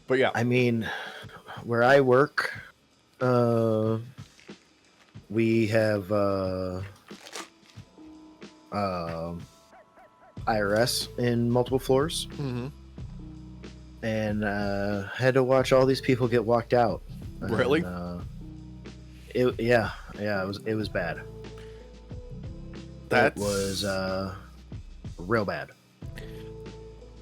But yeah, I mean, where I work, we have IRS in multiple floors, and had to watch all these people get walked out. Really? And, it was bad. That was real bad.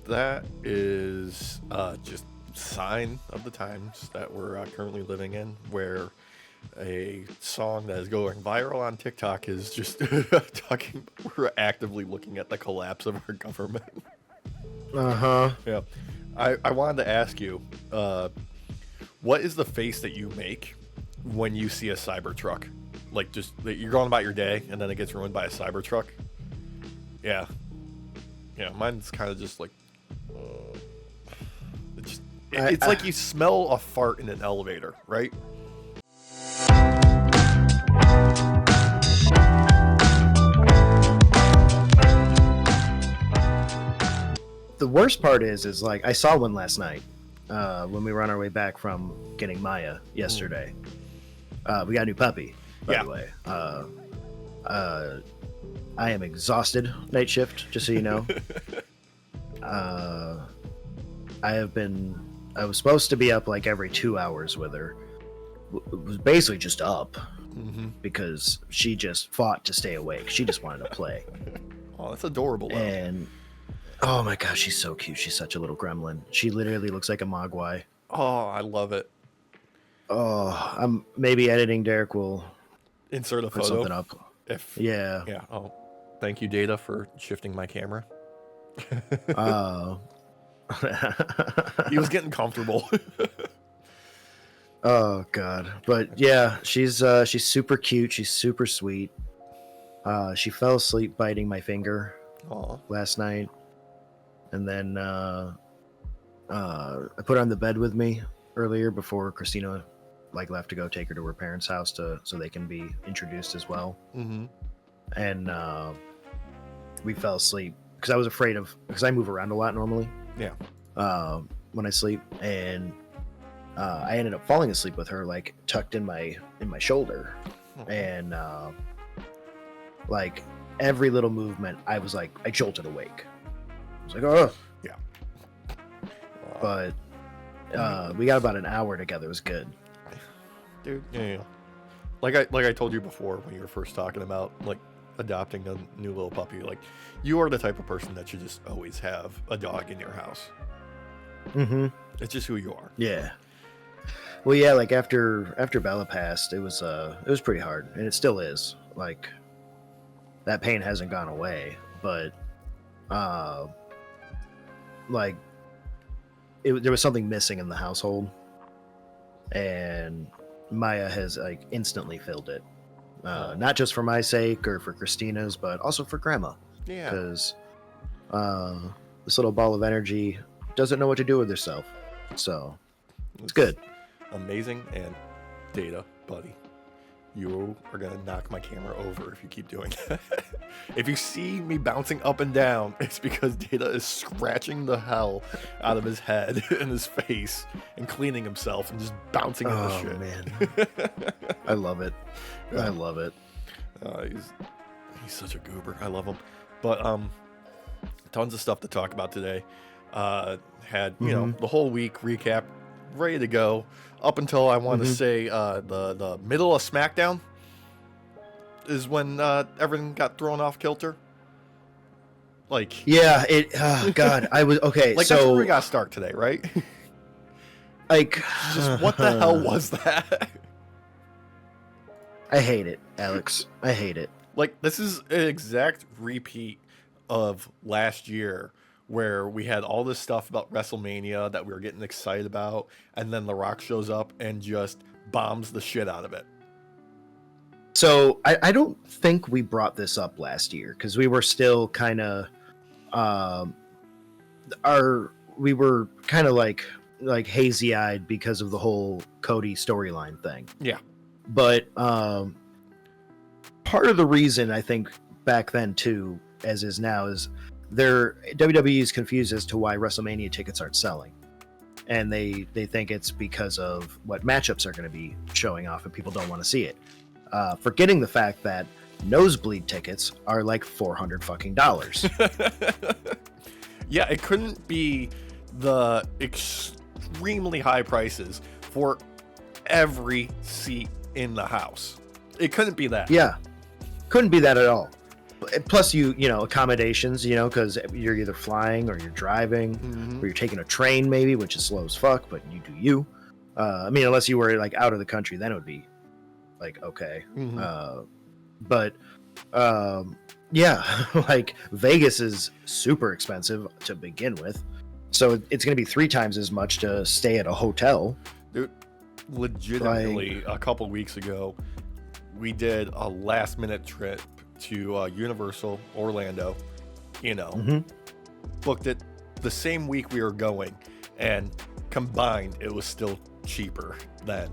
That is just sign of the times that we're currently living in, where a song that is going viral on TikTok is just talking. We're actively looking at the collapse of our government. Yeah, I wanted to ask you, what is the face that you make when you see a Cybertruck? Like, just you're going about your day and then it gets ruined by a Cybertruck. Yeah, mine's kind of just like, it's like you smell a fart in an elevator, right? The worst part is like I saw one last night when we were on our way back from getting Maya yesterday. We got a new puppy, by the way. I am exhausted night shift, just so you know. I was supposed to be up like every 2 hours with her. It was basically just up because she just fought to stay awake. She just wanted to play. Oh, that's adorable. And oh my gosh, she's so cute. She's such a little gremlin. She literally looks like a mogwai. Oh, I love it. Oh, I'm maybe editing. Derek will insert a put photo something up. Yeah. Oh, thank you, Data, for shifting my camera. He was getting comfortable. Oh god, but yeah, she's super cute. She's super sweet. She fell asleep biting my finger last night, and then I put her on the bed with me earlier before Christina left to go take her to her parents' house so they can be introduced as well. And we fell asleep because I was afraid because I move around a lot normally. Yeah. When I sleep, and I ended up falling asleep with her tucked in my shoulder, and every little movement, I was I jolted awake. I was like, oh yeah. But we got about an hour together. It was good, dude. Yeah. Like I told you before when you were first talking about adopting a new little puppy, you are the type of person that should just always have a dog in your house. It's just who you are. Yeah. Well, yeah, after Bella passed, it was pretty hard, and it still is. That pain hasn't gone away, but there was something missing in the household, and Maya has instantly filled it. Not just for my sake or for Christina's, but also for Grandma. Yeah. Because this little ball of energy doesn't know what to do with herself, so it's good. Amazing. And Data, buddy, you are gonna knock my camera over if you keep doing that. If you see me bouncing up and down, it's because Data is scratching the hell out of his head and his face and cleaning himself and just bouncing into shit. Oh man, I love it. Yeah. I love it. He's such a goober. I love him. But tons of stuff to talk about today. Had the whole week recap ready to go up until I want to say the middle of Smackdown is when everything got thrown off kilter. Yeah, God, I was okay. So that's where we got to start today, right? Just what the hell was that? I hate it, Alex. I hate it. This is an exact repeat of last year, where we had all this stuff about WrestleMania that we were getting excited about, and then The Rock shows up and just bombs the shit out of it. So I don't think we brought this up last year because we were still kind of we were kind of like hazy-eyed because of the whole Cody storyline thing. Yeah. But part of the reason I think back then too, as is now, is WWE is confused as to why WrestleMania tickets aren't selling. and they think it's because of what matchups are going to be showing off, and people don't want to see it. Forgetting the fact that nosebleed tickets are like $400 fucking dollars. Yeah, it couldn't be the extremely high prices for every seat in the house. It couldn't be that. Yeah, couldn't be that at all. Plus, you know, accommodations, you know, because you're either flying or you're driving, or you're taking a train maybe, which is slow as fuck, but you do you. I mean, unless you were like out of the country, then it would be like okay. Yeah, like Vegas is super expensive to begin with, so it's going to be 3 times as much to stay at a hotel. Dude, legitimately, a couple weeks ago, we did a last minute trip to Universal Orlando, you know, booked it the same week we were going, and combined it was still cheaper than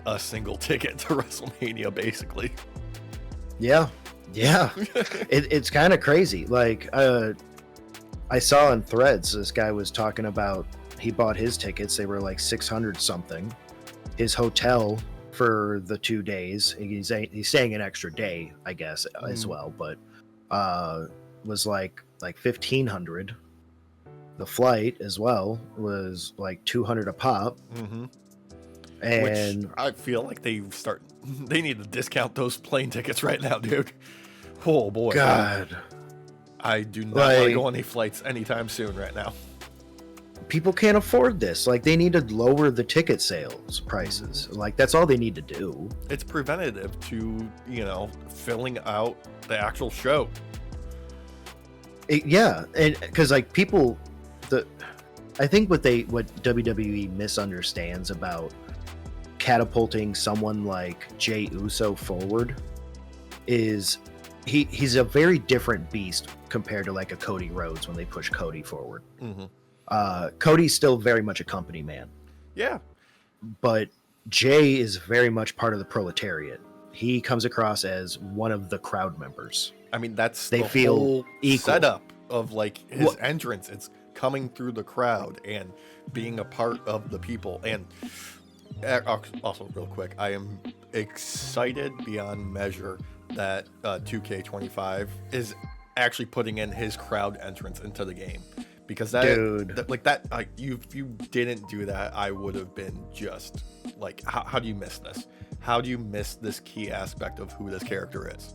a single ticket to WrestleMania, basically. Yeah. It's kind of crazy. Like I saw on Threads, this guy was talking about he bought his tickets, they were like 600 something. His hotel for the 2 days, he's staying an extra day, I guess, as well, but was like 1,500. The flight as well was like 200 a pop. And which I feel like they need to discount those plane tickets right now, dude. Oh boy, God, I do not want to go on any flights anytime soon right now. People can't afford this. Like, they need to lower the ticket sales prices. Like, that's all they need to do. It's preventative to, you know, filling out the actual show. Yeah, and because like people, I think what WWE misunderstands about catapulting someone like Jey Uso forward is he's a very different beast compared to like a Cody Rhodes when they push Cody forward. Cody's still very much a company man. Yeah. But Jey is very much part of the proletariat. He comes across as one of the crowd members. I mean, that's the whole setup of like his entrance. It's coming through the crowd and being a part of the people. And also real quick, I am excited beyond measure that 2K25 is actually putting in his crowd entrance into the game, because if you didn't do that, I would have been just like, how do you miss this? How do you miss this key aspect of who this character is?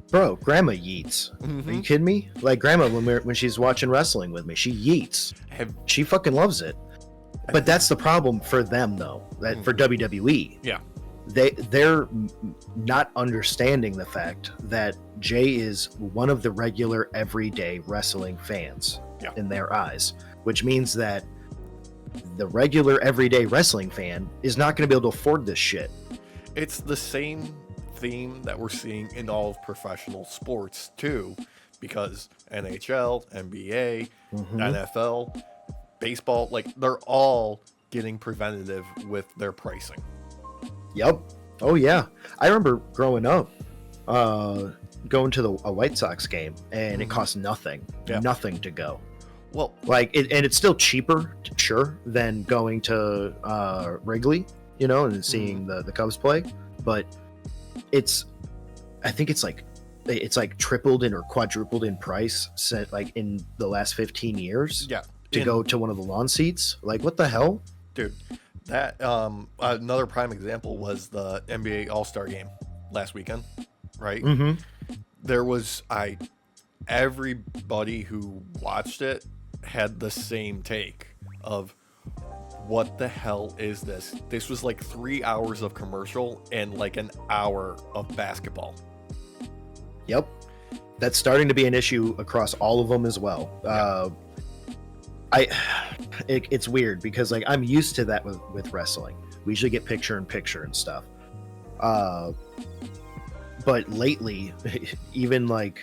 Bro, Grandma yeets. Are you kidding me? Like, Grandma, when she's watching wrestling with me, she yeets. She fucking loves it. But that's the problem for them, though. That for WWE. Yeah. They're not understanding the fact that Jey is one of the regular everyday wrestling fans in their eyes, which means that the regular everyday wrestling fan is not going to be able to afford this shit. It's the same theme that we're seeing in all of professional sports too, because NHL, NBA, NFL, baseball, like, they're all getting preventative with their pricing. Yep. Oh yeah. I remember growing up, going to a White Sox game, and it cost nothing to go. Well, like, and it's still cheaper, sure, than going to Wrigley, you know, and seeing the Cubs play. But I think it's like tripled or quadrupled in price, like in the last 15 years. Yeah. To go to one of the lawn seats, like, what the hell, dude? That another prime example was the NBA All-Star game last weekend, right? There was everybody who watched it had the same take of, what the hell is this? This was like 3 hours of commercial and like an hour of basketball. Yep. That's starting to be an issue across all of them as well. It's weird because, like, I'm used to that with wrestling. We usually get picture in picture and stuff. But lately, even like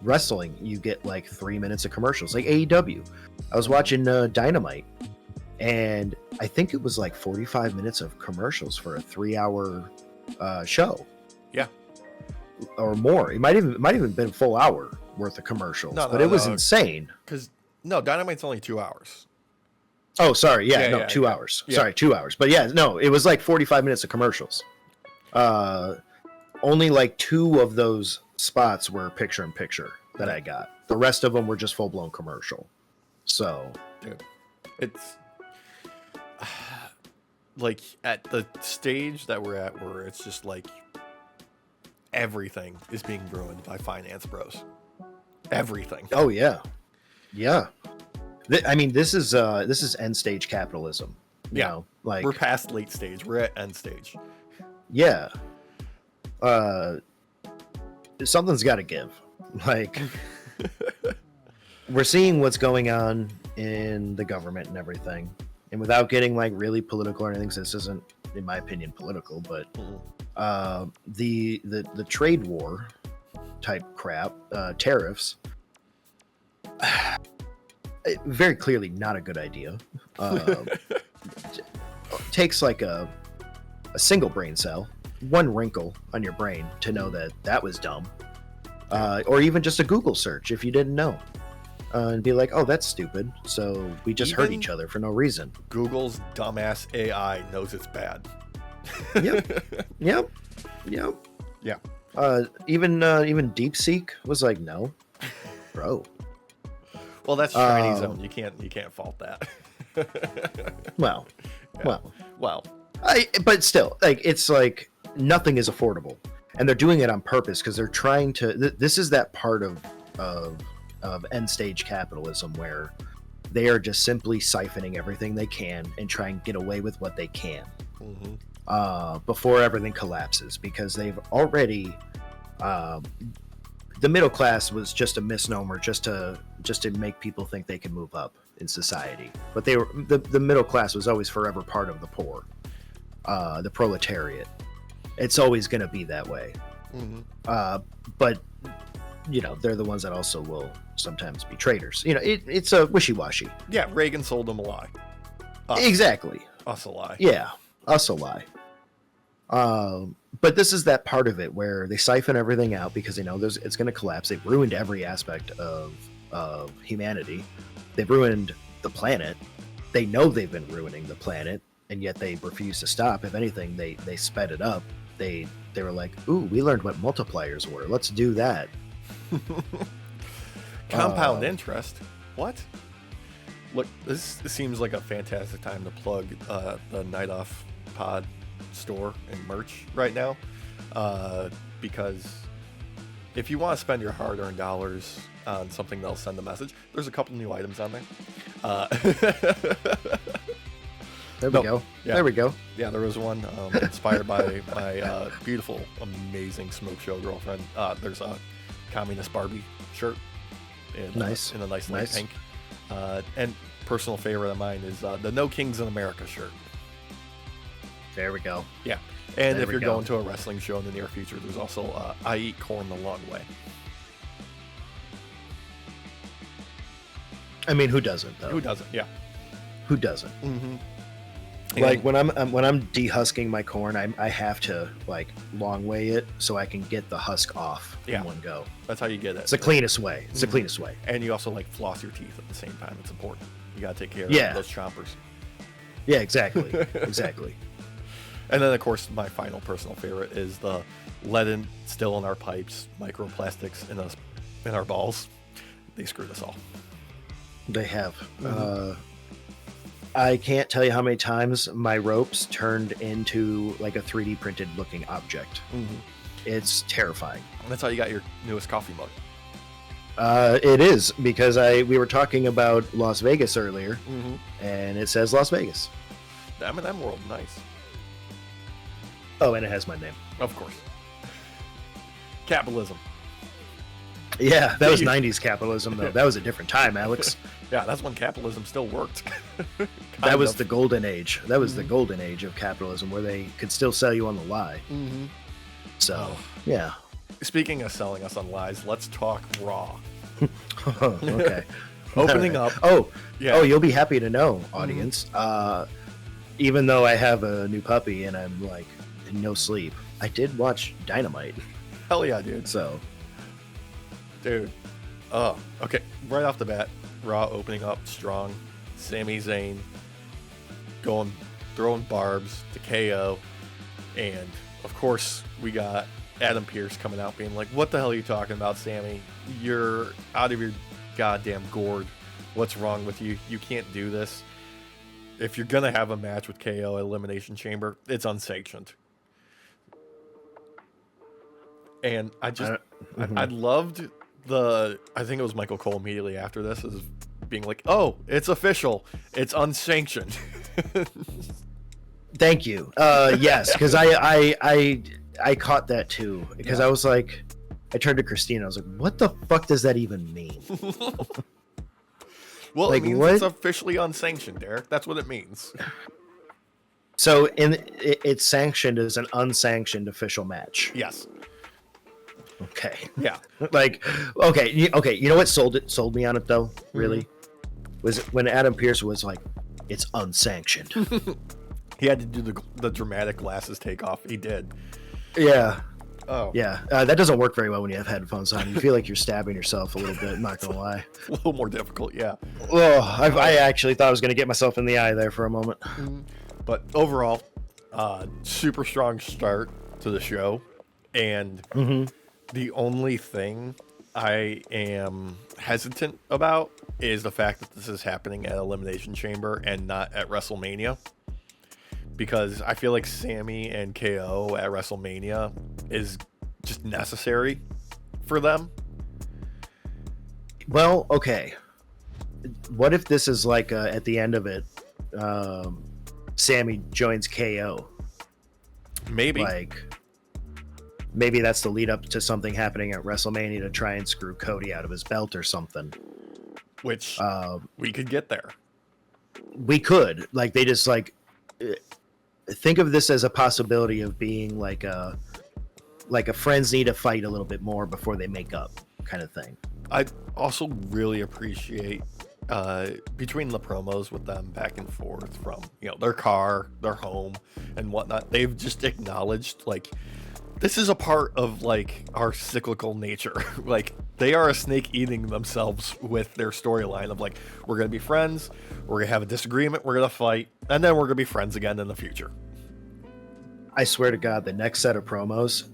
wrestling, you get like 3 minutes of commercials, like AEW. I was watching Dynamite, and I think it was like 45 minutes of commercials for a 3-hour show. Yeah. Or more. It might even been a full hour worth of commercials, but it was insane. Because Dynamite's only 2 hours. Oh, sorry. Yeah, Yeah, no, yeah, 2 yeah. hours. Yeah. Sorry, 2 hours. But yeah, no, it was like 45 minutes of commercials. Only like 2 of those spots were picture in picture that I got. The rest of them were just full blown commercial. So, Dude, it's like at the stage that we're at where it's just like everything is being ruined by finance bros. Everything. oh yeah, yeah. I mean, this is end stage capitalism. You know, like we're past late stage. We're at end stage. yeah. Something's got to give. Like, we're seeing what's going on in the government and everything, and without getting like really political or anything, so this isn't, in my opinion, political, but the trade war type crap, tariffs, very clearly not a good idea. Takes like a single brain cell, one wrinkle on your brain to know that that was dumb, or even just a Google search if you didn't know, and be like, oh, that's stupid, so we just hurt each other for no reason. Google's dumbass AI knows it's bad. Yep. Yeah. Even DeepSeek was like, no, bro. Well, that's Chinese owned. You can't fault that. Well, Yeah. well. But still, like, it's like nothing is affordable, and they're doing it on purpose because they're trying to. This is that part of end stage capitalism where they are just simply siphoning everything they can and try and get away with what they can before everything collapses, because they've already. The middle class was just a misnomer, just to make people think they can move up in society. But they were the middle class was always forever part of the poor, the proletariat. It's always going to be that way. But you know, they're the ones that also will sometimes be traitors. You know, it's a wishy-washy. Yeah, Reagan sold them a lie. Exactly. Us a lie. Yeah, us a lie. But this is that part of it where they siphon everything out because they know it's going to collapse. They've ruined every aspect of humanity. They've ruined the planet. They know they've been ruining the planet, and yet they refuse to stop. If anything, they sped it up. They were like, ooh, we learned what multipliers were. Let's do that. Compound interest. What? Look, this seems like a fantastic time to plug the Night Off Pod store and merch right now, because if you want to spend your hard-earned dollars on something that'll send a message, there's a couple new items on there. There we go. Yeah. There we go. Yeah, there was one inspired by my beautiful, amazing smoke show girlfriend. There's a communist Barbie shirt in a nice light pink. And personal favorite of mine is the No Kings in America shirt. There we go. Yeah. And There if we you're go. going to a wrestling show in the near future, there's also I Eat Corn the Long Way. I mean, who doesn't though? Who doesn't? Yeah. Who doesn't? Mm-hmm. Like when I'm dehusking my corn, I have to like long weigh it so I can get the husk off in one go. That's how you get it. It's the cleanest way. It's the cleanest way. And you also like floss your teeth at the same time. It's important. You gotta take care of those chompers. Yeah, exactly. Exactly. And then of course my final personal favorite is the lead still in our pipes, microplastics in our balls. They screwed us all. They have. I can't tell you how many times my ropes turned into like a 3D printed looking object. It's terrifying. And that's how you got your newest coffee mug. It is, because we were talking about Las Vegas earlier, and it says Las Vegas. The M&M World, nice. Oh, and it has my name. Of course. Capitalism. Yeah, that was 90s capitalism, though. That was a different time, Alex. Yeah, that's when capitalism still worked. That was the golden age. That was the golden age of capitalism, where they could still sell you on the lie. So, yeah. Speaking of selling us on lies, let's talk Raw. Okay. Opening up. Oh, yeah. Oh, you'll be happy to know, audience. Even though I have a new puppy and I'm like in no sleep, I did watch Dynamite. Hell yeah, dude. So, dude. Oh, okay. Right off the bat, Raw opening up strong. Sami Zayn throwing barbs to KO, and of course we got Adam Pearce coming out being like, "What the hell are you talking about, Sami? You're out of your goddamn gourd. What's wrong with you? You can't do this. If you're gonna have a match with KO at Elimination Chamber, it's unsanctioned." And I loved I think it was Michael Cole immediately after this is being like, "Oh, it's official. It's unsanctioned." Thank you. Yes, because I caught that too. Because I was like, I turned to Christina. I was like, "What the fuck does that even mean?" Well, like, it means what? it's officially unsanctioned, Derek. That's what it means. So it's sanctioned as an unsanctioned official match. Yes. Okay. Yeah. Like, okay. You know what sold me on it though? Really, was when Adam Pearce was like, "It's unsanctioned." He had to do the dramatic glasses take off. He did. Yeah. Oh. Yeah. That doesn't work very well when you have headphones on. You feel like you're stabbing yourself a little bit. I'm not gonna lie. A little more difficult, yeah. Oh, I actually thought I was gonna get myself in the eye there for a moment. But overall, super strong start to the show, and the only thing I am hesitant about is the fact that this is happening at Elimination Chamber and not at WrestleMania. Because I feel like Sami and KO at WrestleMania is just necessary for them. Well, okay. What if this is like at the end of it, Sami joins KO? Maybe. Like, maybe that's the lead up to something happening at WrestleMania to try and screw Cody out of his belt or something. Which we could get there. We could. Like, they just like think of this as a possibility of being like a friends need to fight a little bit more before they make up kind of thing. I also really appreciate between the promos with them back and forth from, you know, their car, their home, and whatnot. They've just acknowledged, like, this is a part of, like, our cyclical nature. Like, they are a snake eating themselves with their storyline of, like, we're going to be friends, we're going to have a disagreement, we're going to fight, and then we're going to be friends again in the future. I swear to God, the next set of promos,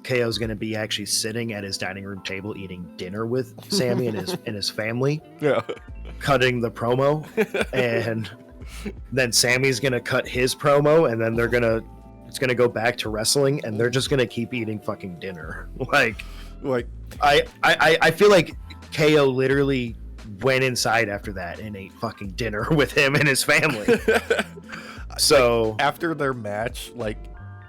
KO's going to be actually sitting at his dining room table eating dinner with Sami and his family. Yeah. Cutting the promo. And then Sami's going to cut his promo, and then it's going to go back to wrestling, and they're just going to keep eating fucking dinner. Like I feel like KO literally went inside after that and ate fucking dinner with him and his family. So like, after their match, like,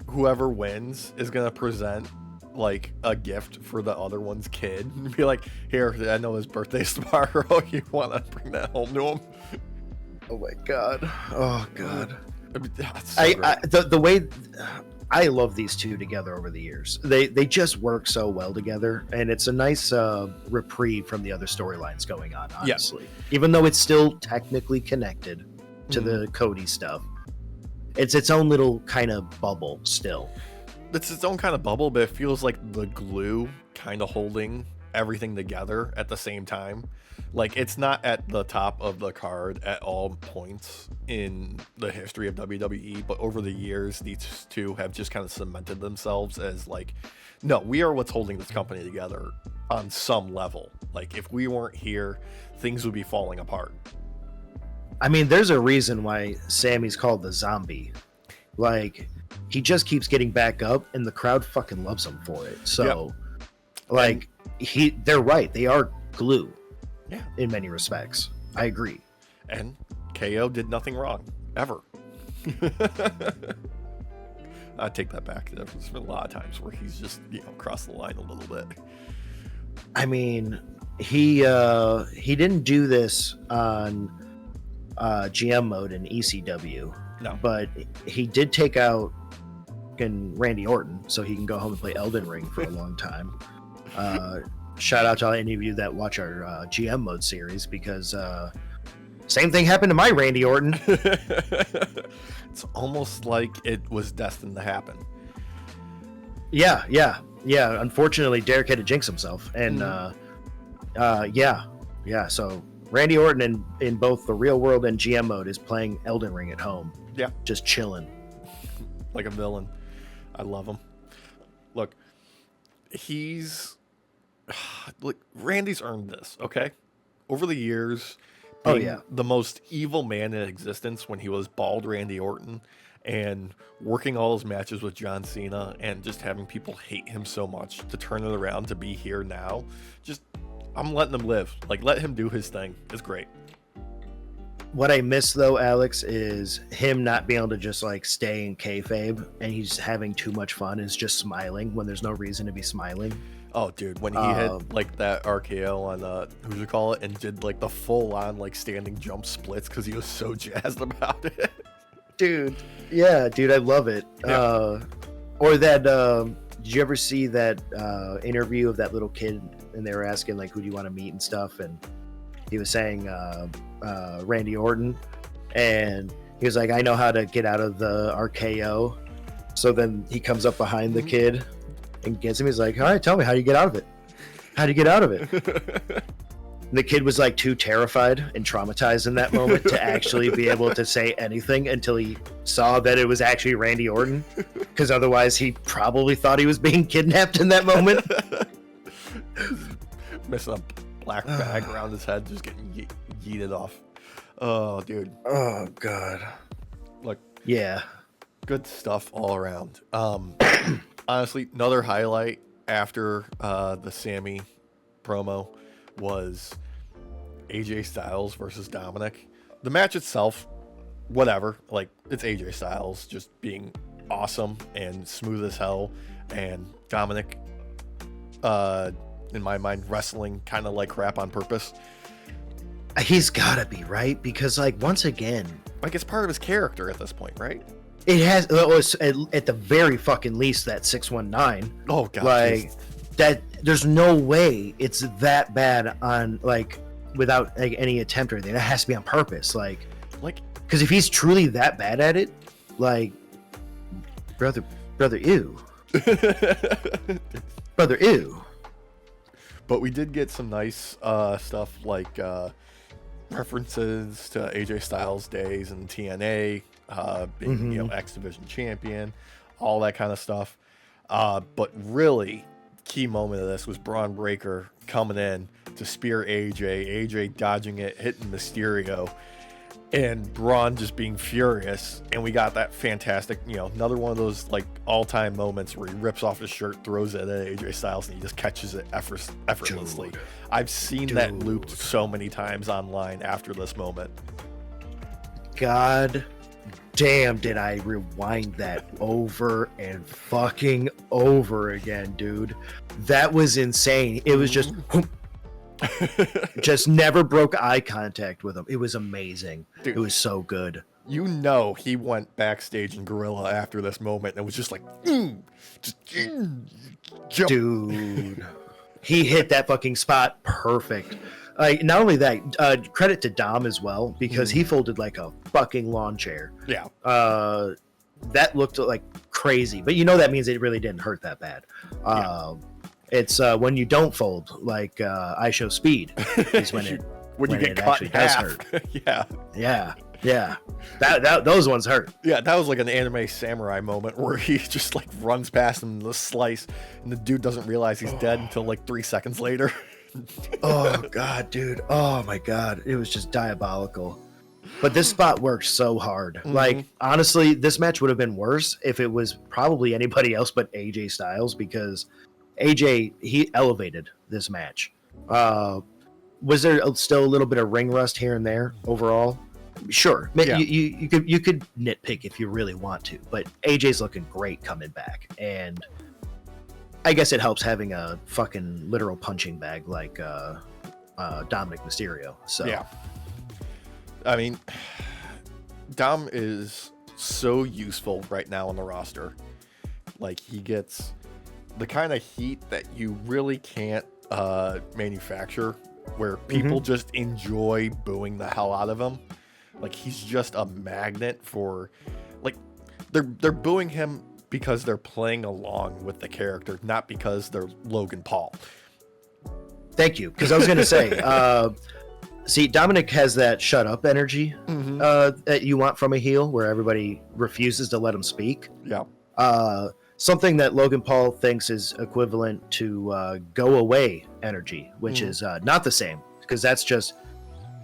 whoever wins is gonna present like a gift for the other one's kid and be like, "Here, I know his birthday's tomorrow. You want to bring that home to him?" Oh my god! Oh god! I mean, so the way I love these two together over the years. They just work so well together, and it's a nice reprieve from the other storylines going on. Honestly, even though it's still technically connected to the Cody stuff, it's its own little kind of bubble still. It's its own kind of bubble, but it feels like the glue kind of holding everything together at the same time. Like, it's not at the top of the card at all points in the history of WWE, but over the years, these two have just kind of cemented themselves as, like, no, we are what's holding this company together on some level. Like, if we weren't here, things would be falling apart. I mean, there's a reason why Sami's called the Zombie. Like, he just keeps getting back up, and the crowd fucking loves him for it. So, like, they're right. They are glue. Yeah. In many respects. I agree. And KO did nothing wrong, ever. I take that back. There's been a lot of times where he's just, crossed the line a little bit. I mean, he didn't do this on GM mode in ECW. No. But he did take out Randy Orton so he can go home and play Elden Ring for a long time. Shout out to any of you that watch our GM mode series, because same thing happened to my Randy Orton. It's almost like it was destined to happen. Yeah. Unfortunately, Derek had to jinx himself, and so Randy Orton in both the real world and GM mode is playing Elden Ring at home. Yeah. Just chilling. Like a villain. I love him. Look, Randy's earned this, okay? Over the years, being the most evil man in existence when he was bald Randy Orton and working all those matches with John Cena and just having people hate him so much to turn it around to be here now. I'm letting him live. Like, let him do his thing. It's great. What I miss though, Alex, is him not being able to just like stay in kayfabe, and he's having too much fun. Is just smiling when there's no reason to be smiling. Oh, dude, when he hit like that RKO on who'd you call it, and did like the full on like standing jump splits because he was so jazzed about it. Dude, yeah, dude, I love it. Yeah. Or that. Did you ever see that interview of that little kid, and they were asking like, who do you want to meet and stuff, and he was saying Randy Orton, and he was like, I know how to get out of the RKO. So then he comes up behind the kid and gets him. He's like, all right, tell me, how do you get out of it? How do you get out of it? And the kid was like too terrified and traumatized in that moment to actually be able to say anything until he saw that it was actually Randy Orton, because otherwise he probably thought he was being kidnapped in that moment. Missing a black bag around his head, just getting yeeted off. Oh, dude. Oh, God. Look. Yeah. Good stuff all around. Honestly, another highlight after the Sami promo was AJ Styles versus Dominic. The match itself, whatever. Like, it's AJ Styles just being awesome and smooth as hell. And Dominic, in my mind, wrestling kind of like crap on purpose. He's gotta be, right? Because, like, once again, like, it's part of his character at this point, right? It was at the very fucking least that 619. Oh, God. Like, that, there's no way it's that bad on, like, without like any attempt or anything. That has to be on purpose. Like, because if he's truly that bad at it, like, brother, ew. Brother, ew. But we did get some nice stuff like references to AJ Styles days in TNA, being X Division champion, all that kind of stuff. But really, key moment of this was Braun Breaker coming in to spear AJ dodging it, hitting Mysterio, and Braun just being furious. And we got that fantastic, another one of those like all-time moments where he rips off his shirt, throws it at AJ Styles, and he just catches it effortlessly. Dude. I've seen that looped so many times online after this moment. God damn, did I rewind that over and fucking over again, dude. That was insane. It was just just never broke eye contact with him. It was amazing. Dude, it was so good. He went backstage in Gorilla after this moment and was just like, jump. Dude, he hit that fucking spot perfect. Not only that, credit to Dom as well, because he folded like a fucking lawn chair. Yeah. That looked like crazy, but that means it really didn't hurt that bad. It's when you don't fold, like I Show Speed, is when you get cut in half. Does hurt. Yeah. That those ones hurt. Yeah, that was like an anime samurai moment where he just like runs past him the slice, and the dude doesn't realize he's dead until like 3 seconds later. Oh God, dude. Oh my God. It was just diabolical. But this spot worked so hard. Like, honestly, this match would have been worse if it was probably anybody else but AJ Styles, because AJ, he elevated this match. Was there still a little bit of ring rust here and there overall? Sure. Yeah. You could nitpick if you really want to, but AJ's looking great coming back, and I guess it helps having a fucking literal punching bag like Dominic Mysterio. So yeah, I mean, Dom is so useful right now on the roster. Like, he gets the kind of heat that you really can't manufacture, where people just enjoy booing the hell out of him. Like, he's just a magnet for, like, they're booing him because they're playing along with the character, not because they're Logan Paul. Thank you, because I was going to say, See, Dominic has that shut up energy that you want from a heel, where everybody refuses to let him speak. Yeah. Something that Logan Paul thinks is equivalent to go away energy, which is not the same, because that's just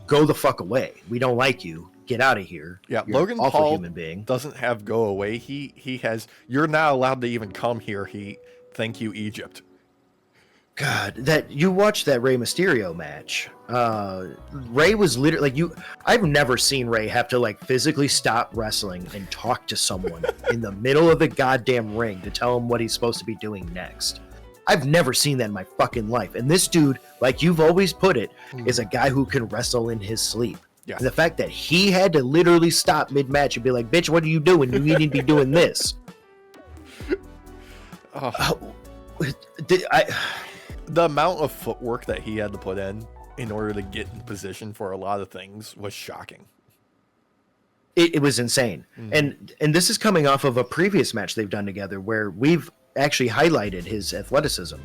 go the fuck away. We don't like you. Get out of here. Yeah, You're Logan an awful Paul human being. doesn't have go away. He has, you're not allowed to even come here. Thank you, Egypt. God, that you watched that Rey Mysterio match. Rey was literally like I've never seen Rey have to like physically stop wrestling and talk to someone in the middle of the goddamn ring to tell him what he's supposed to be doing next. I've never seen that in my fucking life. And this dude, like you've always put it, is a guy who can wrestle in his sleep. Yeah. And the fact that he had to literally stop mid-match and be like, bitch, what are you doing? You need to be doing this. The amount of footwork that he had to put in order to get in position for a lot of things was shocking. It was insane. And this is coming off of a previous match they've done together where we've actually highlighted his athleticism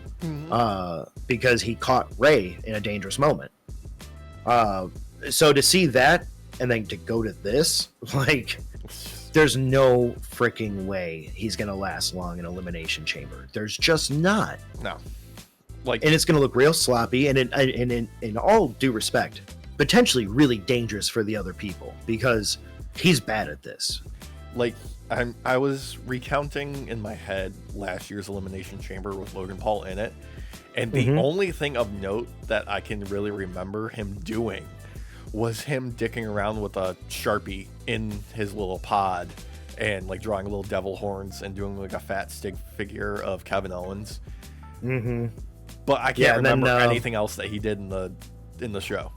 because he caught Rey in a dangerous moment. So to see that and then to go to this, like, there's no freaking way he's going to last long in Elimination Chamber. There's just not. No. Like, and it's going to look real sloppy, and in all due respect, potentially really dangerous for the other people because he's bad at this. Like, I was recounting in my head last year's Elimination Chamber with Logan Paul in it, and the only thing of note that I can really remember him doing was him dicking around with a Sharpie in his little pod and like drawing little devil horns and doing like a fat stick figure of Kevin Owens. But I can't remember anything else that he did in the show.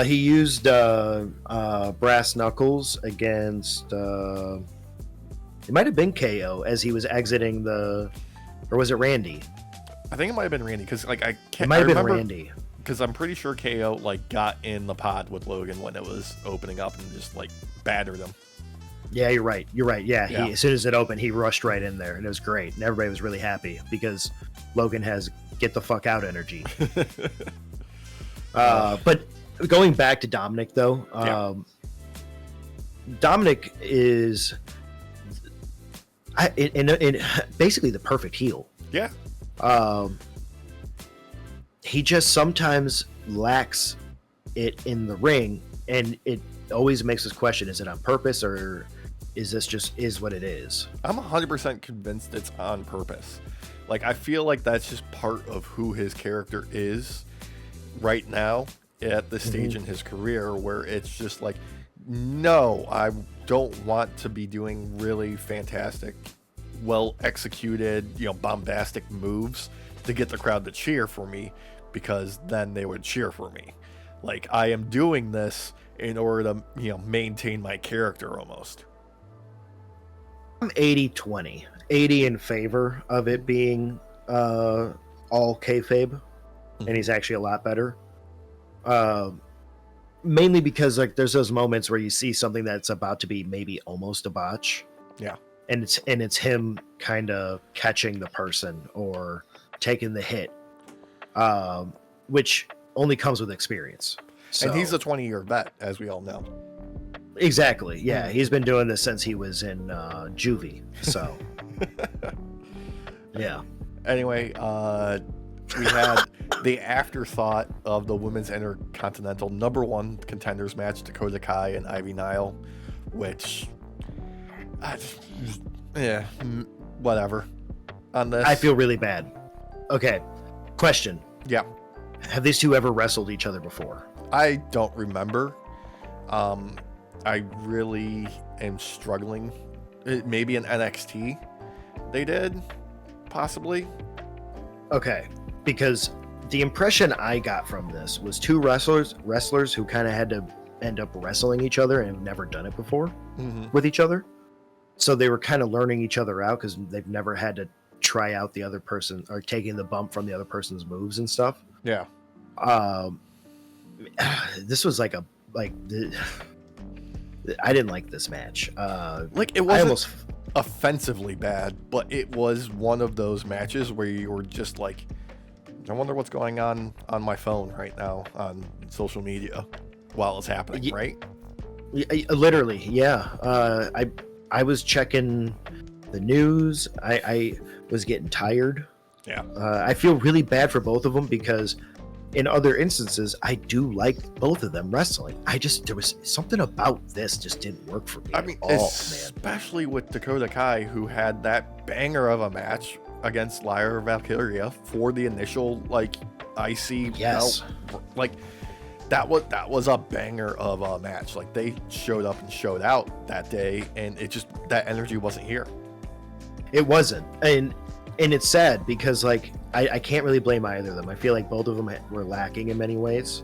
He used brass knuckles against it might have been KO as he was exiting or was it Randy? I think it might have been Randy because like I can't. It might have been Randy because I'm pretty sure KO like got in the pod with Logan when it was opening up and just like battered him. Yeah, you're right. Yeah, he, as soon as it opened, he rushed right in there, and it was great. And everybody was really happy because Logan has get the fuck out energy. But going back to Dominic, though, Dominic is in basically the perfect heel. Yeah. He just sometimes lacks it in the ring, and it always makes us question: is it on purpose, or is this just is what it is? I'm 100% convinced it's on purpose. Like, I feel like that's just part of who his character is right now at this stage in his career, where it's just like, no, I don't want to be doing really fantastic, well executed, bombastic moves to get the crowd to cheer for me, because then they would cheer for me. Like, I am doing this in order to, maintain my character almost. I'm 80-20. 80 in favor of it being all kayfabe, and he's actually a lot better. Mainly because like there's those moments where you see something that's about to be maybe almost a botch. Yeah. And it's him kind of catching the person or taking the hit, which only comes with experience. So, and he's a 20-year vet, as we all know. Exactly. Yeah, he's been doing this since he was in juvie. So, yeah. Anyway, we had the afterthought of the Women's Intercontinental #1 contenders match, Dakota Kai and Ivy Nile, which, whatever. On this, I feel really bad. Okay, question. Yeah. Have these two ever wrestled each other before? I don't remember. I really am struggling. Maybe in NXT they did, possibly. Okay, because the impression I got from this was two wrestlers who kind of had to end up wrestling each other and have never done it before with each other. So they were kind of learning each other out because they've never had to try out the other person or taking the bump from the other person's moves and stuff. Yeah. This was I didn't like this match. It wasn't offensively bad, but it was one of those matches where you were just like, I wonder what's going on my phone right now on social media while it's happening, right? Literally, yeah. I was checking the news. I was getting tired. Yeah. I feel really bad for both of them because in other instances, I do like both of them wrestling. There was something about this just didn't work for me. I mean, especially with Dakota Kai, who had that banger of a match against Lyra Valkyria for the initial IC yes belt. Like that was a banger of a match. Like they showed up and showed out that day, and it just, that energy wasn't here. It wasn't, and it's sad because I can't really blame either of them. I feel like both of them were lacking in many ways,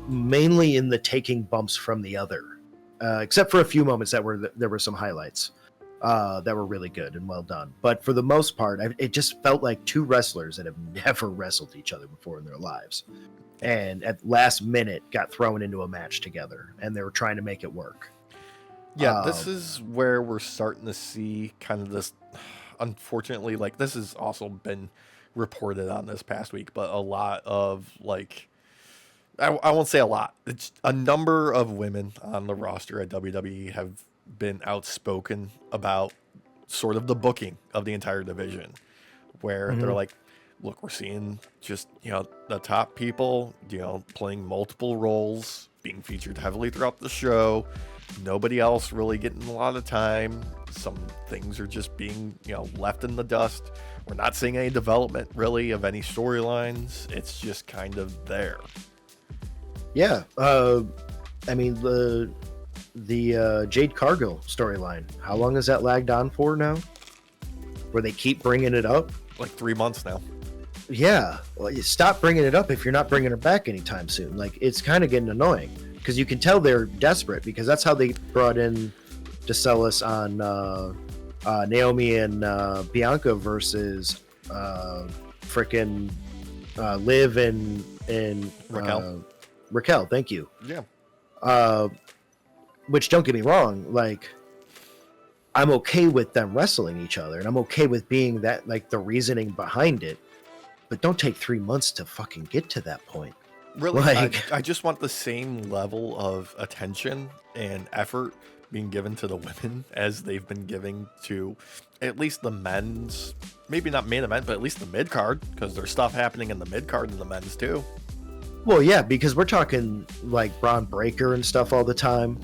mainly in the taking bumps from the other, except for a few moments there were some highlights that were really good and well done. But for the most part, it just felt like two wrestlers that have never wrestled each other before in their lives, and at last minute got thrown into a match together, and they were trying to make it work. Yeah, this is where we're starting to see kind of this, unfortunately, this has also been reported on this past week, but a lot of I won't say a lot. It's a number of women on the roster at WWE have been outspoken about sort of the booking of the entire division, where they're like, look, we're seeing just, the top people, playing multiple roles, being featured heavily throughout the show. Nobody else really getting a lot of time. Some things are just being, left in the dust. We're not seeing any development really of any storylines. It's just kind of there. Yeah. I mean, the Jade Cargill storyline, how long has that lagged on for now? Where they keep bringing it up? 3 months now. Yeah. Well, you stop bringing it up if you're not bringing her back anytime soon. It's kind of getting annoying because you can tell they're desperate, because that's how they brought in to sell us on Naomi and Bianca versus frickin' Liv and Raquel. Raquel, thank you. Yeah. Which, don't get me wrong, I'm okay with them wrestling each other, and I'm okay with being that, the reasoning behind it, but don't take 3 months to fucking get to that point. Really, I just want the same level of attention and effort being given to the women as they've been giving to at least the men's, maybe not main event, but at least the mid card, because there's stuff happening in the mid card and the men's too. Well, yeah, because we're talking Braun Breaker and stuff all the time.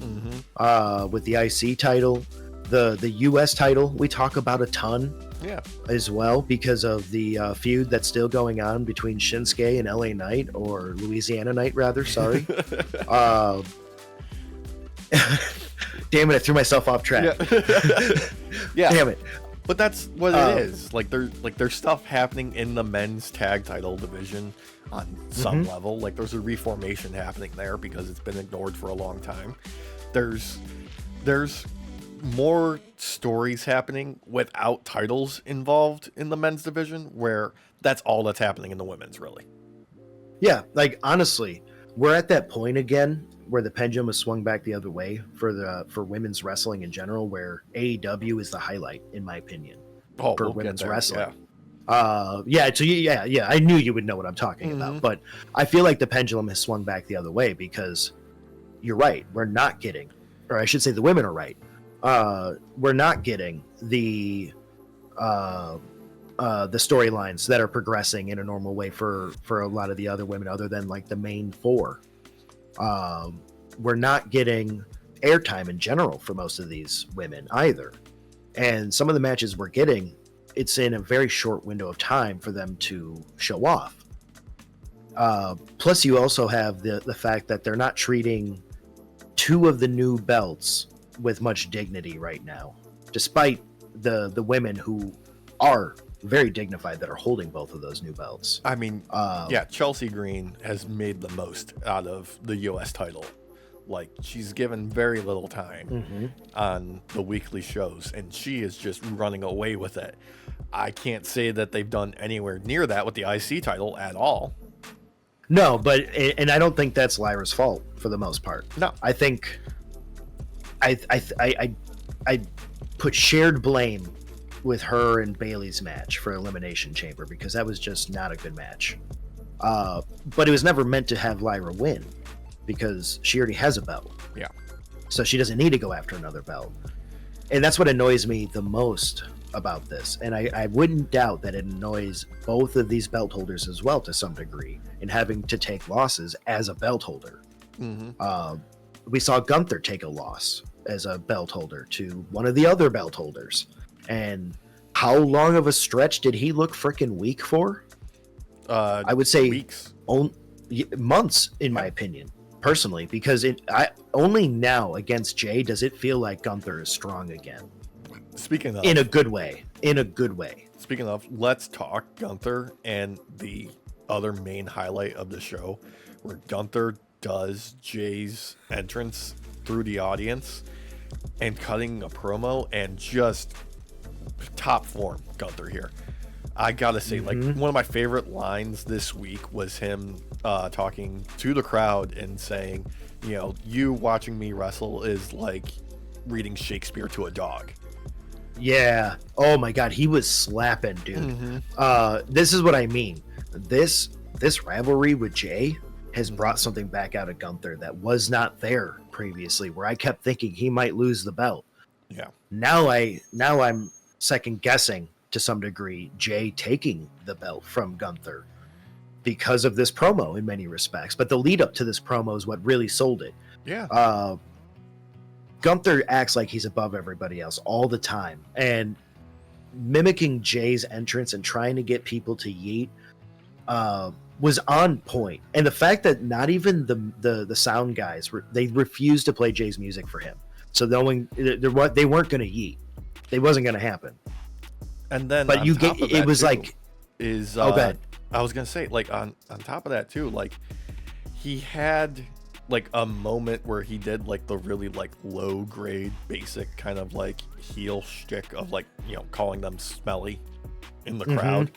With the IC title, the US title, we talk about a ton. Yeah. As well, because of the feud that's still going on between Shinsuke and LA Knight, or Louisiana Knight rather. Sorry. Damn it! I threw myself off track. Yeah. Damn it. But that's what it is. There's stuff happening in the men's tag title division on some level. There's a reformation happening there because it's been ignored for a long time. There's more stories happening without titles involved in the men's division, where that's all that's happening in the women's, really. Yeah, honestly, we're at that point again where the pendulum has swung back the other way for women's wrestling in general, where AEW is the highlight, in my opinion, for women's wrestling. Yeah. So I knew you would know what I'm talking about, but I feel like the pendulum has swung back the other way, because you're right, we're not getting, or I should say the women are right, we're not getting the storylines that are progressing in a normal way for a lot of the other women, other than the main four. We're not getting airtime in general for most of these women either, and some of the matches we're getting, it's in a very short window of time for them to show off. Plus, you also have the fact that they're not treating two of the new belts with much dignity right now, despite the women who are very dignified that are holding both of those new belts. I mean, Chelsea Green has made the most out of the US title. She's given very little time on the weekly shows, and she is just running away with it. I can't say that they've done anywhere near that with the IC title at all. No, and I don't think that's Lyra's fault for the most part. No, I think I put shared blame with her and Bailey's match for Elimination Chamber, because that was just not a good match. But it was never meant to have Lyra win, because she already has a belt. Yeah. So she doesn't need to go after another belt. And that's what annoys me the most about this. And I wouldn't doubt that it annoys both of these belt holders as well to some degree in having to take losses as a belt holder. Mm-hmm. We saw Gunther take a loss as a belt holder to one of the other belt holders. And how long of a stretch did he look freaking weak for? I would say weeks. Months, in my opinion, personally, because only now against Jay does it feel like Gunther is strong again. Speaking of, in a good way. Speaking of, let's talk Gunther and the other main highlight of the show, where Gunther does Jay's entrance through the audience and cutting a promo, and just top form Gunther here. I gotta say, like, one of my favorite lines this week was him talking to the crowd and saying, you know, you watching me wrestle is like reading Shakespeare to a dog. Yeah. Oh my God, he was slapping, dude. Mm-hmm. This is what I mean. This rivalry with Jay has brought something back out of Gunther that was not there previously, where I kept thinking he might lose the belt. Yeah. Now I'm second guessing to some degree Jay taking the belt from Gunther because of this promo in many respects. But the lead up to this promo is what really sold it. Yeah. Gunther acts like he's above everybody else all the time, and mimicking Jay's entrance and trying to get people to yeet was on point. And the fact that not even the sound guys they refused to play Jay's music for him, so they weren't going to yeet. It wasn't going to happen. And then, but it was like, I was gonna say, like, on top of that too, like, he had like a moment where he did like the really like low grade basic kind of like heel shtick of, like, you know, calling them smelly in the crowd,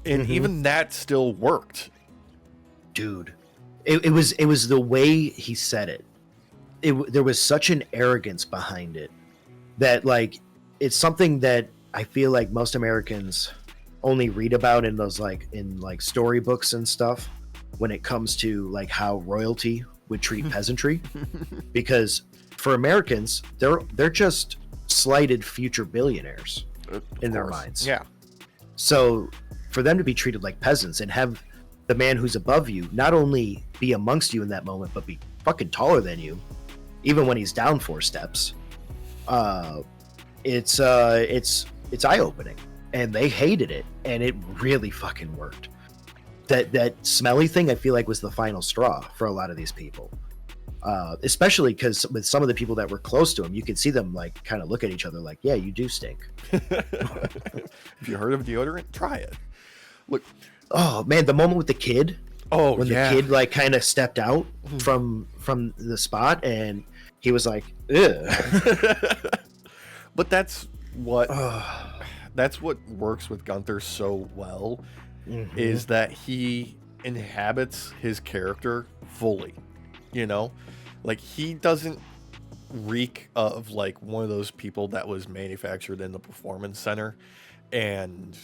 and even that still worked, dude. It was the way he said it. There was such an arrogance behind it that, like, it's something that I feel like most Americans only read about in those, like, in like storybooks and stuff, when it comes to like how royalty would treat peasantry. Because for Americans, they're just slighted future billionaires in their minds. Yeah. So for them to be treated like peasants and have the man who's above you not only be amongst you in that moment, but be fucking taller than you, even when he's down 4 steps, it's eye-opening, and they hated it, and it really fucking worked. That smelly thing, I feel like, was the final straw for a lot of these people, especially because with some of the people that were close to him, you could see them like kind of look at each other like, yeah, you do stink. If you heard of deodorant, try it. Look, oh man, the moment with the kid, when the kid like kind of stepped out from the spot, and he was like, ugh. But that's what works with Gunther so well, is that he inhabits his character fully. You know, like, he doesn't reek of like one of those people that was manufactured in the performance center and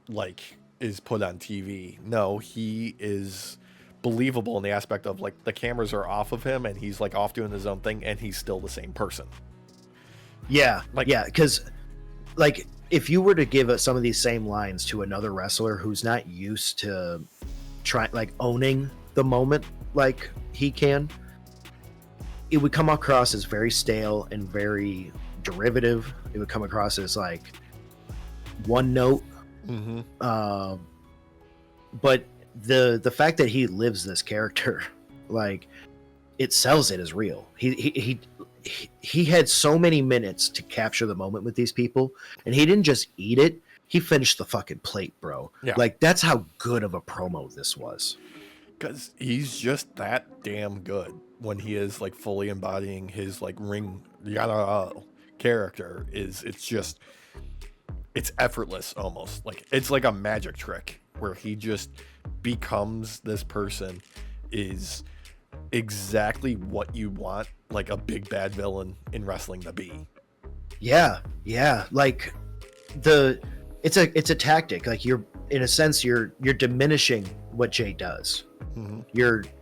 like is put on TV. No, he is believable in the aspect of, like, the cameras are off of him and he's like off doing his own thing, and he's still the same person. Yeah, like, yeah, because like if you were to give some of these same lines to another wrestler who's not used to owning the moment like he can, it would come across as very stale and very derivative. It would come across as like one note. But the fact that he lives this character, like, it sells it as real. He had so many minutes to capture the moment with these people, and he didn't just eat it, he finished the fucking plate, bro. Yeah. Like, that's how good of a promo this was. Because he's just that damn good when he is like fully embodying his like ring character. It's effortless almost. Like, it's like a magic trick where he just becomes this person, is exactly what you want like a big bad villain in wrestling to be. Yeah, like it's a tactic. Like you're in a sense you're diminishing what Jay does. Mm-hmm.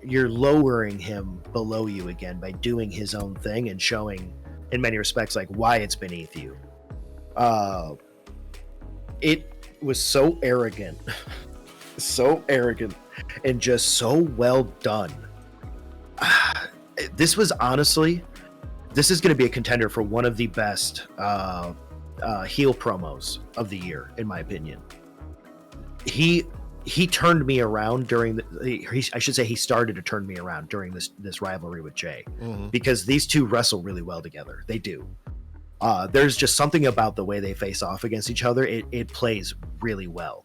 You're lowering him below you again by doing his own thing and showing in many respects like why it's beneath you. It was so arrogant. So arrogant and just so well done. This was honestly, this is going to be a contender for one of the best heel promos of the year, in my opinion. He turned me around during I should say he started to turn me around during this rivalry with Jay, because these two wrestle really well together. They do. There's just something about the way they face off against each other. It plays really well.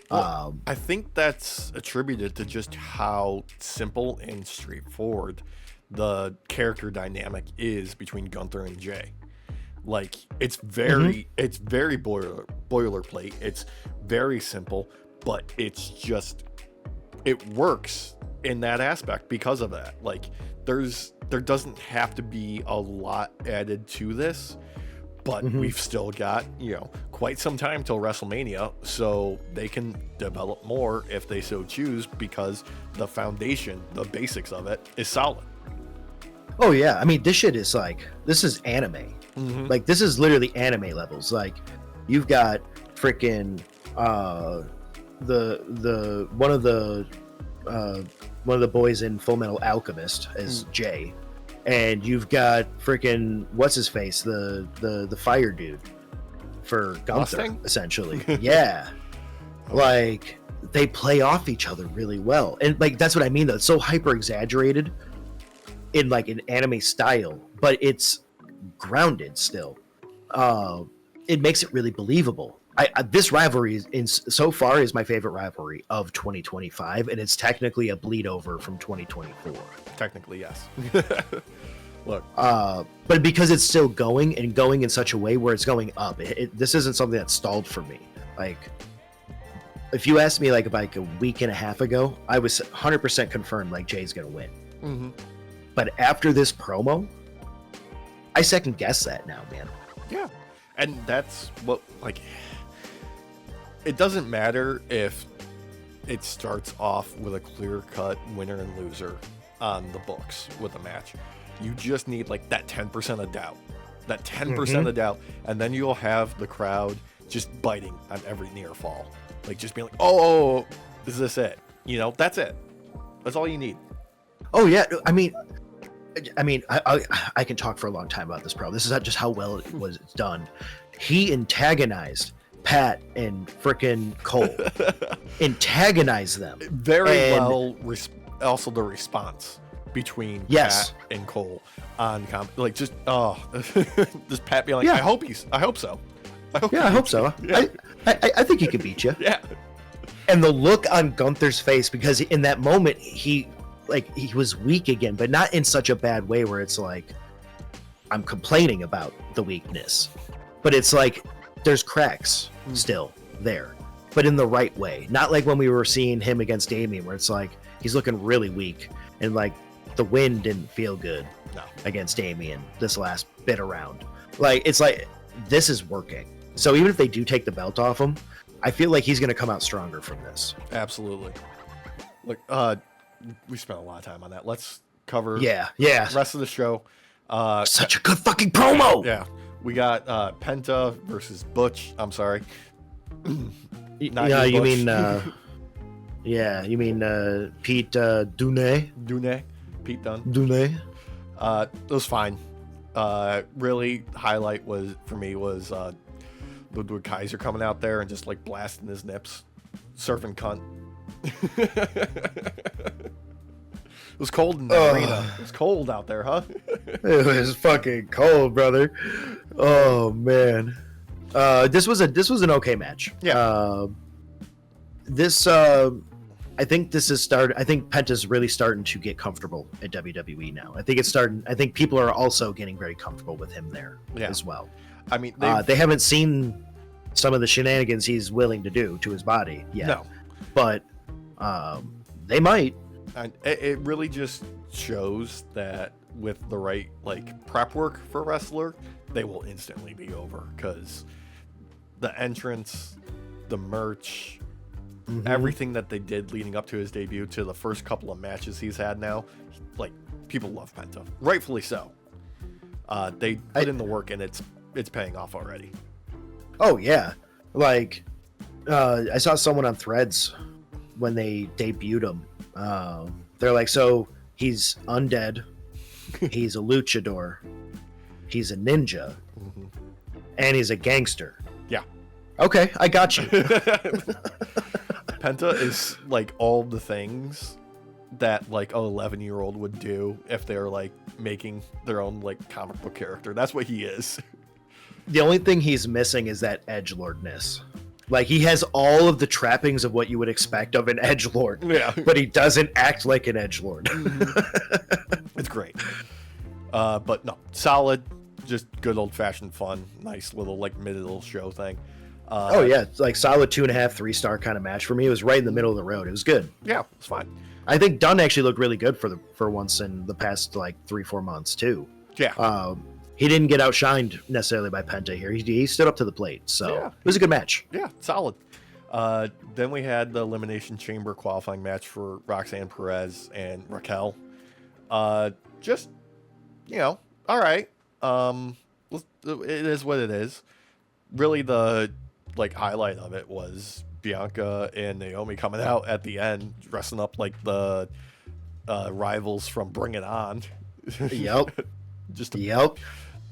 Well, I think that's attributed to just how simple and straightforward the character dynamic is between Gunther and Jay. Like it's very boilerplate. It's very simple, but it's just it works in that aspect because of that. Like there doesn't have to be a lot added to this. But we've still got, quite some time till WrestleMania, so they can develop more if they so choose, because the foundation, the basics of it, is solid. Oh yeah, I mean this shit is this is anime. Like this is literally anime levels. Like you've got freaking the one of the boys in Full Metal Alchemist as Jay. And you've got freaking what's his face, the fire dude for Gunther, Mustang? essentially. Yeah, like they play off each other really well, and like that's what I mean. Though it's so hyper exaggerated in like an anime style, but it's grounded still. It makes it really believable. This rivalry so far is my favorite rivalry of 2025, and it's technically a bleed over from 2024. Technically, yes. Look, but because it's still going in such a way where it's going up, this isn't something that stalled for me. Like, if you asked me like a week and a half ago, I was 100% confirmed like Jay's gonna win. But after this promo, I second guess that now, man. Yeah, and that's what it doesn't matter if it starts off with a clear-cut winner and loser on the books with a match. You just need like that 10% of doubt, that 10% of doubt, and then you'll have the crowd just biting on every near fall, like just being like, oh, is this it? That's it. That's all you need. Oh yeah, I mean, I can talk for a long time about this promo. This is not just how well it was done. He antagonized Pat and frickin' Cole. Antagonized them very well. Also, the response between yes. Pat and Cole on just Pat being like, I hope so. I hope so. Yeah. I think he can beat you. Yeah. And the look on Gunther's face, because in that moment he was weak again, but not in such a bad way where it's like I'm complaining about the weakness, but it's like there's cracks still there, but in the right way. Not like when we were seeing him against Damian, where it's like he's looking really weak and like the win didn't feel good against Damian this last bit around. Like it's like this is working. So even if they do take the belt off him, I feel like he's going to come out stronger from this. Absolutely. Look, we spent a lot of time on that. Let's cover the rest of the show. Such a good fucking promo. Yeah. We got Penta versus Butch. I'm sorry. You mean Pete Dune. Pete Dunne. Dune. It was fine. Really, highlight was Ludwig Kaiser coming out there and just like blasting his nips, surfing cunt. It was cold in the arena. It was cold out there, huh? It was fucking cold, brother. Oh man. This was an okay match. Yeah. I think Penta's really starting to get comfortable at WWE now. I think people are also getting very comfortable with him there as well. I mean, they haven't seen some of the shenanigans he's willing to do to his body yet. No. But they might. And it really just shows that with the right prep work for a wrestler, they will instantly be over, because the entrance, the merch, Mhm. everything that they did leading up to his debut to the first couple of matches he's had now, like, people love Penta, rightfully so. They put in the work, and it's paying off already. Oh yeah, like I saw someone on Threads when they debuted him. They're like, so he's undead, he's a luchador, he's a ninja, and he's a gangster. Yeah. Okay, I got you. Penta is like all the things that like an 11-year-old would do if they're like making their own like comic book character. That's what he is. The only thing he's missing is that edgelordness. Like, he has all of the trappings of what you would expect of an edgelord, Yeah. but he doesn't act like an edgelord. It's great. But no, solid, just good old-fashioned fun, nice little like middle show thing. Oh yeah, it's like solid 2.5, 3-star kind of match for me. It was right in the middle of the road. It was good. Yeah, it's fine. I think Dunn actually looked really good for once in the past like 3-4 months too. Yeah. He didn't get outshined necessarily by Penta here. He stood up to the plate, so Yeah. it was a good match. Yeah, solid. Then we had the Elimination Chamber qualifying match for Roxanne Perez and Raquel. Just, all right. It is what it is. Really, the like highlight of it was Bianca and Naomi coming out at the end, dressing up like the rivals from Bring It On. Yep. just to, Yep.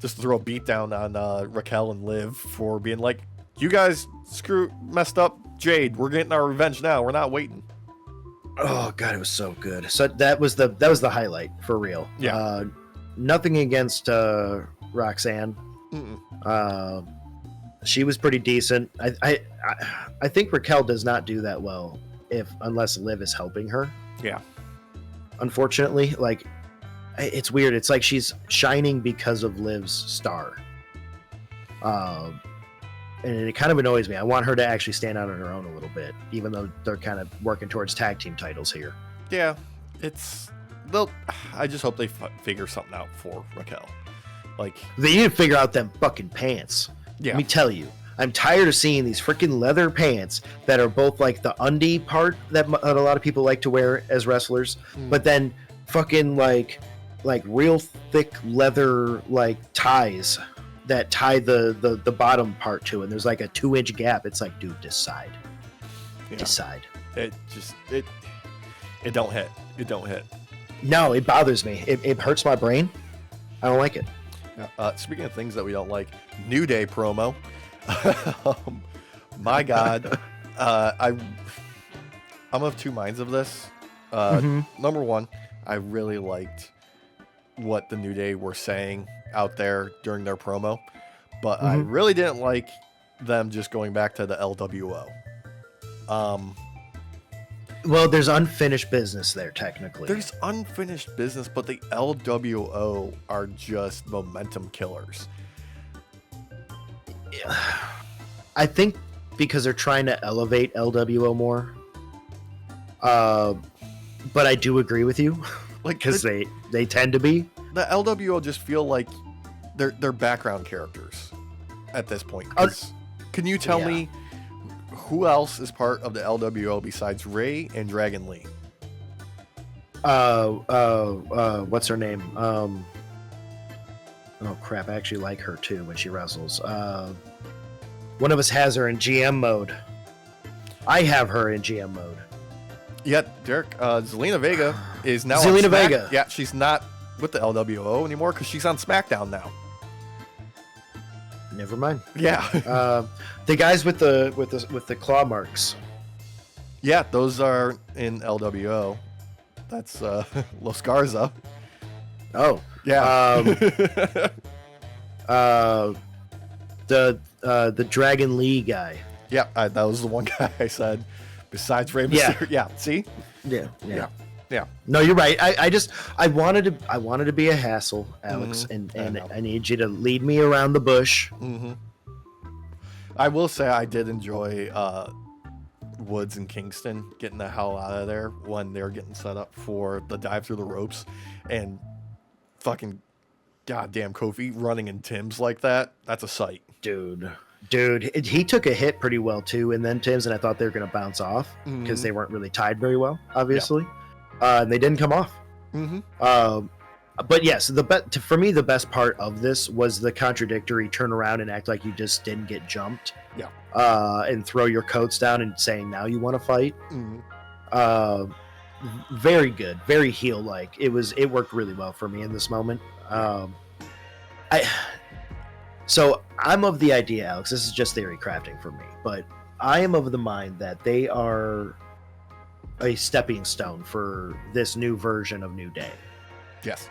just to throw a beat down on Raquel and Liv for being like, you guys messed up Jade. We're getting our revenge now. We're not waiting. Oh god, it was so good. So that was the highlight for real. Yeah. Nothing against Roxanne. She was pretty decent. I think Raquel does not do that well unless Liv is helping her. Yeah. Unfortunately, like, it's weird. It's like she's shining because of Liv's star. And it kind of annoys me. I want her to actually stand out on her own a little bit, even though they're kind of working towards tag team titles here. Yeah. I just hope they figure something out for Raquel. Like, They need to figure out them fucking pants. yeah. Let me tell you, I'm tired of seeing these freaking leather pants that are both like the undie part that a lot of people like to wear as wrestlers, but then fucking like real thick leather like ties that tie the bottom part to, and there's like a 2-inch gap. It's like, dude, decide. It don't hit. It don't hit. No, it bothers me. It hurts my brain. I don't like it. Speaking of things that we don't like, New Day promo. My God, I'm of two minds of this. Number one, I really liked what the New Day were saying out there during their promo, but I really didn't like them just going back to the LWO. Well, there's unfinished business there, technically. There's unfinished business, but the LWO are just momentum killers. I think because they're trying to elevate LWO more. But I do agree with you, Like, because they tend to be. the LWO just feel like they're background characters at this point. 'Cause can you tell me who else is part of the LWO besides Ray and Dragon Lee? What's her name? Oh crap! I actually like her too when she wrestles. One of us has her in GM mode. I have her in GM mode. Yeah, Derek. Zelina Vega is now Zelina on Vega. Yeah, she's not with the LWO anymore because she's on Smackdown now. Never mind. Yeah, The guys with the claw marks. yeah, those are in LWO. That's Los Garza. Oh, Yeah. The Dragon Lee guy. Yeah, that was the one guy I said. Besides Rey Mysterio. Yeah. See. Yeah. Yeah. No, you're right. I wanted to be a hassle, Alex, and I need you to lead me around the bush. I will say I did enjoy Woods and Kingston getting the hell out of there when they were getting set up for the dive through the ropes, and fucking goddamn Kofi running in Tim's like that. That's a sight. Dude, Dude, he took a hit pretty well too, and then Tim's, and I thought they were going to bounce off because they weren't really tied very well, obviously, and they didn't come off. But yes, for me, the best part of this was the contradictory turn around and act like you just didn't get jumped. Yeah. And throw your coats down and saying, now you want to fight. Very good, very heel like. It worked really well for me in this moment. So I'm of the idea, Alex, this is just theory crafting for me, but I am of the mind that they are a stepping stone for this new version of New Day. Yes.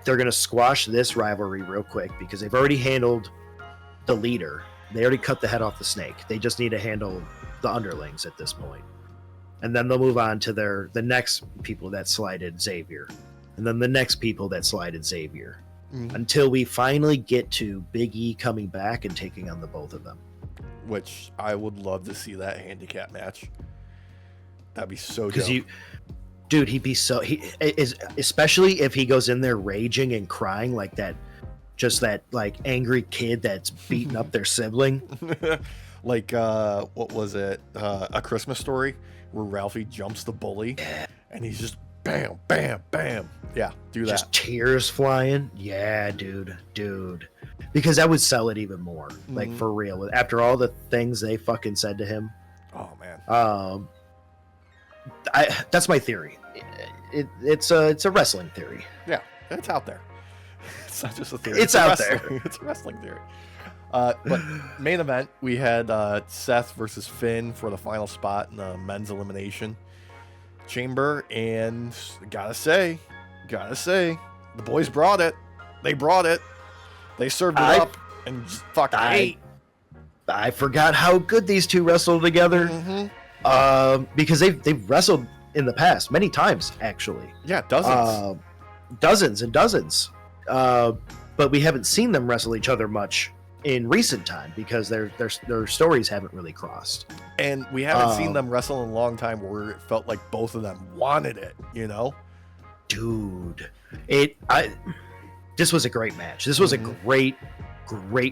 They're going to squash this rivalry real quick because they've already handled the leader. They already cut the head off the snake. They just need to handle the underlings at this point. And then they'll move on to the next people that slided Xavier. And then the next people that slided Xavier. Until we finally get to Big E coming back and taking on the both of them. Which I would love to see that handicap match. That'd be so dope. Dude, he'd be so... especially if he goes in there raging and crying like that. Just that, like, angry kid that's beating up their sibling. Like, what was it? A Christmas Story? Where Ralphie jumps the bully. And he's just bam, bam, bam. Yeah, do that. Just tears flying. Yeah, dude. Because that would sell it even more. Like, for real. After all the things they fucking said to him. Oh, man. That's my theory. It's a wrestling theory. Yeah, it's out there. It's not just a theory. It's out there. It's a wrestling theory. But main event, we had Seth versus Finn for the final spot in the men's elimination chamber, and gotta say, the boys brought it. They brought it. They served it up and just fucking ate. I forgot how good these two wrestled together. Because they've wrestled in the past many times, actually. Yeah, dozens. Dozens and dozens. But we haven't seen them wrestle each other much in recent time because their stories haven't really crossed. And we haven't seen them wrestle in a long time where it felt like both of them wanted it, you know? Dude, this was a great match. This was a great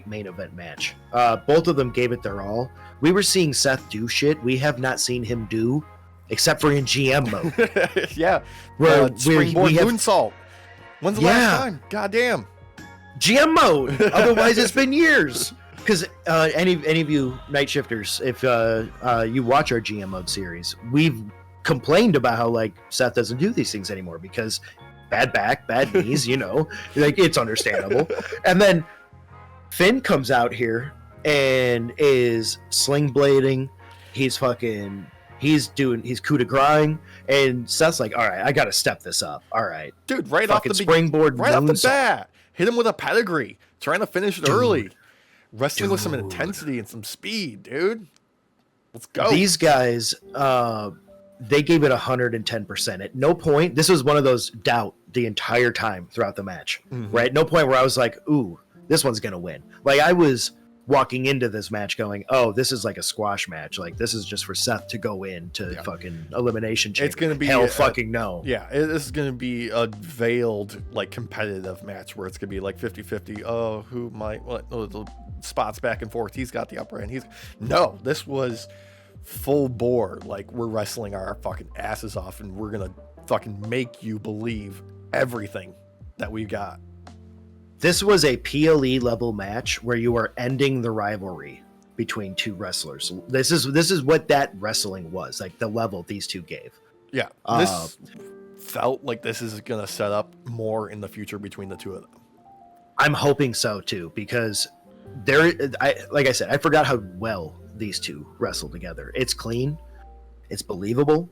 main event match. Both of them gave it their all. We were seeing Seth do shit we have not seen him do, except for in GM mode. Yeah, springboard moonsault. When's the last time? Goddamn. GM mode. Otherwise, it's been years. Because any of you night shifters, if you watch our GM mode series, we've complained about how like Seth doesn't do these things anymore because bad back, bad knees. You know, like it's understandable. And then Finn comes out here and is sling blading. He's coup de grace, and Seth's like, all right, I got to step this up. All right, dude, right off the springboard, right off the bat, hit him with a pedigree, trying to finish it early, wrestling with some intensity and some speed, dude. Let's go. These guys, they gave it 110%. At no point, this was one of those doubt the entire time throughout the match, right? No point where I was like, ooh, this one's gonna win. Like I was walking into this match going, oh, this is like a squash match. Like this is just for Seth to go in to fucking Elimination Chamber. It's gonna be fucking no. Yeah, this is gonna be a veiled like competitive match where it's gonna be like 50-50. Oh, who might the spots back and forth. He's got the upper hand. This was full bore. Like we're wrestling our fucking asses off, and we're gonna fucking make you believe everything that we've got. This was a PLE level match where you are ending the rivalry between two wrestlers. This is what that wrestling was, like the level these two gave. Yeah, this felt like this is going to set up more in the future between the two of them. I'm hoping so too, because like I said, I forgot how well these two wrestle together. It's clean, it's believable,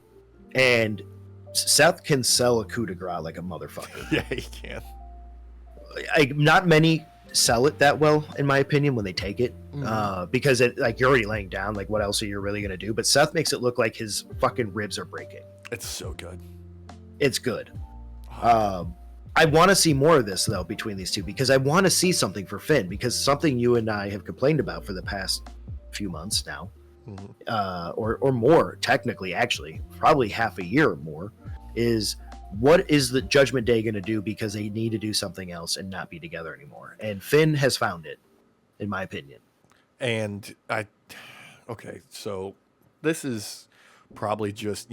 and Seth can sell a coup de grace like a motherfucker. Yeah, he can. Not many sell it that well, in my opinion, when they take it, because you're already laying down. Like, what else are you really gonna do? But Seth makes it look like his fucking ribs are breaking. It's so good. It's good. I want to see more of this though between these two because I want to see something for Finn, because something you and I have complained about for the past few months now, or more technically, actually, probably half a year or more, is what is the Judgment Day going to do, because they need to do something else and not be together anymore. And Finn has found it, in my opinion. And okay, so this is probably just,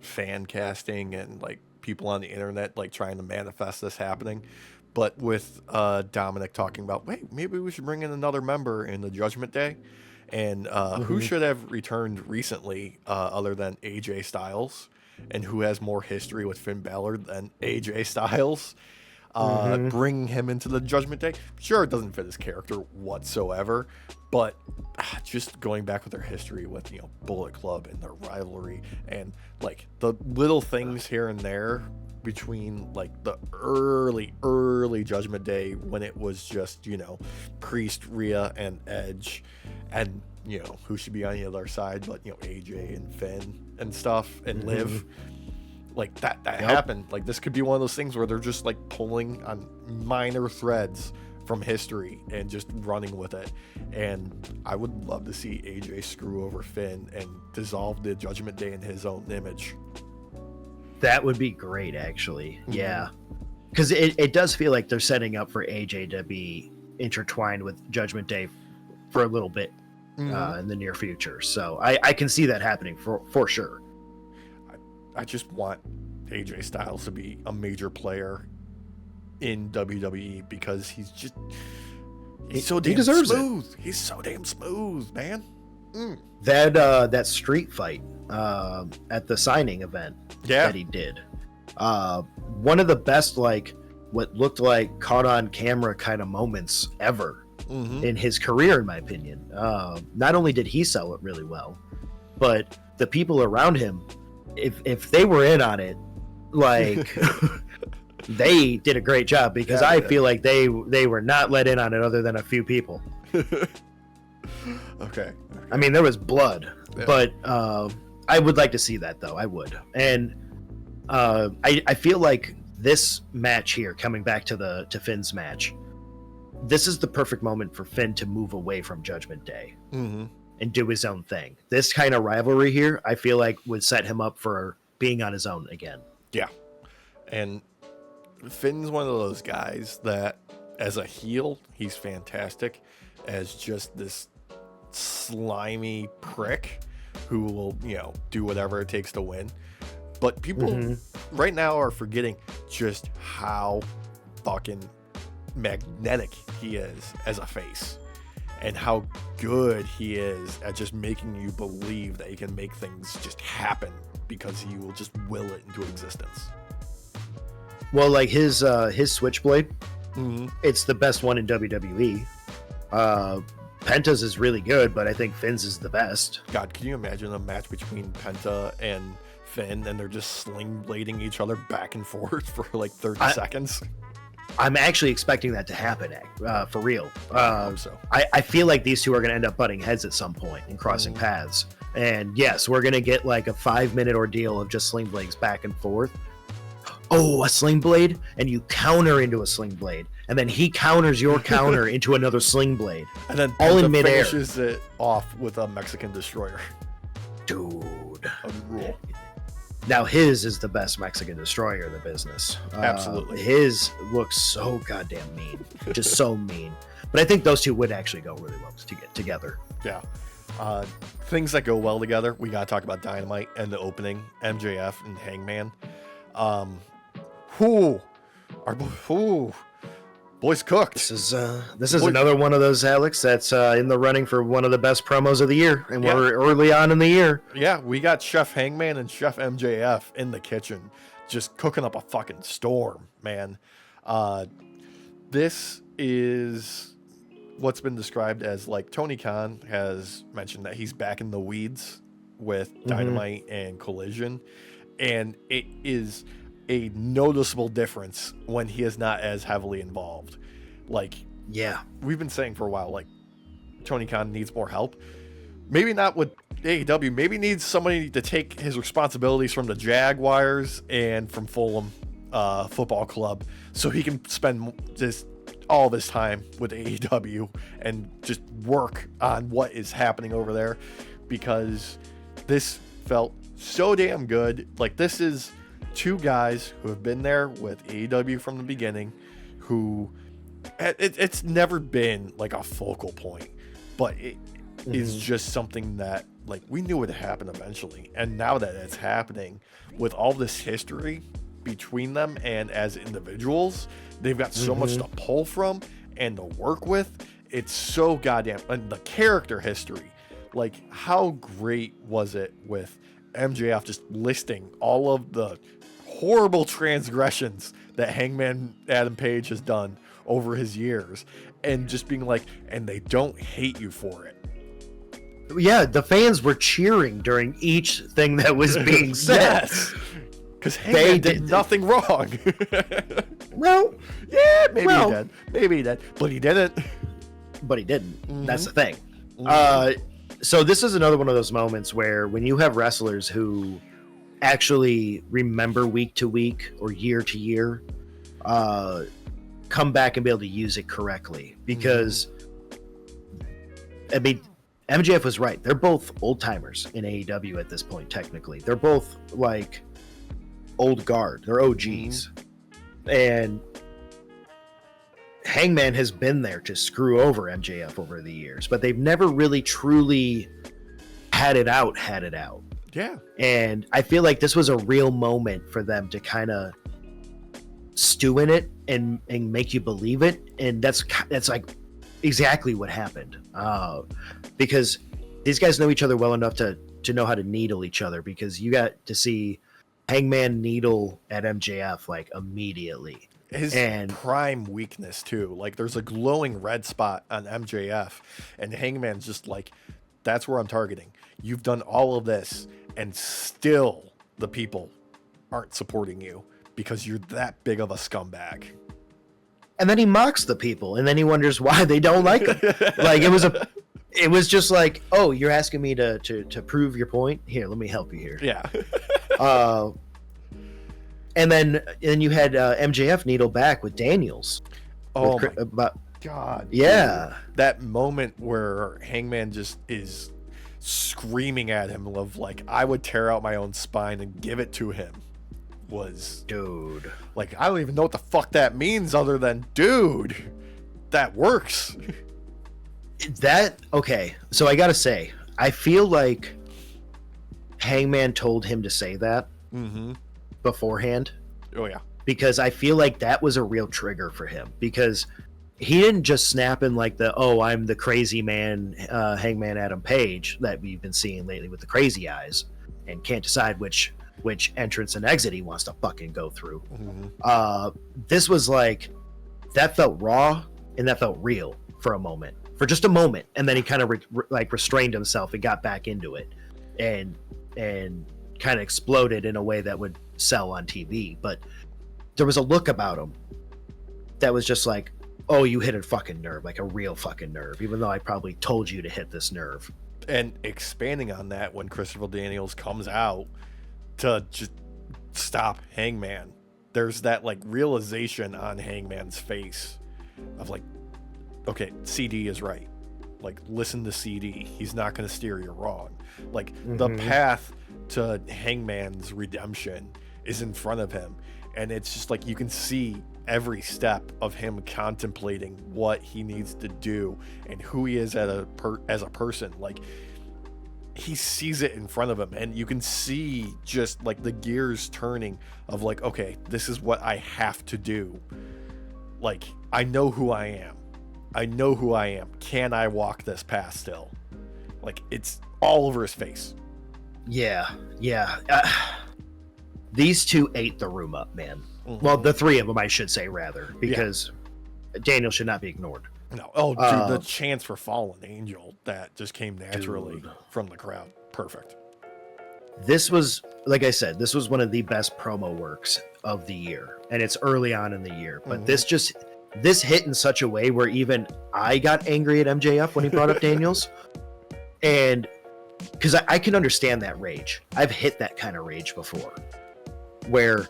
fan casting and like people on the internet like trying to manifest this happening. But with Dominic talking about, wait, maybe we should bring in another member in the Judgment Day. And who should have returned recently other than AJ Styles? And who has more history with Finn Balor than AJ Styles? Bringing him into the Judgment Day. Sure, it doesn't fit his character whatsoever, but just going back with their history with Bullet Club and their rivalry and like the little things here and there between like the early Judgment Day when it was just Priest, Rhea, and Edge, and who should be on the other side but AJ and Finn and stuff and Liv. Like that happened. Like this could be one of those things where they're just like pulling on minor threads from history and just running with it. And I would love to see AJ screw over Finn and dissolve the Judgment Day in his own image. That would be great, actually. Yeah, because it does feel like they're setting up for AJ to be intertwined with Judgment Day for a little bit in the near future. So I can see that happening for sure. I just want AJ Styles to be a major player in WWE because he's so damn smooth. He's so damn smooth, man. That street fight at the signing event that he did, one of the best like what looked like caught on camera kind of moments ever in his career, in my opinion. Not only did he sell it really well, but the people around him, if they were in on it, like they did a great job, because I feel like they were not let in on it other than a few people. Okay. I mean, there was blood, but I would like to see that though. I would. And I feel like this match here, coming back to Finn's match, this is the perfect moment for Finn to move away from Judgment Day and do his own thing. This kind of rivalry here, I feel like would set him up for being on his own again. Yeah. And Finn's one of those guys that as a heel, he's fantastic. As just this slimy prick who will, do whatever it takes to win. But people right now are forgetting just how fucking magnetic he is as a face. And how good he is at just making you believe that he can make things just happen because he will just will it into existence. Well, like his Switchblade, it's the best one in WWE. Penta's is really good, but I think Finn's is the best. God, can you imagine a match between Penta and Finn and they're just sling blading each other back and forth for like 30 seconds? I'm actually expecting that to happen, for real. I hope so. I feel like these two are going to end up butting heads at some point and crossing paths. And yes, we're going to get like a 5-minute ordeal of just sling blades back and forth. Oh, a sling blade? And you counter into a sling blade. And then he counters your counter into another sling blade. And then all Penta in midair. Finishes it off with a Mexican destroyer. Dude. A rule. Now his is the best Mexican destroyer in the business. Absolutely. His looks so goddamn mean. Just so mean. But I think those two would actually go really well to get together. Yeah. Things that go well together, we gotta talk about Dynamite and the opening, MJF and Hangman. Boys cooked. This is another one of those, Alex, that's in the running for one of the best promos of the year, and we're early on in the year. Yeah, we got Chef Hangman and Chef MJF in the kitchen, just cooking up a fucking storm, man. This is what's been described as, like, Tony Khan has mentioned that he's back in the weeds with Dynamite and Collision, and it is a noticeable difference when he is not as heavily involved. Like, we've been saying for a while, like, Tony Khan needs more help. Maybe not with AEW, maybe needs somebody to take his responsibilities from the Jaguars and from Fulham Football Club so he can spend all this time with AEW and just work on what is happening over there, because this felt so damn good. Like, this is two guys who have been there with AEW from the beginning, who it's never been like a focal point. but it is just something that, like, we knew would happen eventually. And now that it's happening with all this history between them and as individuals, they've got so much to pull from and to work with. It's so goddamn, and the character history, like, how great was it with MJF just listing all of the horrible transgressions that Hangman Adam Page has done over his years, and just being like, and they don't hate you for it. Yeah, the fans were cheering during each thing that was being said. Yes, because Hangman did nothing wrong. Well, yeah, maybe he did, but he didn't. But he didn't. That's the thing. So this is another one of those moments where when you have wrestlers who actually remember week to week or year to year, come back and be able to use it correctly. Because, I mean, MJF was right. They're both old timers in AEW at this point, technically. They're both, like, old guard. They're OGs. And Hangman has been there to screw over MJF over the years, but they've never really truly had it out. Yeah. And I feel like this was a real moment for them to kind of stew in it and make you believe it. And that's like exactly what happened. Because these guys know each other well enough to know how to needle each other, because you got to see Hangman needle at MJF like immediately. His prime weakness too. Like, there's a glowing red spot on MJF, and Hangman's just like, that's where I'm targeting. You've done all of this, and still the people aren't supporting you because you're that big of a scumbag. And then he mocks the people, and then he wonders why they don't like him. Like, it was just like, oh, you're asking me to prove your point? Here, let me help you here. Yeah. And then you had MJF needle back with Daniels. Oh my God. Yeah. Dude. That moment where Hangman just is screaming at him of like, I would tear out my own spine and give it to him, was, dude, like, I don't even know what the fuck that means other than, dude, that works. Okay, so I gotta say, I feel like Hangman told him to say that beforehand. Oh yeah. Because I feel like that was a real trigger for him, because he didn't just snap in like the, oh, I'm the crazy man, Hangman Adam Page that we've been seeing lately with the crazy eyes and can't decide which entrance and exit he wants to fucking go through. This was like, that felt raw and that felt real for a moment, for just a moment, and then he kind of restrained himself and got back into it and kind of exploded in a way that would sell on TV. But there was a look about him that was just like, oh, you hit a fucking nerve, like a real fucking nerve, even though I probably told you to hit this nerve. And expanding on that, when Christopher Daniels comes out to just stop Hangman, there's that like realization on Hangman's face of like, okay, CD is right. Like, listen to CD. He's not going to steer you wrong. Like, the path to Hangman's redemption is in front of him. And it's just like, you can see every step of him contemplating what he needs to do and who he is as a person. Like, he sees it in front of him, and you can see just like the gears turning of like, okay, this is what I have to do. Like, I know who I am. Can I walk this path still? Like, it's all over his face. Yeah. These two ate the room up, man. Well, the three of them, I should say, rather, because Daniel should not be ignored. No. Oh, dude, the chance for Fallen Angel that just came naturally from the crowd. Perfect. This was, like I said, this was one of the best promo works of the year, and it's early on in the year. But this hit in such a way where even I got angry at MJF when he brought up Daniels, and because I can understand that rage. I've hit that kind of rage before, where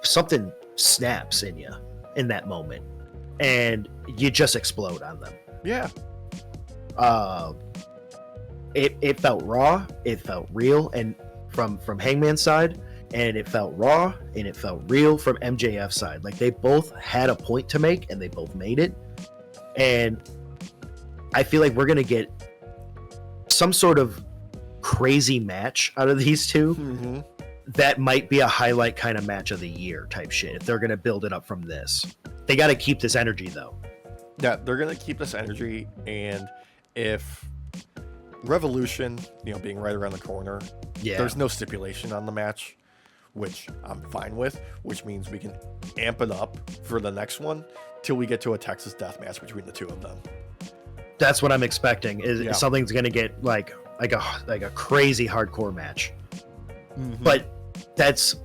something snaps in you in that moment, and you just explode on them. Yeah. It felt raw, it felt real, and from Hangman's side, and it felt raw and it felt real from MJF's side. Like, they both had a point to make, and they both made it. And I feel like we're gonna get some sort of crazy match out of these two. Mm-hmm. That might be a highlight kind of match of the year type shit. If they're gonna build it up from this, they got to keep this energy though. Yeah, they're gonna keep this energy, and if Revolution, being right around the corner, there's no stipulation on the match, which I'm fine with, which means we can amp it up for the next one till we get to a Texas death match between the two of them. That's what I'm expecting. Is something's gonna get like a crazy hardcore match. Mm-hmm. But that's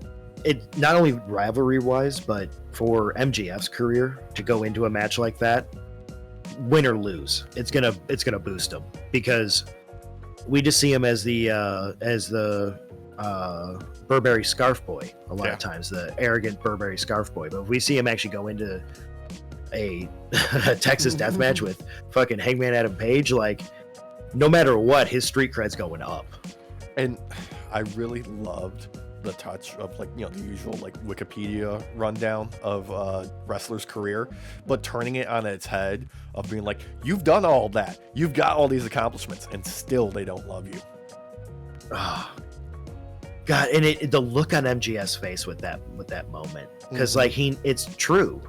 it. Not only rivalry wise, but for MJF's career to go into a match like that, win or lose, it's gonna boost him, because we just see him as the Burberry scarf boy a lot of times, the arrogant Burberry scarf boy. But if we see him actually go into a Texas death match with fucking Hangman Adam Page, like, no matter what, his street cred's going up. And I really loved the touch of the usual Wikipedia rundown of wrestler's career, but turning it on its head of being like, you've done all that, you've got all these accomplishments, and still they don't love you. Oh, God, and the look on MGS's face with that moment, because it's true.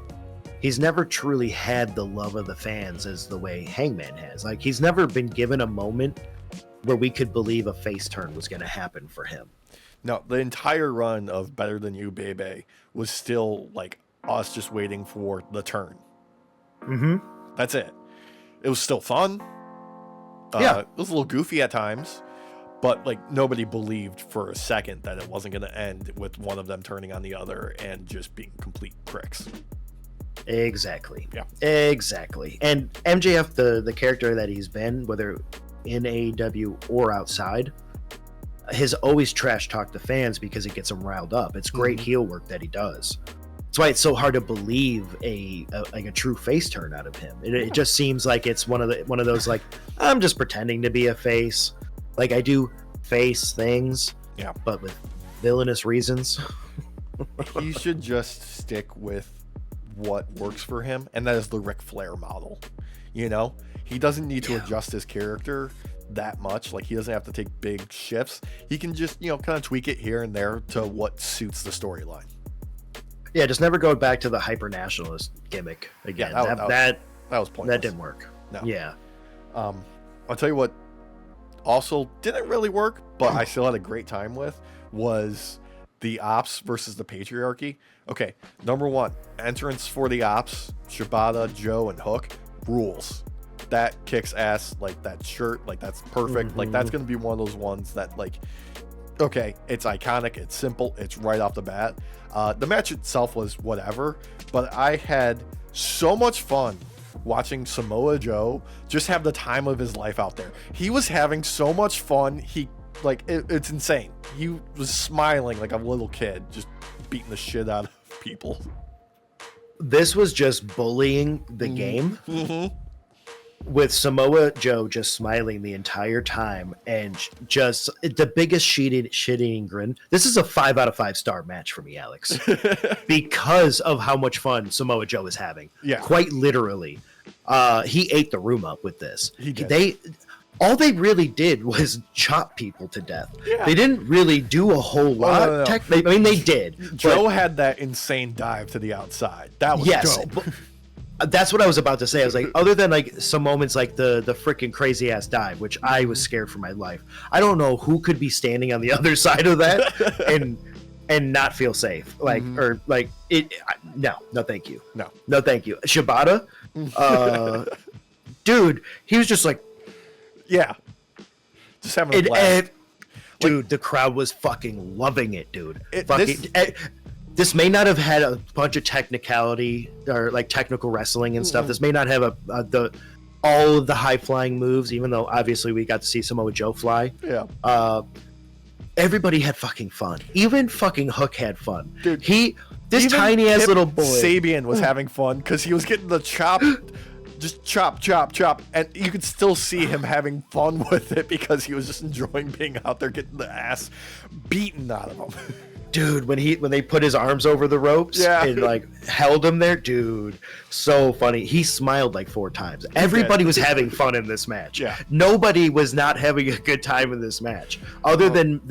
He's never truly had the love of the fans as the way Hangman has. Like, he's never been given a moment where we could believe a face turn was going to happen for him. No, the entire run of Better Than You, Baby was still us just waiting for the turn. Mm-hmm. That's it. It was still fun. Yeah. It was a little goofy at times, but nobody believed for a second that it wasn't going to end with one of them turning on the other and just being complete pricks. Exactly. Yeah. Exactly. And MJF, the character that he's been, whether in AEW or outside, has always trash talked the fans because it gets them riled up. It's great heel work that he does. That's why it's so hard to believe a true face turn out of him. It just seems like it's one of those I'm just pretending to be a face. Like, I do face things, but with villainous reasons. He should just stick with what works for him, and that is the Ric Flair model. He doesn't need to adjust his character that much. He doesn't have to take big shifts. He can just kind of tweak it here and there to what suits the storyline. Yeah, just never go back to the hyper nationalist gimmick again. That was pointless. That didn't work. No. Yeah. I'll tell you what also didn't really work, but I still had a great time with, was the Ops versus the Patriarchy. Okay, number one, entrance for the Ops, Shibata, Joe, and Hook, rules. That kicks ass. That shirt, that's perfect. Mm-hmm. That's gonna be one of those ones that okay, it's iconic, it's simple, it's right off the bat. The match itself was whatever, but I had so much fun watching Samoa Joe just have the time of his life out there. He was having so much fun. It's insane. He was smiling like a little kid, just beating the shit out of people. This was just bullying the game. Mm-hmm. With Samoa Joe just smiling the entire time and just the biggest shit-eating grin. This is a 5 out of 5 star match for me, Alex, because of how much fun Samoa Joe is having. Yeah, quite literally. He ate the room up with this. He did. All they really did was chop people to death. Yeah. They didn't really do a whole lot. No. I mean, they did. Joe had that insane dive to the outside. That was dope. That's what I was about to say. I was like, other than some moments like the freaking crazy ass dive, which I was scared for my life. I don't know who could be standing on the other side of that and not feel safe. No, thank you. No, thank you. Shibata, dude, he was just just having a blast. Dude, the crowd was fucking loving it, dude. This may not have had a bunch of technicality or technical wrestling and stuff. This may not have all of the high flying moves, even though obviously we got to see Samoa Joe fly. Yeah. Everybody had fucking fun. Even fucking Hook had fun. Dude, this tiny ass little boy. Sabian was having fun because he was getting the chop, just chop, and you could still see him having fun with it because he was just enjoying being out there getting the ass beaten out of him. Dude, when they put his arms over the ropes and like held him there, dude, so funny. He smiled like 4 times. Everybody was having fun in this match. Yeah. Nobody was not having a good time in this match, other than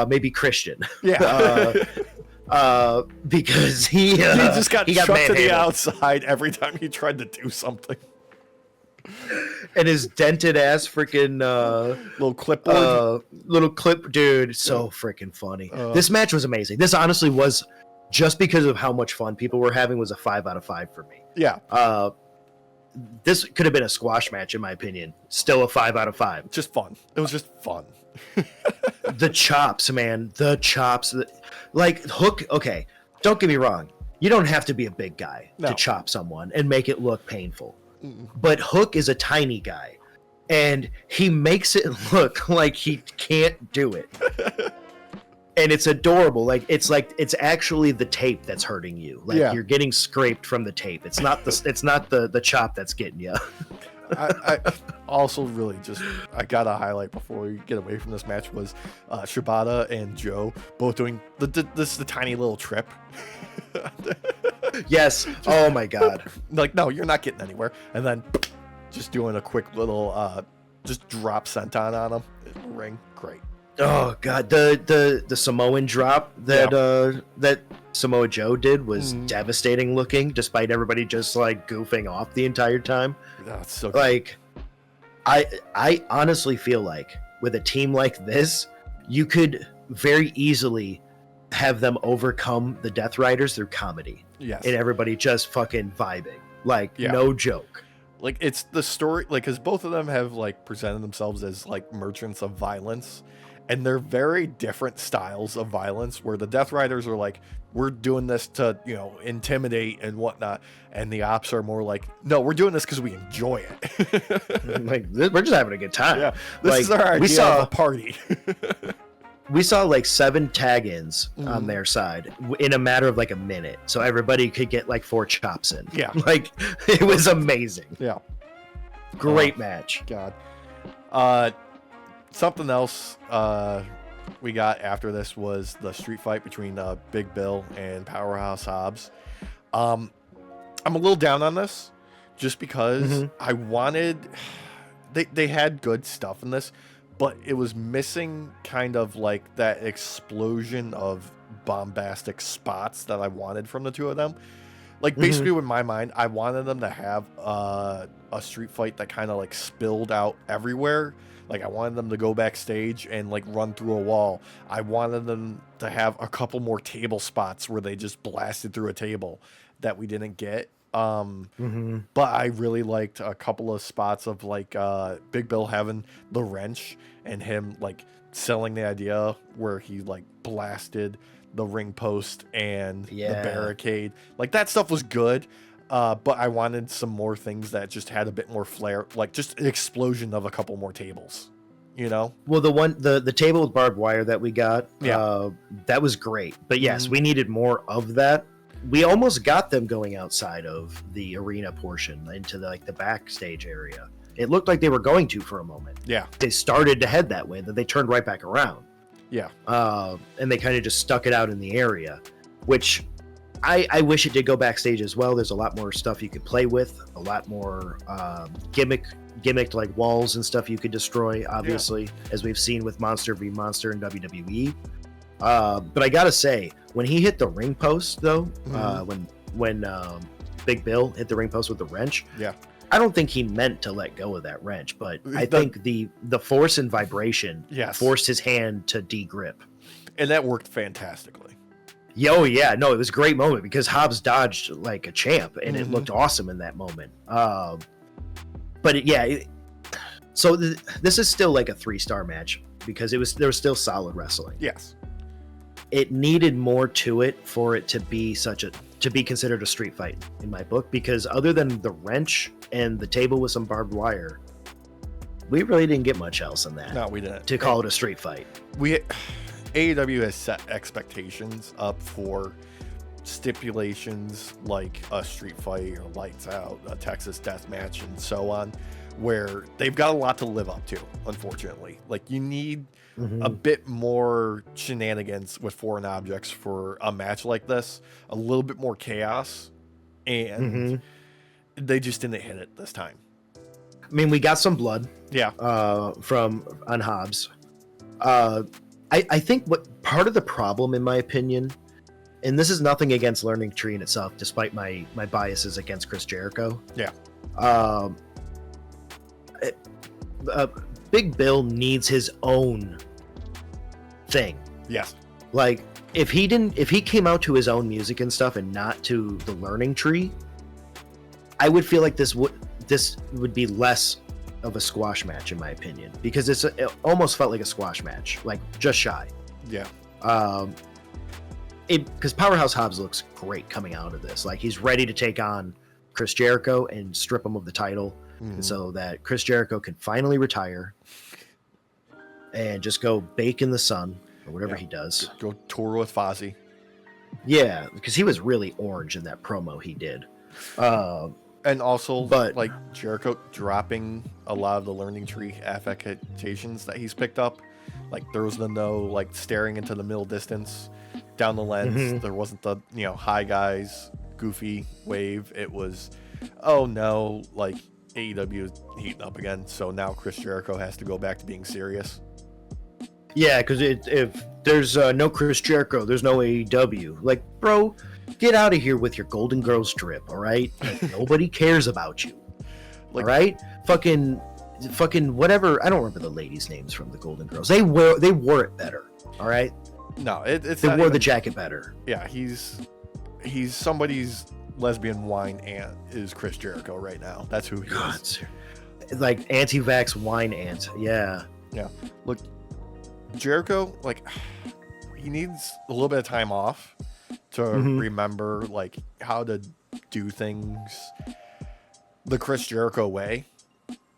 maybe Christian. Yeah. Because he just got chucked to the manhandled. outside every time he tried to do something. And his dented ass freaking little clip, dude, so freaking funny. This match was amazing. This honestly was, just because of how much fun people were having, was a 5 out of 5 for me. Yeah. This could have been a squash match in my opinion. Still a 5 out of 5. Just fun. It was just fun. The chops, man. The chops. Like Hook, okay, don't get me wrong. You don't have to be a big guy to chop someone and make it look painful. But Hook is a tiny guy, and he makes it look like he can't do it. And it's adorable. It's actually the tape that's hurting you. You're getting scraped from the tape. It's not the chop that's getting you. I also really I gotta highlight before we get away from this match was Shibata and Joe both doing the tiny little trip. Yes. Oh my god. Like, no, you're not getting anywhere. And then just doing a quick little just drop senton on him in the ring. Great. Oh god, the Samoan drop that Samoa Joe did was devastating looking, despite everybody just like goofing off the entire time. That's so good. Like, I honestly feel like with a team like this, you could very easily have them overcome the Death Riders through comedy. Yes. And everybody just fucking vibing. Like, no joke. Like, it's the story, like, because both of them have like presented themselves as like merchants of violence, and they're very different styles of violence, where the Death Riders are like, we're doing this to, intimidate and whatnot, and the Ops are more like, no, we're doing this because we enjoy it. Like, we're just having a good time. Yeah, this is our idea of a party. We saw like 7 tag-ins on their side in a matter of like a minute, so everybody could get like 4 chops in. Yeah, like, it was amazing. Yeah, great match. God. Something else we got after this was the street fight between Big Bill and Powerhouse Hobbs. I'm a little down on this just because I wanted... They had good stuff in this, but it was missing kind of like that explosion of bombastic spots that I wanted from the two of them. Like, basically, in my mind, I wanted them to have a street fight that kind of like spilled out everywhere. Like, I wanted them to go backstage and like run through a wall. I wanted them to have a couple more table spots where they just blasted through a table that we didn't get. But I really liked a couple of spots of like Big Bill having the wrench and him like selling the idea where he like blasted the ring post and the barricade. Like, that stuff was good. But I wanted some more things that just had a bit more flair, like just an explosion of a couple more tables, Well, the table with barbed wire that we got, that was great. But yes, we needed more of that. We almost got them going outside of the arena portion into the backstage area. It looked like they were going to for a moment. Yeah. They started to head that way, then they turned right back around. Yeah. And they kind of just stuck it out in the area, which I wish it did go backstage as well. There's a lot more stuff you could play with, a lot more gimmicked like walls and stuff you could destroy, obviously, as we've seen with Monster v Monster in WWE. But I gotta say, when he hit the ring post, though, when Big Bill hit the ring post with the wrench, I don't think he meant to let go of that wrench, but I think the force and vibration forced his hand to de-grip. And that worked fantastically. Yo, yeah, no, it was a great moment because Hobbs dodged like a champ, and it looked awesome in that moment. So this is still like a 3-star match because there was still solid wrestling. Yes. It needed more to it for it to be considered a street fight in my book, because other than the wrench and the table with some barbed wire, we really didn't get much else in that. No, we didn't. To call it a street fight. AEW has set expectations up for stipulations like a street fight or lights out, a Texas death match, and so on, where they've got a lot to live up to, unfortunately. Like, you need a bit more shenanigans with foreign objects for a match like this, a little bit more chaos, and they just didn't hit it this time. I mean, we got some blood. Yeah. From on Hobbs. I think what part of the problem, in my opinion, and this is nothing against Learning Tree in itself, despite my biases against Chris Jericho. Yeah. Big Bill needs his own thing. Yes. Like, if he came out to his own music and stuff and not to the Learning Tree, I would feel like this would be less of a squash match, in my opinion, because it almost felt like a squash match, like just shy. Yeah. Because Powerhouse Hobbs looks great coming out of this. Like, he's ready to take on Chris Jericho and strip him of the title, and so that Chris Jericho can finally retire and just go bake in the sun or whatever he does. Go tour with Fozzy. Yeah, because he was really orange in that promo he did. And also, but like, Jericho dropping a lot of the Learning Tree affectations that he's picked up. Like, there was the staring into the middle distance down the lens. There wasn't the, hi guys, goofy wave. It was, oh no, like, AEW is heating up again. So now Chris Jericho has to go back to being serious. Yeah, because if there's no Chris Jericho, there's no AEW. Like, bro, get out of here with your Golden Girls drip, all right? Like, nobody cares about you, all right? Fucking whatever. I don't remember the ladies' names from the Golden Girls. They wore it better, all right? No, it's they wore the jacket better. Yeah, he's somebody's lesbian wine aunt is Chris Jericho right now. That's who he is. Like, anti-vax wine aunt. Yeah. Yeah. Look, Jericho, like, he needs a little bit of time off to remember, like, how to do things the Chris Jericho way,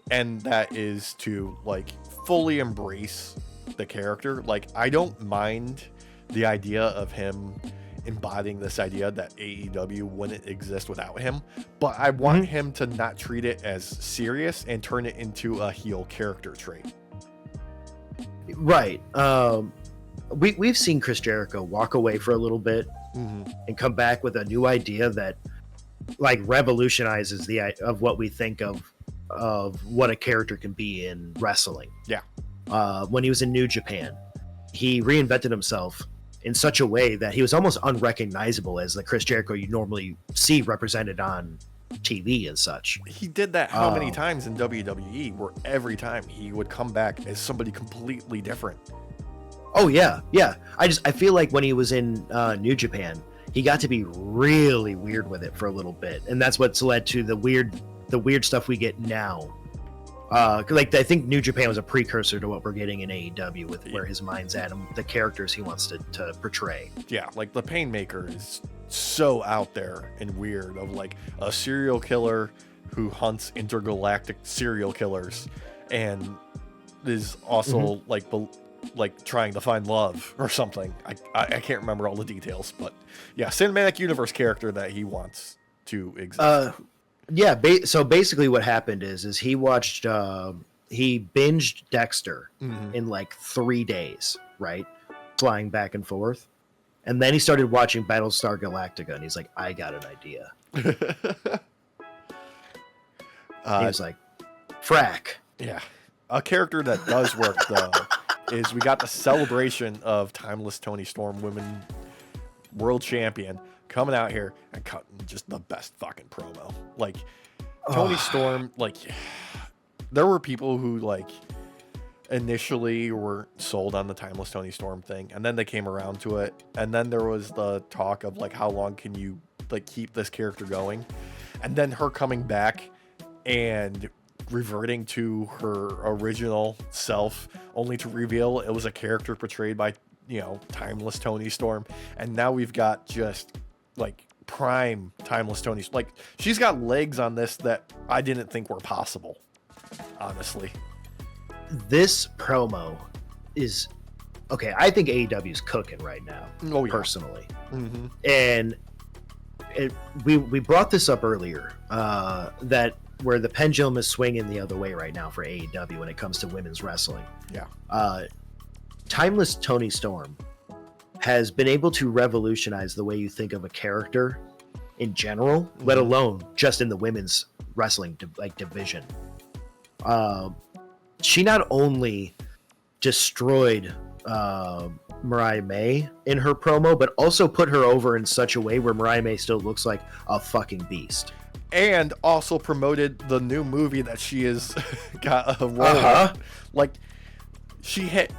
and that is to, like, fully embrace the character. Like, I don't mind the idea of him embodying this idea that AEW wouldn't exist without him, but I want him to not treat it as serious and turn it into a heel character trait. Right. We've seen Chris Jericho walk away for a little bit and come back with a new idea that, like, revolutionizes of what we think of what a character can be in wrestling. Yeah. When he was in New Japan, he reinvented himself in such a way that he was almost unrecognizable as the Chris Jericho you normally see represented on TV and such. He did that how many times in WWE, where every time he would come back as somebody completely different. Oh yeah. I feel like when he was in New Japan, he got to be really weird with it for a little bit, and that's what's led to the weird stuff we get now. Like, I think New Japan was a precursor to what we're getting in AEW with where his mind's at and the characters he wants to portray. Yeah, like the Painmaker is so out there and weird, of like a serial killer who hunts intergalactic serial killers and is also like trying to find love or something. I can't remember all the details, but yeah, cinematic universe character that he wants to exist. Yeah, so basically what happened is he watched he binged Dexter in like 3 days, right? Flying back and forth. And then he started watching Battlestar Galactica, and he's like, I got an idea. He was like, frack. Yeah. A character that does work, though, is we got the celebration of Timeless Toni Storm, Women World Champion, coming out here and cutting just the best fucking promo. Like, Toni Storm, like, there were people who, like, initially were sold on the Timeless Toni Storm thing, and then they came around to it, and then there was the talk of, like, how long can you, like, keep this character going, and then her coming back and reverting to her original self, only to reveal it was a character portrayed by, Timeless Toni Storm, and now we've got just, like, prime Timeless Toni. Like, she's got legs on this that I didn't think were possible, honestly. This promo is okay. I think AEW is cooking right now, personally. And we brought this up earlier, that where the pendulum is swinging the other way right now for AEW when it comes to women's wrestling. Yeah. Timeless Toni Storm has been able to revolutionize the way you think of a character in general, let alone just in the women's wrestling division. She not only destroyed Mariah May in her promo, but also put her over in such a way where Mariah May still looks like a fucking beast. And also promoted the new movie that she has got a role in. Like, she hit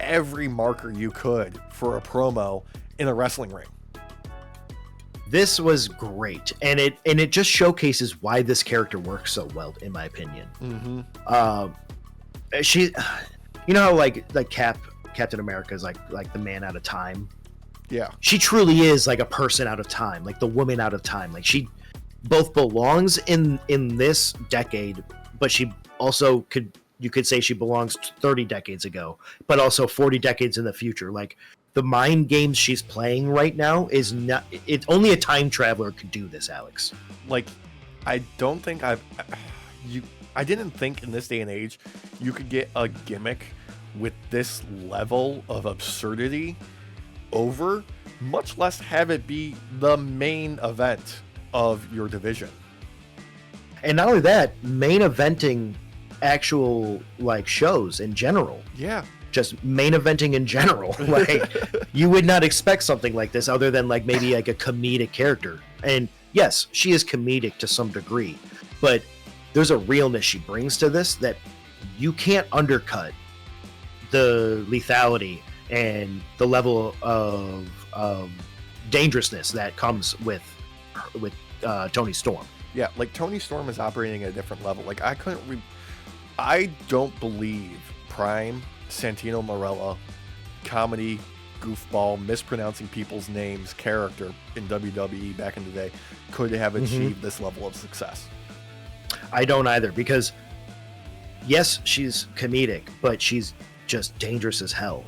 every marker you could for a promo in a wrestling ring. This was great, and it just showcases why this character works so well, in my opinion. She, you know how like Captain America is like the man out of time. Yeah, she truly is like a person out of time, like the woman out of time. Like, she both belongs in this decade, but she also you could say she belongs 30 decades ago, but also 40 decades in the future. Like, the mind games she's playing right now is not. It's only a time traveler could do this, Alex. Like, I don't think I didn't think in this day and age you could get a gimmick with this level of absurdity over, much less have it be the main event of your division. And not only that, main eventing actual like shows in general. Yeah. Just main eventing in general. Like, you would not expect something like this other than like maybe like a comedic character. And yes, she is comedic to some degree, but there's a realness she brings to this that you can't undercut the lethality and the level of dangerousness that comes with Toni Storm. Yeah, like Toni Storm is operating at a different level. Like, I don't believe Prime Santino Marella, comedy, goofball, mispronouncing people's names character in WWE back in the day could have achieved this level of success. I don't either, because yes, she's comedic, but she's just dangerous as hell.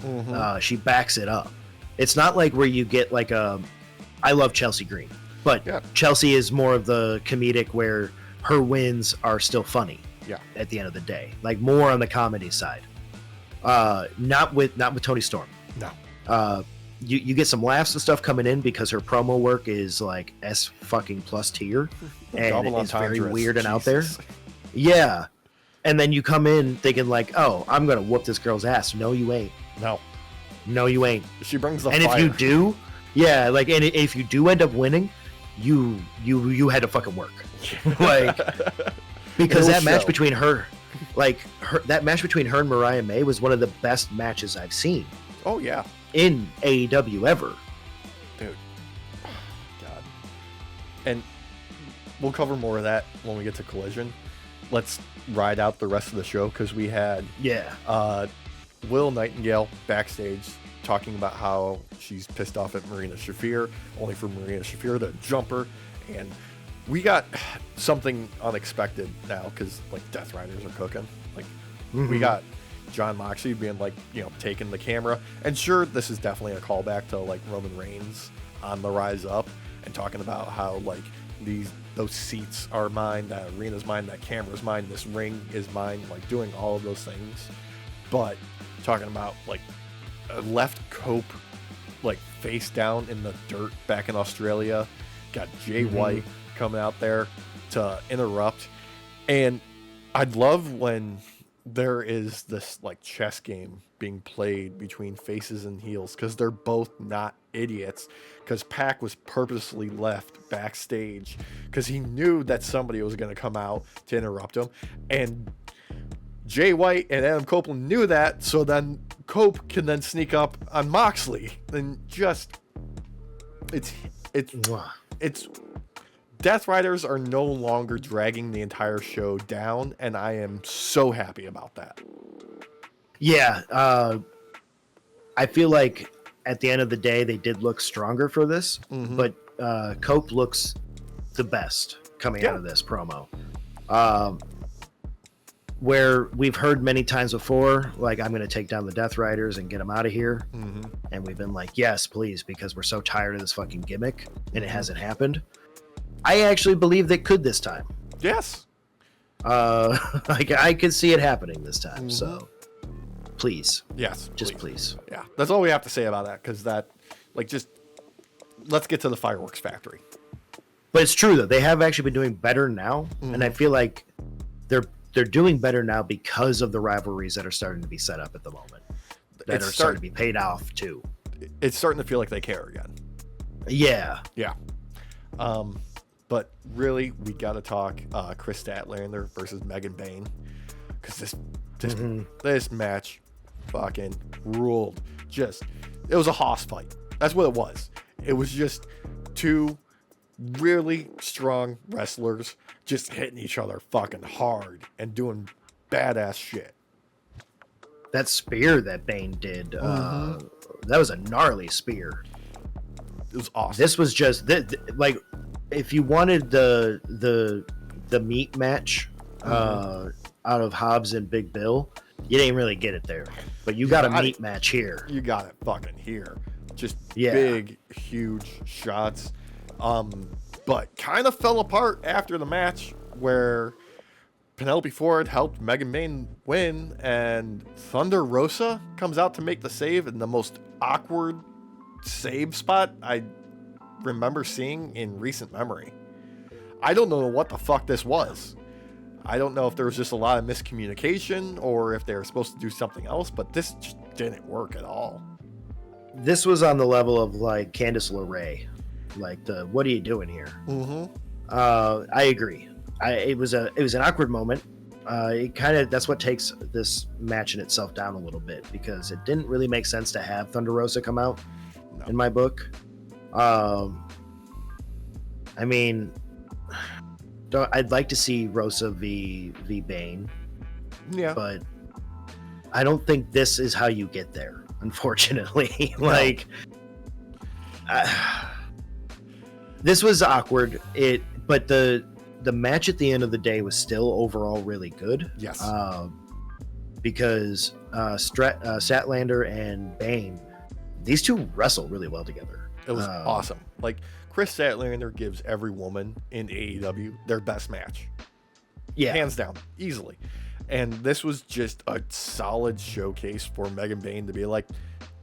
She backs it up. It's not like where you get like I love Chelsea Green, but yeah, Chelsea is more of the comedic where her wins are still funny. Yeah. At the end of the day, like more on the comedy side. Not with Toni Storm. No. You get some laughs and stuff coming in because her promo work is like S fucking plus tier, and it's very weird and out there. Yeah. And then you come in thinking like, oh, I'm gonna whoop this girl's ass. No, you ain't. No, you ain't. She brings the fire. If you do, yeah, like, and if you do end up winning, you had to fucking work, like, because that match between her, that match between her and Mariah May was one of the best matches I've seen. Oh yeah. In AEW ever. Dude. God. And we'll cover more of that when we get to Collision. Let's ride out the rest of the show, because we had Will Nightingale backstage talking about how she's pissed off at Marina Shafir, only for Marina Shafir to jump her. And we got something unexpected now, because like Death Riders are cooking. Like, we got John Moxley being like, taking the camera, and sure, this is definitely a callback to like Roman Reigns on the rise up, and talking about how like those seats are mine, that arena's mine, that camera's mine, this ring is mine, like doing all of those things. But talking about like left Cope like face down in the dirt back in Australia, got Jay White coming out there to interrupt. And I'd love when there is this like chess game being played between faces and heels, because they're both not idiots, because Pac was purposely left backstage because he knew that somebody was going to come out to interrupt him, and Jay White and Adam Copeland knew that, so then Cope can then sneak up on Moxley, and just it's Death Riders are no longer dragging the entire show down, and I am so happy about that. Yeah, I feel like at the end of the day, they did look stronger for this, but Cope looks the best coming out of this promo. Where we've heard many times before, like, I'm going to take down the Death Riders and get them out of here. And we've been like, yes, please, because we're so tired of this fucking gimmick, and it hasn't happened. I actually believe they could this time. Yes. I could see it happening this time. So please, yes, just please. Yeah, that's all we have to say about that, because that, like, just let's get to the fireworks factory. But it's true though; they have actually been doing better now, and I feel like they're doing better now because of the rivalries that are starting to be set up at the moment, that are starting to be paid off too. It's starting to feel like they care again. Yeah. But really, we got to talk Chris Statlander versus Megan Bayne, because this match fucking ruled. It was a hoss fight. That's what it was. It was just two really strong wrestlers just hitting each other fucking hard and doing badass shit. That spear that Bayne did, that was a gnarly spear. It was awesome. This was just like, if you wanted the meat match out of Hobbs and Big Bill, you didn't really get it there. But you got a meat match here. You got it fucking here. Just big, huge shots. But kind of fell apart after the match, where Penelope Ford helped Megan Bayne win, and Thunder Rosa comes out to make the save in the most awkward save spot I remember seeing in recent memory. I don't know what the fuck this was. I don't know if there was just a lot of miscommunication or if they were supposed to do something else, but this just didn't work at all. This was on the level of like Candice LeRae, like what are you doing here? I agree. It was an awkward moment. That's what takes this match in itself down a little bit, because it didn't really make sense to have Thunder Rosa come out in my book. I mean, I'd like to see Rosa v Bayne. Yeah. But I don't think this is how you get there, unfortunately. This was awkward. But the match at the end of the day was still overall really good. Yes. Because Statlander and Bayne, these two wrestle really well together. It was awesome. Like, Chris Statlander gives every woman in AEW their best match. Yeah. Hands down. Easily. And this was just a solid showcase for Megan Bayne to be like,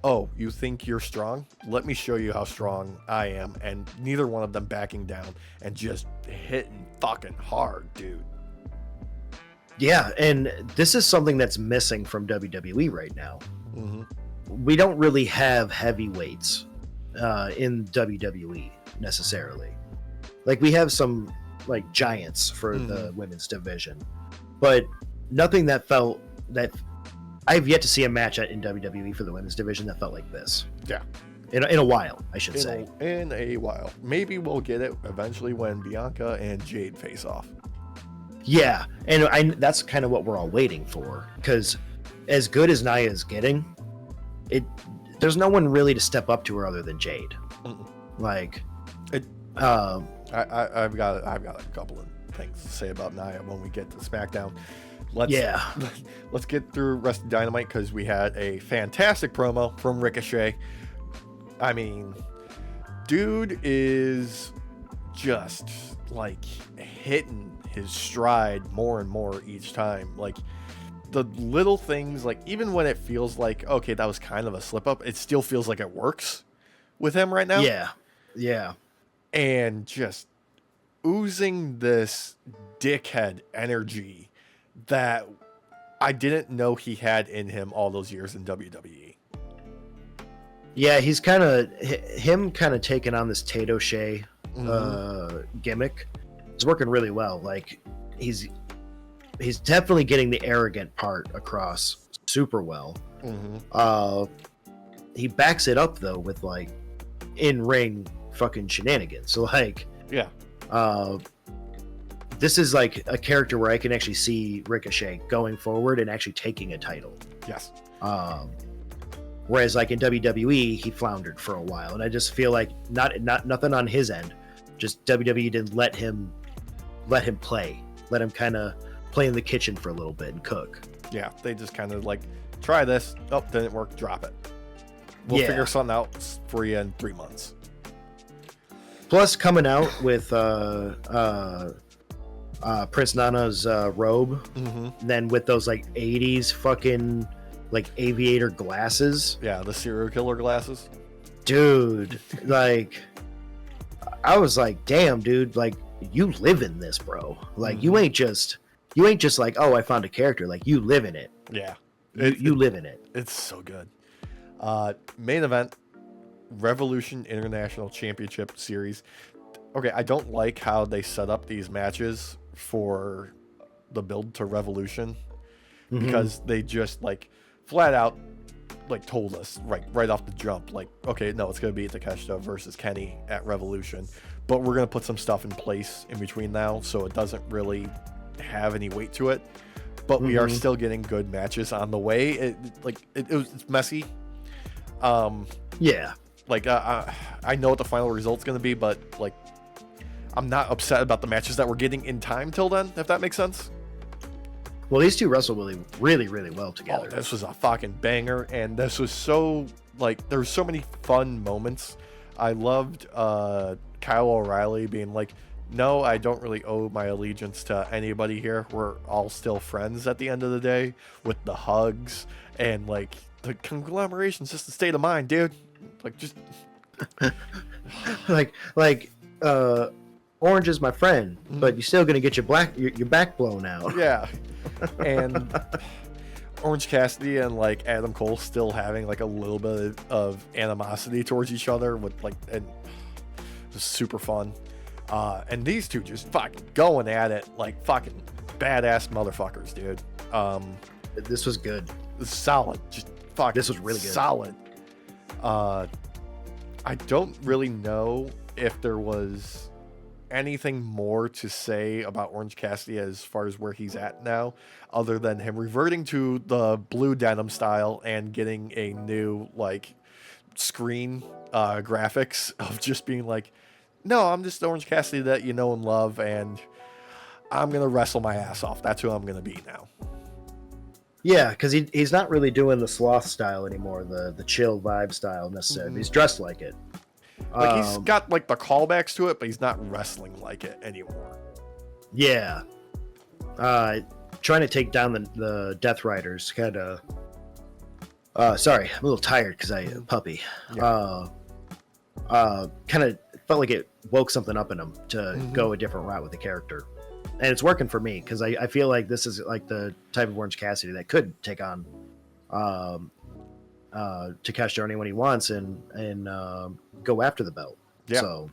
oh, you think you're strong? Let me show you how strong I am. And neither one of them backing down and just hitting fucking hard, dude. Yeah, and this is something that's missing from WWE right now. We don't really have heavyweights in WWE necessarily. Like, we have some like giants for the women's division, but nothing that felt that I've yet to see a match in WWE for the women's division that felt like this. Yeah. In a while, I should say. In a while. Maybe we'll get it eventually when Bianca and Jade face off. Yeah, and that's kind of what we're all waiting for, because as good as Nia is getting, there's no one really to step up to her other than Jade. Like, I've got a couple of things to say about Nia when we get to Smackdown. Let's get through Rest of Dynamite, because we had a fantastic promo from Ricochet. I mean, dude is just like hitting his stride more and more each time. Like, the little things, like, even when it feels like, okay, that was kind of a slip up, it still feels like it works with him right now. Yeah. And just oozing this dickhead energy that I didn't know he had in him all those years in WWE. Yeah, he's kind of taking on this Tato Shea gimmick. It's working really well. Like, he's definitely getting the arrogant part across super well. He backs it up though with like in-ring fucking shenanigans. So like, yeah. This is like a character where I can actually see Ricochet going forward and actually taking a title. Yes. Whereas like in WWE, he floundered for a while, and I just feel like nothing on his end. Just WWE didn't let him play. Let him kind of play in the kitchen for a little bit and cook. Yeah, they just kind of like, try this. Oh, didn't work. Drop it. We'll figure something out for you in 3 months. Plus, coming out with Prince Nana's robe, Mm-hmm. then with those like 80s fucking like aviator glasses. Yeah, the serial killer glasses. Dude, like I was like, damn, dude, like you live in this, bro. Like you ain't just like, oh, I found a character. Like you live in it. Yeah. You live in it. It's so good. Main event, Revolution International Championship Series. Okay, I don't like how they set up these matches for the build to Revolution because they just like flat out like told us right off the jump, like, okay, no, it's gonna be Takeshita versus Kenny at Revolution, but we're gonna put some stuff in place in between now, so it doesn't really have any weight to it. But we are still getting good matches on the way. It's messy. Yeah. Like I know what the final result's gonna be, but like I'm not upset about the matches that we're getting in time till then, if that makes sense. Well, these two wrestle really well together. Oh, this was a fucking banger, and this was so like there were so many fun moments. I loved Kyle O'Reilly being like, "No, I don't really owe my allegiance to anybody here. We're all still friends at the end of the day," with the hugs and like the conglomeration's just a state of mind, dude. Like just like Orange is my friend, but you're still gonna get your back blown out. Yeah. And Orange Cassidy and like Adam Cole still having like a little bit of animosity towards each other with like, and it was super fun. And these two just fucking going at it like fucking badass motherfuckers, dude. This was good. Solid. Just fucking This was really good. Solid. I don't really know if there was anything more to say about Orange Cassidy as far as where he's at now, other than him reverting to the blue denim style and getting a new like screen graphics of just being like, no, I'm just the Orange Cassidy that you know and love, and I'm gonna wrestle my ass off. That's who I'm gonna be now. Yeah, because he's not really doing the sloth style anymore, the chill vibe style necessarily. He's dressed like it. Like he's got like the callbacks to it, but he's not wrestling like it anymore. Yeah. Trying to take down the Death Riders kind of. Sorry, I'm a little tired because I puppy. Yeah. Kind of felt like it woke something up in him to go a different route with the character, and it's working for me because I feel like this is like the type of Orange Cassidy that could take on Takeshita or anyone he wants and go after the belt. Yeah. So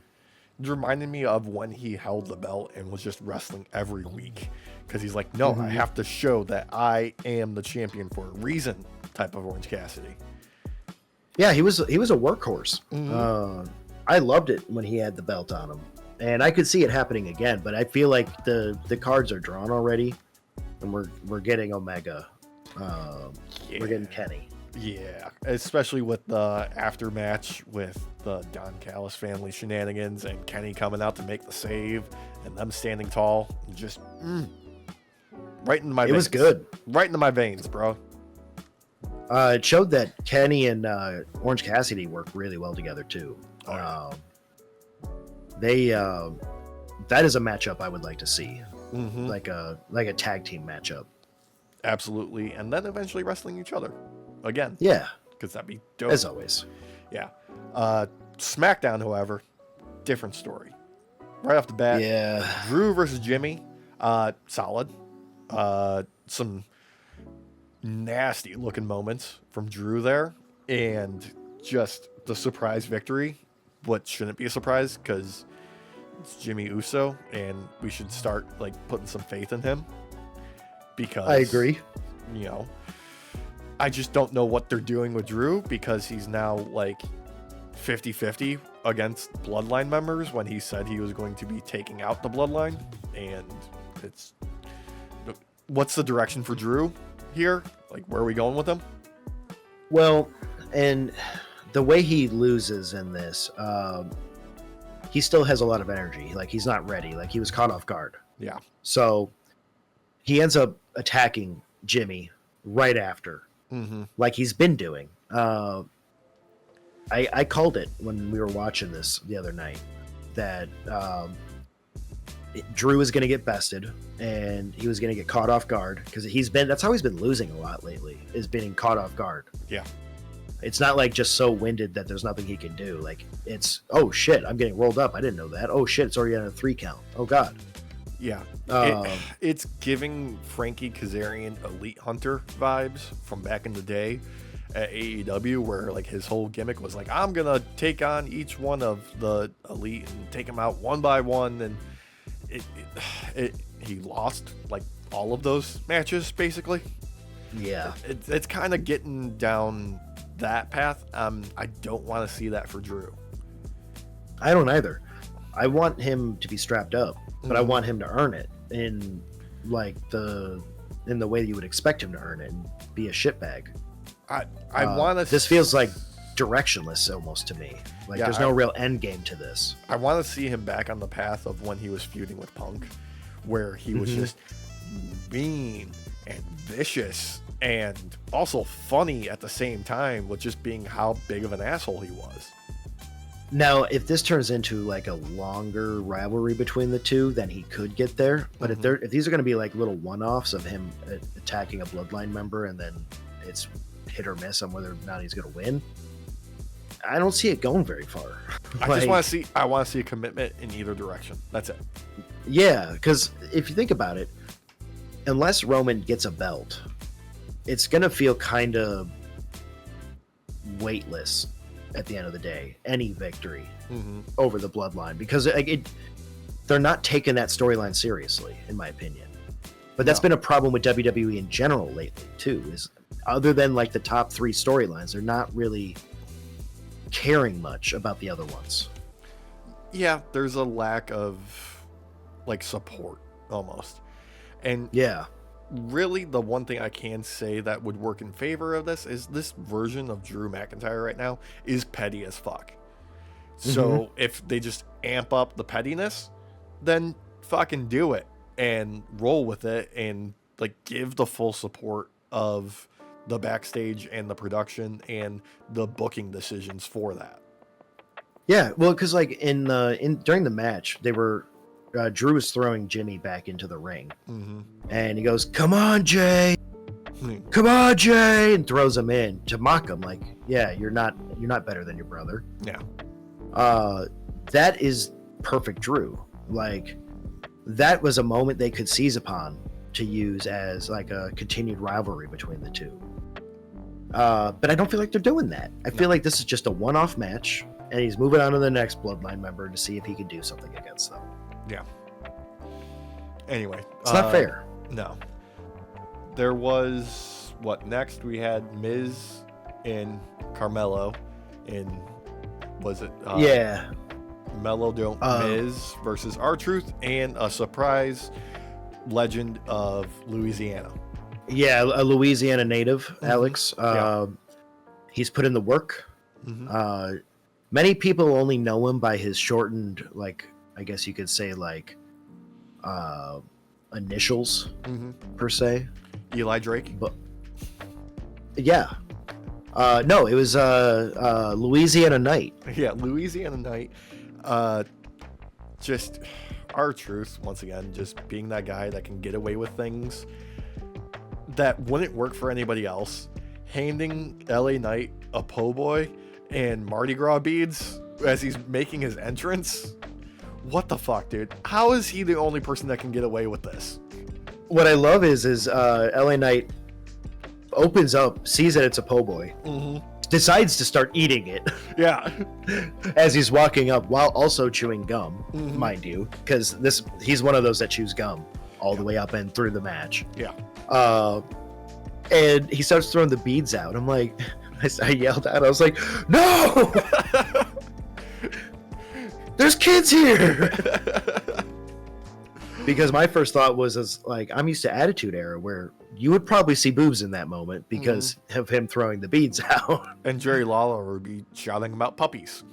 it reminded me of when he held the belt and was just wrestling every week because he's like, no, I have to show that I am the champion for a reason type of Orange Cassidy. Yeah, he was a workhorse. I loved it when he had the belt on him, and I could see it happening again. But I feel like the cards are drawn already, and we're getting Omega. We're getting Kenny. Yeah, especially with the after match with the Don Callis family shenanigans and Kenny coming out to make the save and them standing tall, just right into my veins. It was good. Right into my veins, bro. It showed that Kenny and Orange Cassidy work really well together too. That is a matchup I would like to see, like a tag team matchup. Absolutely, and then eventually wrestling each other again. Yeah, because that'd be dope. as always. Yeah. Smackdown, however, different story. Right off the bat, Yeah, Drew versus Jimmy, solid. Some nasty looking moments from Drew there, and just the surprise victory. What shouldn't be a surprise because it's Jimmy Uso, and we should start like putting some faith in him. Because I agree. You know, I just don't know what they're doing with Drew because he's now like 50-50 against Bloodline members when he said he was going to be taking out the Bloodline. And it's, what's the direction for Drew here? Like, where are we going with him? Well, and the way he loses in this, he still has a lot of energy. Like, he's not ready. Like, he was caught off guard. Yeah. So he ends up attacking Jimmy right after, like he's been doing. I called it when we were watching this the other night that Drew was going to get bested, and he was going to get caught off guard because that's how he's been losing a lot lately, is being caught off guard. Yeah. It's not like just so winded that there's nothing he can do. Like, it's, oh shit, I'm getting rolled up. I didn't know that. Oh shit, it's already on a 3 count. Oh god. Yeah. It's giving Frankie Kazarian Elite Hunter vibes from back in the day at AEW, where like his whole gimmick was like, I'm gonna take on each one of the Elite and take them out one by one, and he lost like all of those matches basically. Yeah. It's kind of getting down that path. I don't want to see that for Drew. I don't either. I want him to be strapped up, but I want him to earn it in like the way that you would expect him to earn it and be a shitbag. I want to. This feels like directionless almost to me. Like there's no real end game to this. I want to see him back on the path of when he was feuding with Punk, where he was just mean and vicious and also funny at the same time, with just being how big of an asshole he was. Now, if this turns into like a longer rivalry between the two, then he could get there. But if these are going to be like little one-offs of him attacking a Bloodline member and then it's hit or miss on whether or not he's going to win, I don't see it going very far. I just want to see. I want to see a commitment in either direction. That's it. Yeah, because if you think about it, unless Roman gets a belt, it's going to feel kind of weightless at the end of the day, any victory over the Bloodline, because they're not taking that storyline seriously, in my opinion. But that's been a problem with WWE in general lately too, is other than like the top 3 storylines, they're not really caring much about the other ones. Yeah, there's a lack of like support almost. And yeah, really the one thing I can say that would work in favor of this is this version of Drew McIntyre right now is petty as fuck. So if they just amp up the pettiness, then fucking do it and roll with it and like give the full support of the backstage and the production and the booking decisions for that. Yeah, well, because like during the match, they were Drew was throwing Jimmy back into the ring, and he goes, "Come on, Jay, come on, Jay," and throws him in to mock him, like, "Yeah, you're not better than your brother." Yeah, that is perfect, Drew. Like, that was a moment they could seize upon to use as like a continued rivalry between the two. But I don't feel like they're doing that. I feel like this is just a one-off match, and he's moving on to the next Bloodline member to see if he can do something against them. Yeah. Anyway, it's not fair. No. There was next? We had Miz and Carmelo, and was it? Melo don't Miz versus R-Truth, and a surprise legend of Louisiana. Yeah, a Louisiana native, Alex. He's put in the work. Many people only know him by his shortened, like, I guess you could say, like, initials, per se. Eli Drake? But, yeah. No, it was Louisiana Knight. Yeah, Louisiana Knight. Just R-Truth, once again, just being that guy that can get away with things that wouldn't work for anybody else. Handing LA Knight a po' boy and Mardi Gras beads as he's making his entrance. What the fuck, dude? How is he the only person that can get away with this? What I love is LA Knight opens up, sees that it's a po' boy, decides to start eating it. Yeah. As he's walking up while also chewing gum, mind you, because he's one of those that chews gum all the way up and through the match. Yeah. And he starts throwing the beads out. I'm like, I yelled out, I was like, "No! There's kids here!" Because my first thought was, like, I'm used to Attitude Era, where you would probably see boobs in that moment because of him throwing the beads out. And Jerry Lawler would be shouting about puppies.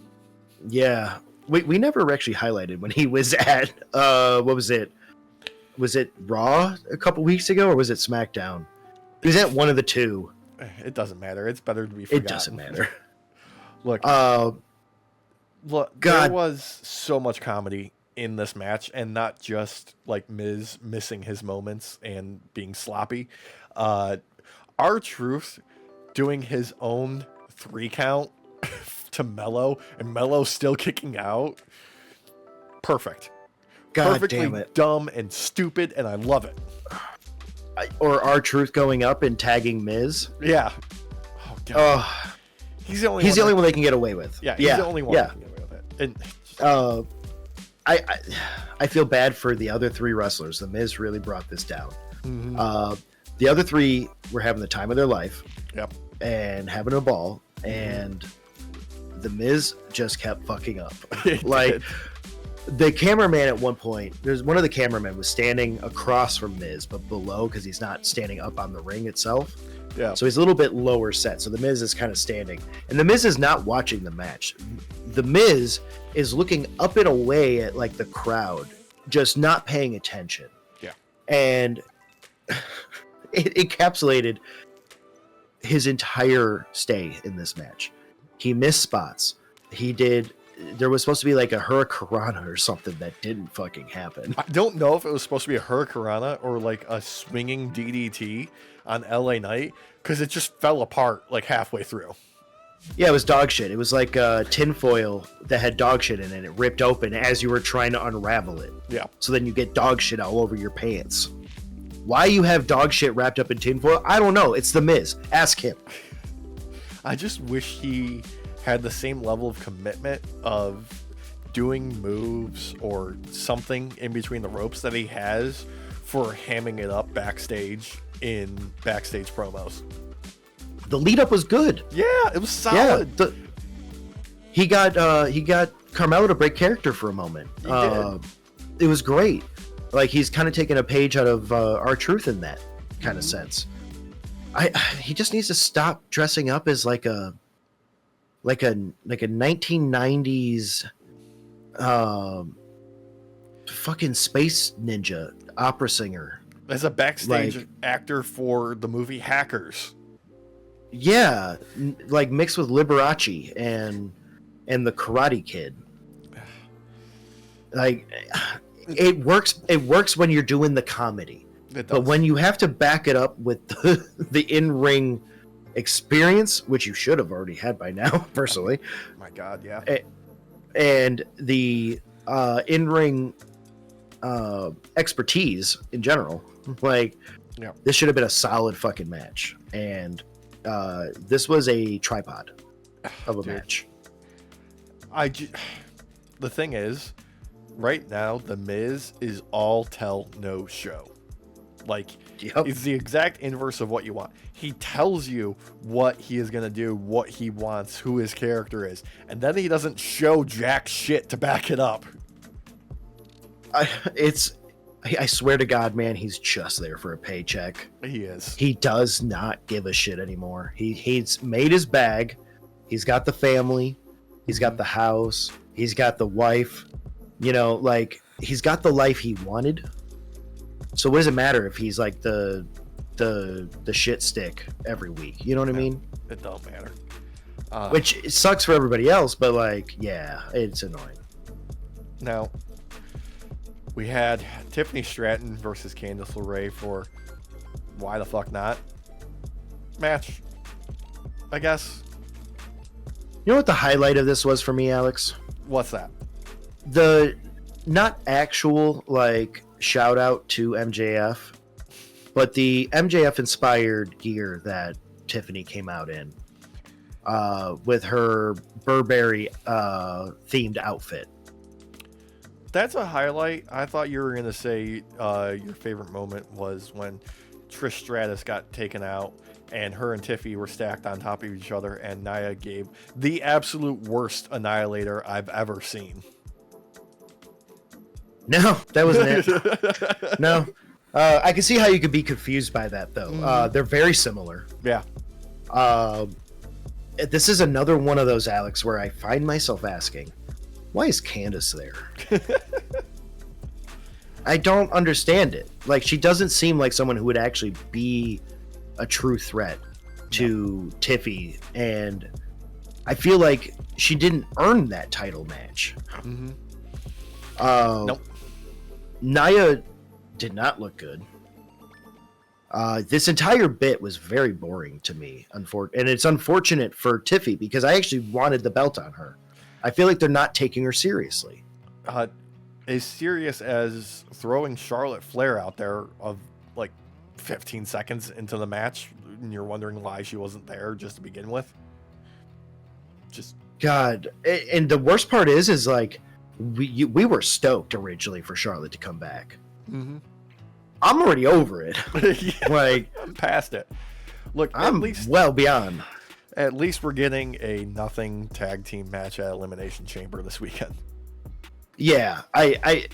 Yeah. We never actually highlighted when he was at, what was it? Was it Raw a couple weeks ago, or was it SmackDown? He was at one of the two. It doesn't matter. It's better to be forgotten. It doesn't matter. Look, God. there was so much comedy in this match, and not just like Miz missing his moments and being sloppy. R-Truth doing his own 3 count to Mello, and Mello still kicking out. Perfect. God Perfectly damn it. dumb and stupid, and I love it. Or R-Truth going up and tagging Miz. Yeah. Oh god. Oh, He's the only one they can get away with. Yeah, he's the only one that can get away with it. And I feel bad for the other 3 wrestlers. The Miz really brought this down. mm-hmm. The other 3 were having the time of their life. Yep. And having a ball, and the Miz just kept fucking up. He Like did. the cameraman at one point, there's one of the cameramen was standing across from Miz, but below, because he's not standing up on the ring itself. Yeah. So he's a little bit lower set. So the Miz is kind of standing, and the Miz is not watching the match. The Miz is looking up and away at like the crowd, just not paying attention. Yeah. And it encapsulated his entire stay in this match. He missed spots. There was supposed to be like a hurricanrana or something that didn't fucking happen. I don't know if it was supposed to be a hurricanrana or like a swinging DDT on LA Knight, because it just fell apart like halfway through. Yeah, it was dog shit. It was like tinfoil that had dog shit in it. It ripped open as you were trying to unravel it. Yeah. So then you get dog shit all over your pants. Why you have dog shit wrapped up in tinfoil? I don't know. It's the Miz. Ask him. I just wish he had the same level of commitment of doing moves or something in between the ropes that he has for hamming it up backstage in backstage promos. The lead up was good. Yeah, it was solid. Yeah, he got Carmelo to break character for a moment. He did. It was great. Like he's kind of taking a page out of R-Truth in that kind of sense. He just needs to stop dressing up as like a 1990s fucking space ninja opera singer. As a backstage actor for the movie Hackers. Yeah, like mixed with Liberace and the Karate Kid. Like it works when you're doing the comedy. But when you have to back it up with the in-ring experience, which you should have already had by now, personally. My God, yeah. And the in-ring expertise in general, like this should have been a solid fucking match. And this was a tripod of a match. The thing is, right now, The Miz is all tell, no show. Like, it's the exact inverse of what you want. He tells you what he is going to do, what he wants, who his character is, and then he doesn't show jack shit to back it up. I swear to God, man, he's just there for a paycheck. He is. He does not give a shit anymore. He's made his bag. He's got the family. He's got the house. He's got the wife. You know, like, he's got the life he wanted. So what does it matter if he's like the shit stick every week? You know what I mean? It don't matter. Which it sucks for everybody else, but like, yeah, it's annoying. Now, we had Tiffany Stratton versus Candice LeRae for why the fuck not match, I guess. You know what the highlight of this was for me, Alex? What's that? The not actual like shout out to MJF, but the MJF inspired gear that Tiffany came out in with her Burberry themed outfit. That's a highlight. I thought you were going to say your favorite moment was when Trish Stratus got taken out and her and Tiffy were stacked on top of each other, and Nia gave the absolute worst annihilator I've ever seen. No, that wasn't it. No. I can see how you could be confused by that, though. They're very similar. Yeah. This is another one of those, Alex, where I find myself asking, why is Candace there? I don't understand it. Like, she doesn't seem like someone who would actually be a true threat to Tiffy, and I feel like she didn't earn that title match. Nope. Nia did not look good. This entire bit was very boring to me, and it's unfortunate for Tiffy because I actually wanted the belt on her. I feel like they're not taking her seriously. As serious as throwing Charlotte Flair out there of like 15 seconds into the match, and you're wondering why she wasn't there just to begin with. Just God, and the worst part is like we were stoked originally for Charlotte to come back. Mm-hmm. I'm already over it. Yeah, like I'm past it. Look, I'm well beyond. At least we're getting a nothing tag team match at Elimination Chamber this weekend. Yeah, I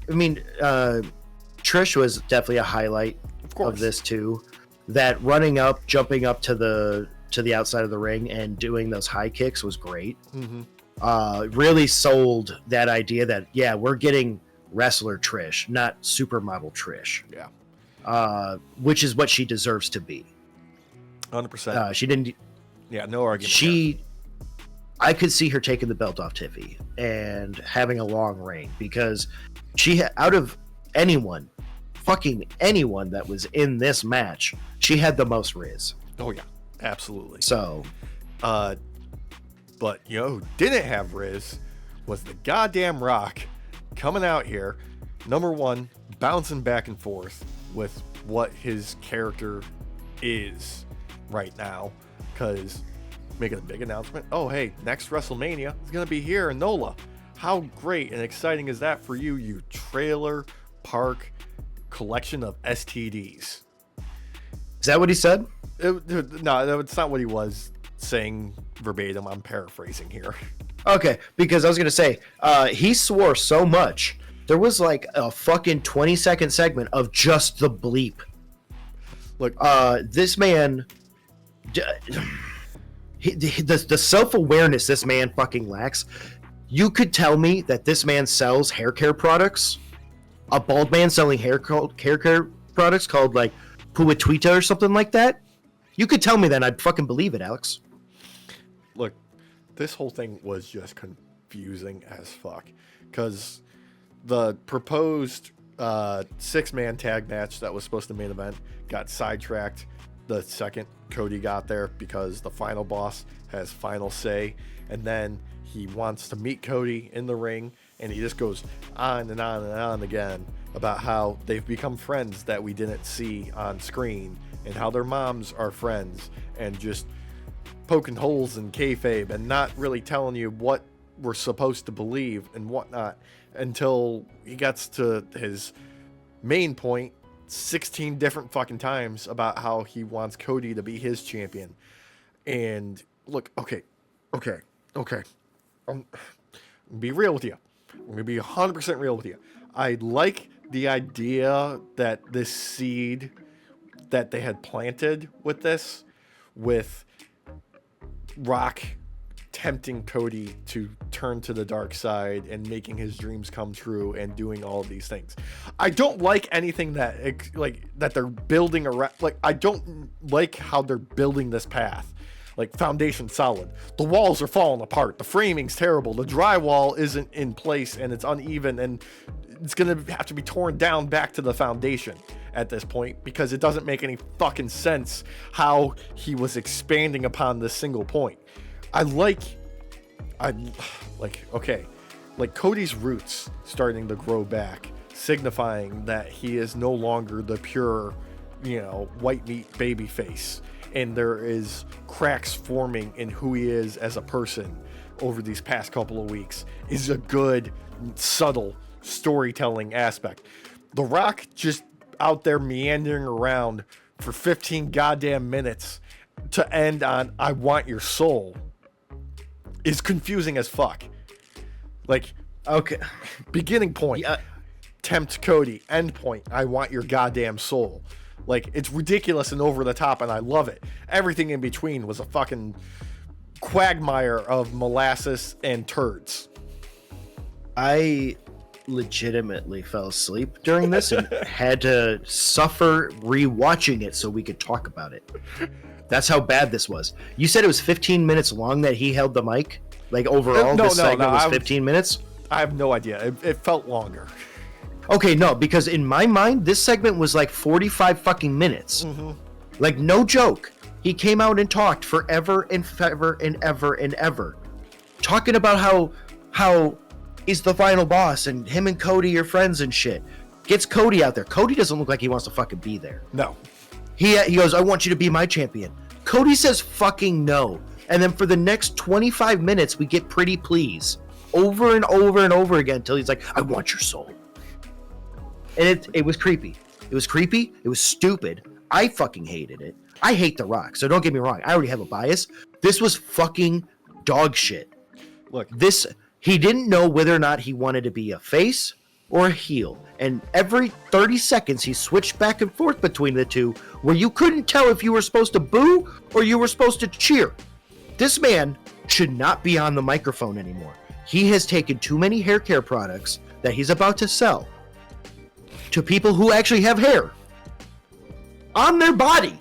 mean, Trish was definitely a highlight of this too. That running up, jumping up to the outside of the ring and doing those high kicks was great. Mm-hmm. Really sold that idea that we're getting wrestler Trish, not supermodel Trish. Yeah, which is what she deserves to be. 100%. She didn't. Yeah, no argument. I could see her taking the belt off Tiffy and having a long reign because out of anyone, fucking anyone that was in this match, she had the most riz. Oh yeah, absolutely. So, but you know who didn't have riz was the goddamn Rock coming out here, number one, bouncing back and forth with what his character is right now, because making a big announcement. Oh, hey, next WrestleMania is going to be here in NOLA. How great and exciting is that for you, you trailer park collection of STDs? Is that what he said? No, it's not what he was saying verbatim. I'm paraphrasing here. Okay, because I was going to say, he swore so much. There was like a fucking 20-second segment of just the bleep. Look, this man... the self-awareness this man fucking lacks. You could tell me that this man sells hair care products, a bald man selling hair care products called like Puatuita or something like that. You could tell me that and I'd fucking believe it, Alex. Look, this whole thing was just confusing as fuck because the proposed 6-man tag match that was supposed to main event got sidetracked the second Cody got there because the final boss has final say, and then he wants to meet Cody in the ring, and he just goes on and on and on again about how they've become friends that we didn't see on screen, and how their moms are friends, and just poking holes in kayfabe and not really telling you what we're supposed to believe and whatnot until he gets to his main point 16 different fucking times about how he wants Cody to be his champion. And look, okay. Be real with you. I'm going to be 100% real with you. I like the idea that this seed that they had planted with this, with Rock tempting Cody to turn to the dark side and making his dreams come true and doing all of these things. I don't like anything that they're building around. Like, I don't like how they're building this path. Like, foundation solid. The walls are falling apart. The framing's terrible. The drywall isn't in place and it's uneven, and it's gonna have to be torn down back to the foundation at this point because it doesn't make any fucking sense how he was expanding upon this single point. Cody's roots starting to grow back, signifying that he is no longer the pure, white meat baby face, and there is cracks forming in who he is as a person over these past couple of weeks is a good, subtle storytelling aspect. The Rock just out there meandering around for 15 goddamn minutes to end on "I want your soul" is confusing as fuck. Like, okay, beginning point, tempt Cody, end point, "I want your goddamn soul." Like, it's ridiculous and over the top, and I love it. Everything in between was a fucking quagmire of molasses and turds. I legitimately fell asleep during this and had to suffer rewatching it so we could talk about it. That's how bad this was. You said it was 15 minutes long that he held the mic? Like, overall, this segment was 15 minutes? I have no idea. It felt longer. Okay, no, because in my mind, this segment was like 45 fucking minutes. Mm-hmm. Like, no joke. He came out and talked forever and ever and ever and ever. Talking about how he's the final boss and him and Cody are friends and shit. Gets Cody out there. Cody doesn't look like he wants to fucking be there. No. He goes, I want you to be my champion. Cody says fucking no. And then for the next 25 minutes, we get pretty please. Over and over and over again until he's like, I want your soul. And it was creepy. It was creepy. It was stupid. I fucking hated it. I hate The Rock, so don't get me wrong. I already have a bias. This was fucking dog shit. Look. He didn't know whether or not he wanted to be a face or a heel. And every 30 seconds, he switched back and forth between the two, where you couldn't tell if you were supposed to boo or you were supposed to cheer. This man should not be on the microphone anymore. He has taken too many hair care products that he's about to sell to people who actually have hair on their body.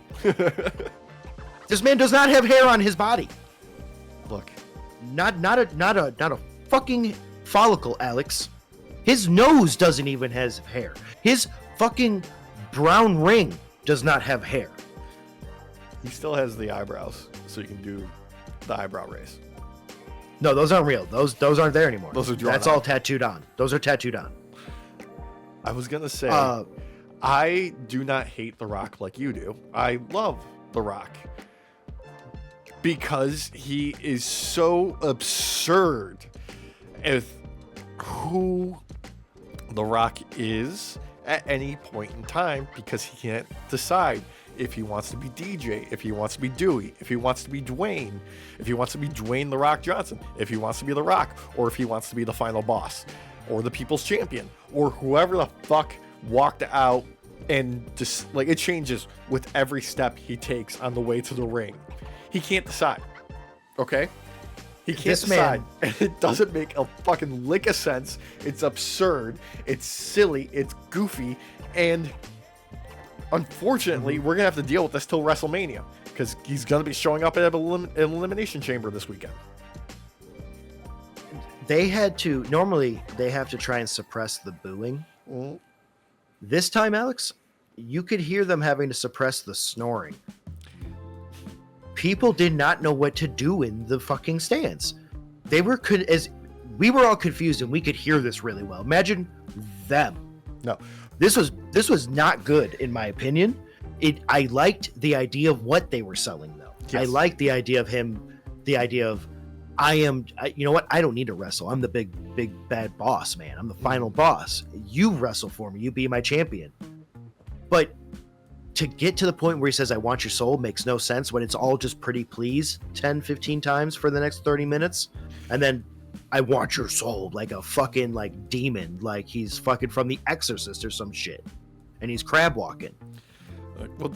This man does not have hair on his body. Look, not a fucking follicle, Alex. His nose doesn't even have hair. His fucking brown ring does not have hair. he still has the eyebrows, so you can do the eyebrow raise. No, those aren't real. Those aren't there anymore. Those are drawn That's on. all tattooed on. Those are tattooed on. I was gonna say, I do not hate The Rock like you do. I love The Rock because he is so absurd with who The Rock is at any point in time, because he can't decide if he wants to be DJ, if he wants to be Dewey, if he wants to be Dwayne, if he wants to be Dwayne The Rock Johnson, if he wants to be The Rock, or if he wants to be the final boss, or the People's Champion, or whoever the fuck walked out. And just like, it changes with every step he takes on the way to the ring. He can't decide. Okay? He can't decide. And it doesn't make a fucking lick of sense. It's absurd. It's silly. It's goofy. And unfortunately, we're going to have to deal with this till WrestleMania, because he's going to be showing up at an Elimination Chamber this weekend. Normally they have to try and suppress the booing. Mm-hmm. This time, Alex, you could hear them having to suppress the snoring. People did not know what to do in the fucking stands. We were all confused, and we could hear this really well. Imagine them. No. This was not good, in my opinion. I liked the idea of what they were selling, though. Yes. I liked the idea of you know what? I don't need to wrestle. I'm the big bad boss, man. I'm the final boss. You wrestle for me. You be my champion. But to get to the point where he says, I want your soul, makes no sense when it's all just pretty please 10, 15 times for the next 30 minutes. And then I want your soul like a fucking like demon, like he's fucking from The Exorcist or some shit. And he's crab walking. Well,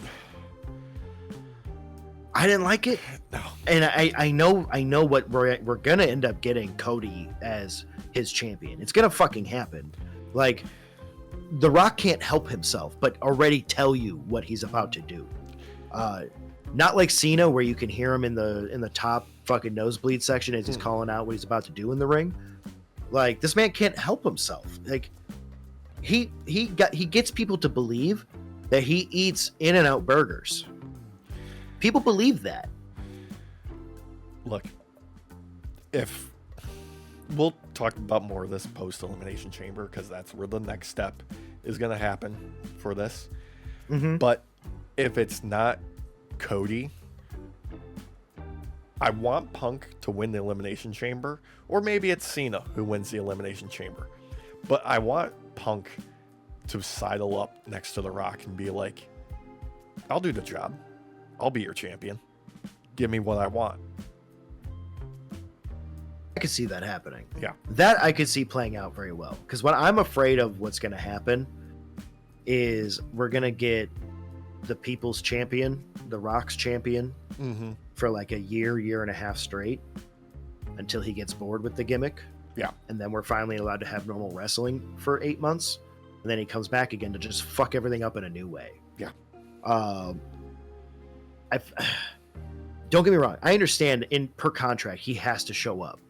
I didn't like it. no. And I know what we're gonna end up getting Cody as his champion. It's gonna fucking happen. Like, The Rock can't help himself, but already tell you what he's about to do. Not like Cena, where you can hear him in the top fucking nosebleed section as he's calling out what he's about to do in the ring. Like, this man can't help himself. Like, he gets people to believe that he eats In-N-Out burgers. People believe that. Look, if we'll talk about more of this post Elimination Chamber, because that's where the next step is going to happen for this. Mm-hmm. But if it's not Cody, I want Punk to win the Elimination Chamber, or maybe it's Cena who wins the Elimination Chamber. But I want Punk to sidle up next to The Rock and be like, I'll do the job. I'll be your champion. Give me what I want. I could see that happening. Yeah. That I could see playing out very well. Because what I'm afraid of what's going to happen is we're going to get the People's Champion, The Rock's champion, for like a year and a half straight until he gets bored with the gimmick. Yeah. And then we're finally allowed to have normal wrestling for 8 months. And then he comes back again to just fuck everything up in a new way. Yeah. Don't get me wrong. I understand per contract he has to show up.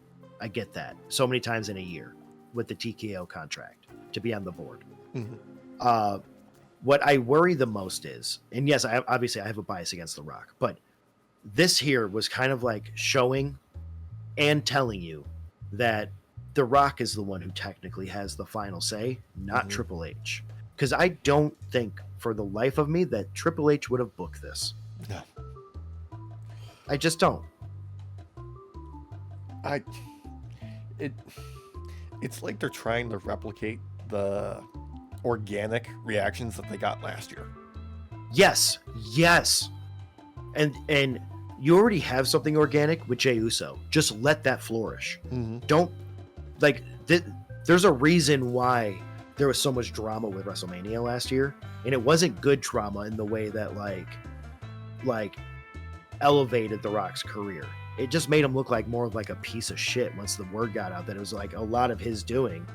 I get that so many times in a year. with the TKO contract to be on the board. Mm-hmm. What I worry the most is, and yes, obviously I have a bias against The Rock, but this here was kind of like showing and telling you that The Rock is the one who technically has the final say, not Triple H. Because I don't think for the life of me that Triple H would have booked this. No. I just don't. It's like they're trying to replicate the organic reactions that they got last year. Yes. And you already have something organic with Jey Uso. Just let that flourish. Don't like there's a reason why there was so much drama with WrestleMania last year, and it wasn't good drama in the way that like elevated The Rock's career. It just made him look like more of like a piece of shit once the word got out that it was like a lot of his doing.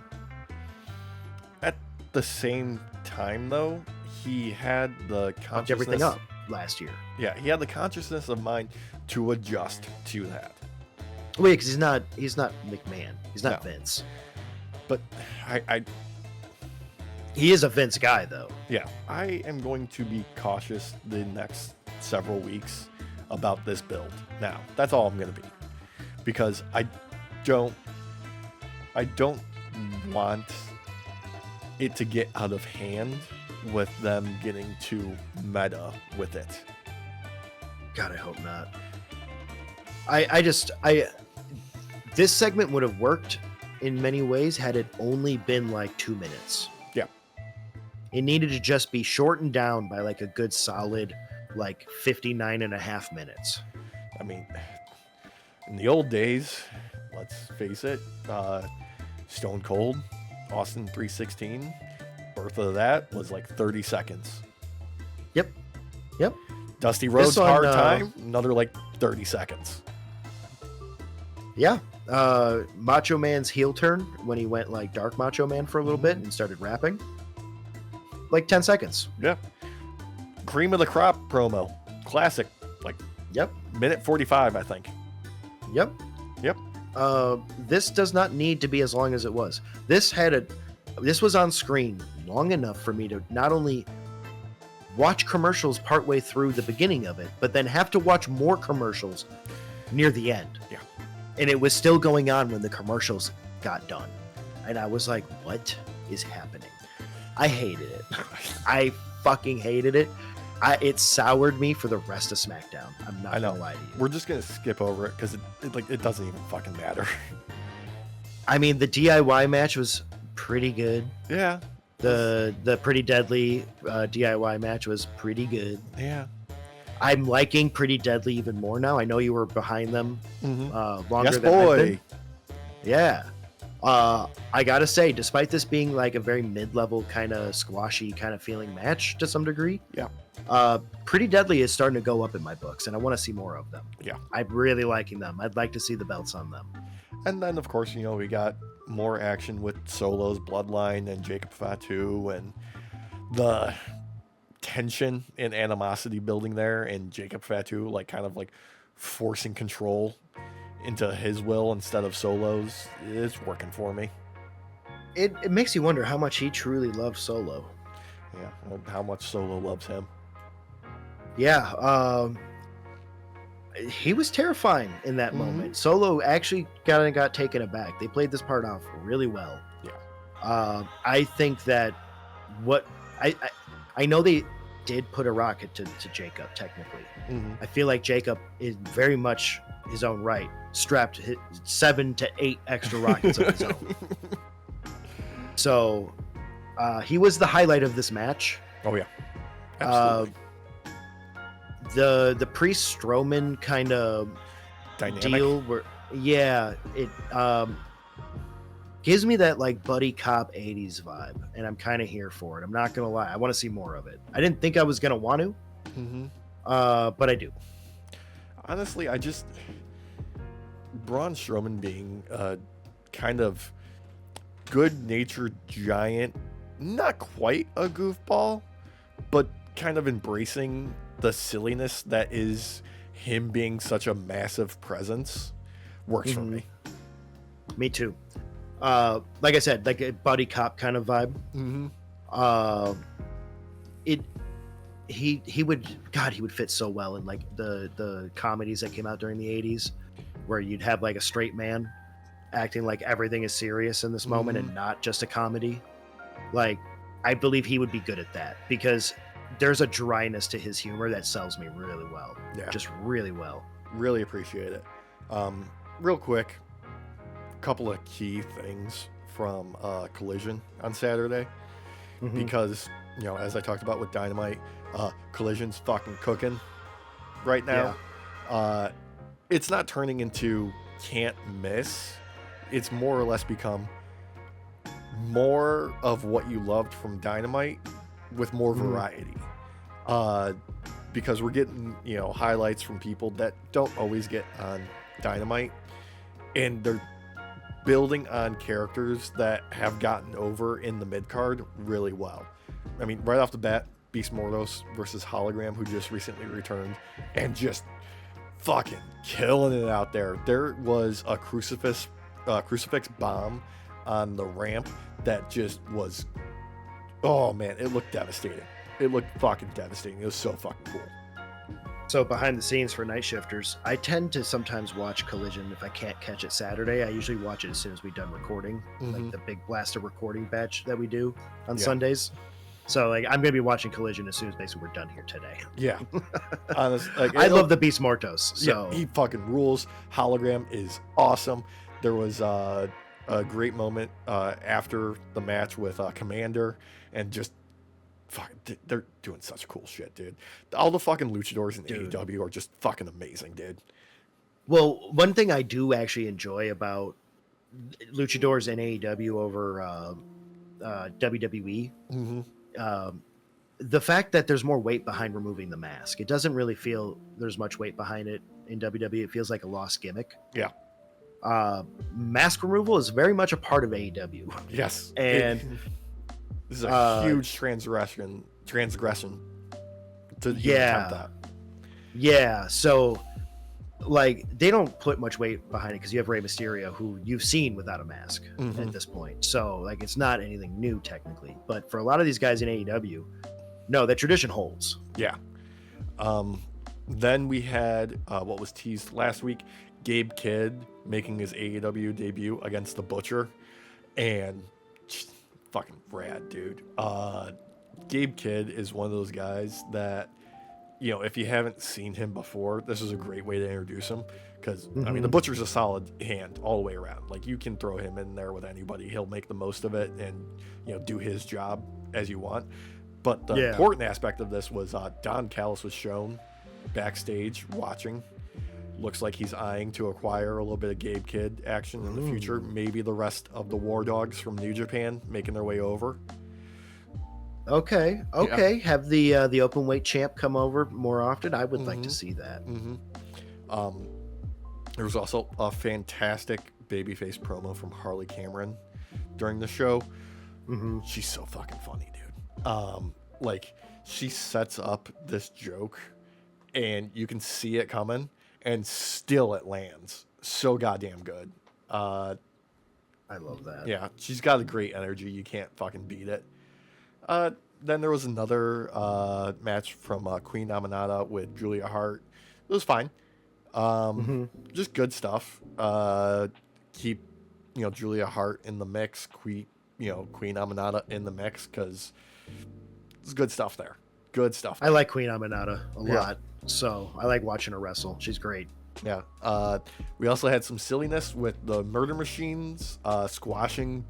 At the same time, though, he had the consciousness... everything up last year. Yeah, he had the consciousness of mind to adjust to that. Well, yeah, because he's not McMahon. He's not Vince. But he is a Vince guy, though. Yeah, I am going to be cautious the next several weeks about this build. Now, that's all I'm going to be. Because I don't want it to get out of hand with them getting too meta with it. God, I hope not. This segment would have worked in many ways had it only been like 2 minutes. Yeah. It needed to just be shortened down by like a good solid like 59 and a half minutes. I mean, in the old days, let's face it, Stone Cold, Austin 316, birth of that was like 30 seconds. Yep. Dusty Rhodes Hard Time, another like 30 seconds. Yeah. Macho Man's heel turn when he went like Dark Macho Man for a little bit and started rapping. Like 10 seconds. Yeah. Cream of the Crop promo. Classic. Like, yep. Minute 45, I think. Yep. This does not need to be as long as it was. This was on screen long enough for me to not only watch commercials partway through the beginning of it, but then have to watch more commercials near the end. Yeah. And it was still going on when the commercials got done. And I was like, what is happening? I hated it. I fucking hated it. It soured me for the rest of Smackdown. I'm not gonna lie to you. We're just gonna skip over it because it doesn't even fucking matter. I mean, the DIY match was pretty good. Yeah. The Pretty Deadly DIY match was pretty good. Yeah. I'm liking Pretty Deadly even more now. I know you were behind them longer yes, than I've boy. been. Yeah. I gotta say, despite this being like a very mid-level kind of squashy kind of feeling match to some degree, Pretty Deadly is starting to go up in my books, and I want to see more of them. Yeah. I'm really liking them. I'd like to see the belts on them. And then, of course, we got more action with Solo's Bloodline and Jacob Fatu, and the tension and animosity building there, and Jacob Fatu like kind of like forcing control into his will instead of Solo's. It's working for me. It makes you wonder how much he truly loves Solo. Yeah, and how much Solo loves him. Yeah, he was terrifying in that moment. Solo actually got taken aback. They played this part off really well. Yeah. I think that I know they did put a rocket to Jacob technically. I feel like Jacob is very much his own right, strapped 7 to 8 extra rockets of his own. So he was the highlight of this match. Oh yeah, absolutely. The Priest Strowman kind of deal where it gives me that like buddy cop 80s vibe, and I'm kind of here for it. I'm not gonna lie, I want to see more of it. I didn't think I was gonna want to, but I do. Honestly, Braun Strowman being a kind of good-natured giant, not quite a goofball, but kind of embracing the silliness that is him being such a massive presence works for me. Me too. Like I said, like a buddy cop kind of vibe. Mm-hmm. It he would fit so well in like the comedies that came out during the 80s, where you'd have like a straight man acting like everything is serious in this moment and not just a comedy. Like, I believe he would be good at that, because there's a dryness to his humor that sells me really well. Yeah. Just really well. Really appreciate it. Real quick, a couple of key things from Collision on Saturday, because, you know, as I talked about with Dynamite, Collision's fucking cooking right now. Yeah. It's not turning into can't miss. It's more or less become more of what you loved from Dynamite with more variety. Because we're getting, you know, highlights from people that don't always get on Dynamite, and they're building on characters that have gotten over in the mid-card really well. I mean, right off the bat, Beast Mordos versus Hologram, who just recently returned, and just fucking killing it out there. There was a crucifix bomb on the ramp that just was, oh man, it looked devastating. It looked fucking devastating. It was so fucking cool. So behind the scenes for night shifters, I tend to sometimes watch Collision if I can't catch it Saturday. I usually watch it as soon as we're done recording, like the big blaster recording batch that we do on Sundays. So like, I'm gonna be watching Collision as soon as basically we're done here today. Yeah, honest, like, I love the Beast Mortos. So yeah, he fucking rules. Hologram is awesome. There was a great moment after the match with Commander, and just fuck, they're doing such cool shit, dude. All the fucking luchadors in AEW are just fucking amazing, dude. Well, one thing I do actually enjoy about luchadors in AEW over WWE, the fact that there's more weight behind removing the mask. It doesn't really feel there's much weight behind it in WWE. It feels like a lost gimmick. Yeah. Mask removal is very much a part of AEW. Yes. And this is a huge transgression to attempt that. Yeah. So, like, they don't put much weight behind it because you have Rey Mysterio, who you've seen without a mask at this point. So, like, it's not anything new technically. But for a lot of these guys in AEW, no, that tradition holds. Yeah. Then we had what was teased last week, Gabe Kidd making his AEW debut against the Butcher, and just fucking rad, dude. Gabe Kidd is one of those guys that, you know, if you haven't seen him before, this is a great way to introduce him, because I mean, the Butcher's a solid hand all the way around. Like, you can throw him in there with anybody, he'll make the most of it and, you know, do his job as you want. But the important aspect of this was Don Callis was shown backstage watching. Looks like he's eyeing to acquire a little bit of Gabe Kidd action in the future. Maybe the rest of the War Dogs from New Japan making their way over. Okay. Yeah. Have the open weight champ come over more often. I would like to see that. There was also a fantastic babyface promo from Harley Cameron during the show. She's so fucking funny, dude. Like, she sets up this joke and you can see it coming, and still it lands so goddamn good. I love that. Yeah, she's got a great energy. You can't fucking beat it. Then there was another match from Queen Aminata with Julia Hart. It was fine. Just good stuff. Keep, you know, Julia Hart in the mix. Queen Aminata in the mix, because there's good stuff there. Good stuff. I like Queen Aminata a lot, so I like watching her wrestle. She's great. Yeah. We also had some silliness with the Murder Machines squashing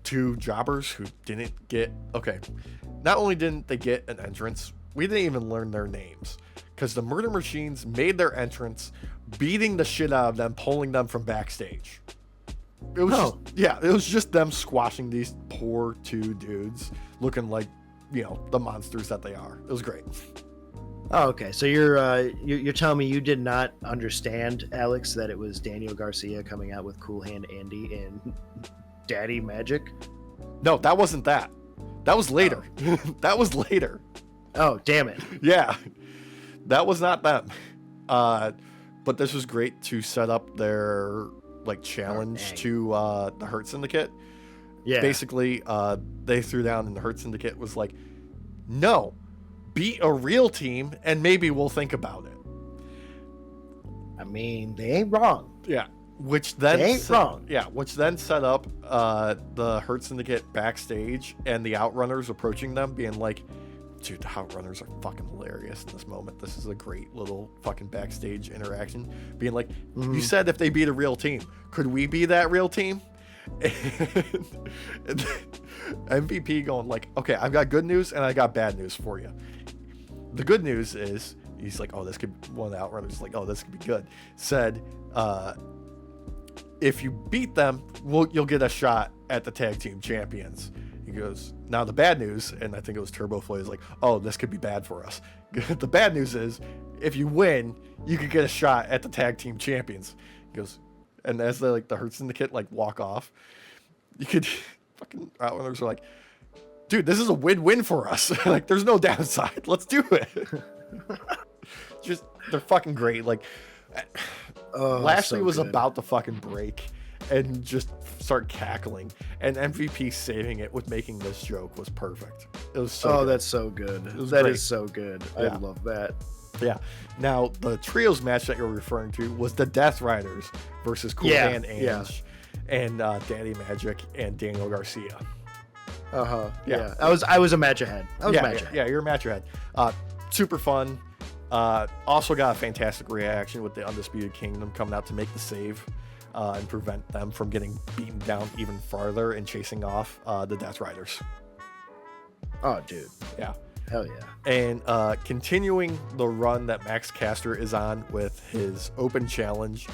two jobbers who didn't get... Okay. Not only didn't they get an entrance, we didn't even learn their names, because the Murder Machines made their entrance beating the shit out of them, pulling them from backstage. It was it was just them squashing these poor two dudes looking like, you know, the monsters that they are. It was great. Oh, okay. So you're telling me you did not understand, Alex, that it was Daniel Garcia coming out with Cool Hand Andy and Daddy Magic? No, that wasn't that. That was later. That was later. Oh, damn it. Yeah. That was not them. But this was great to set up their like challenge dang. to the Hurt Syndicate. Yeah. Basically, they threw down, and the Hurt Syndicate was like, no, beat a real team, and maybe we'll think about it. I mean, they ain't wrong. Yeah. Which then They ain't wrong. Yeah, which then set up the Hurt Syndicate backstage and the Outrunners approaching them, being like, dude, the Outrunners are fucking hilarious in this moment. This is a great little fucking backstage interaction. Being like, you said if they beat a real team, could we be that real team? And MVP going like, okay, I've got good news and I got bad news for you. The good news is, he's like, oh, this could, one of the Outrunners is like, oh, this could be good. Said, if you beat them, you'll get a shot at the tag team champions. He goes, now the bad news, and I think it was Turbo Floyd, is like, oh, this could be bad for us. The bad news is, if you win, you could get a shot at the tag team champions. He goes, and as they like the Hurt Syndicate like walk off, you could fucking Outrunners are like, dude, this is a win-win for us. Like, there's no downside. Let's do it. Just, they're fucking great. Like, Lashley was about to fucking break and just start cackling, and MVP saving it with making this joke was perfect. It was so good. That's so good. That is so good. I love that. Yeah. Now, the trios match that you're referring to was the Death Riders versus Cool Hand Ange and Daddy Magic and Daniel Garcia. Yeah. I was a match ahead. Yeah, you're a match ahead. Super fun. Also got a fantastic reaction with the Undisputed Kingdom coming out to make the save and prevent them from getting beaten down even farther and chasing off the Death Riders. Oh, dude. Yeah. Hell yeah. And continuing the run that Max Caster is on with his open challenge.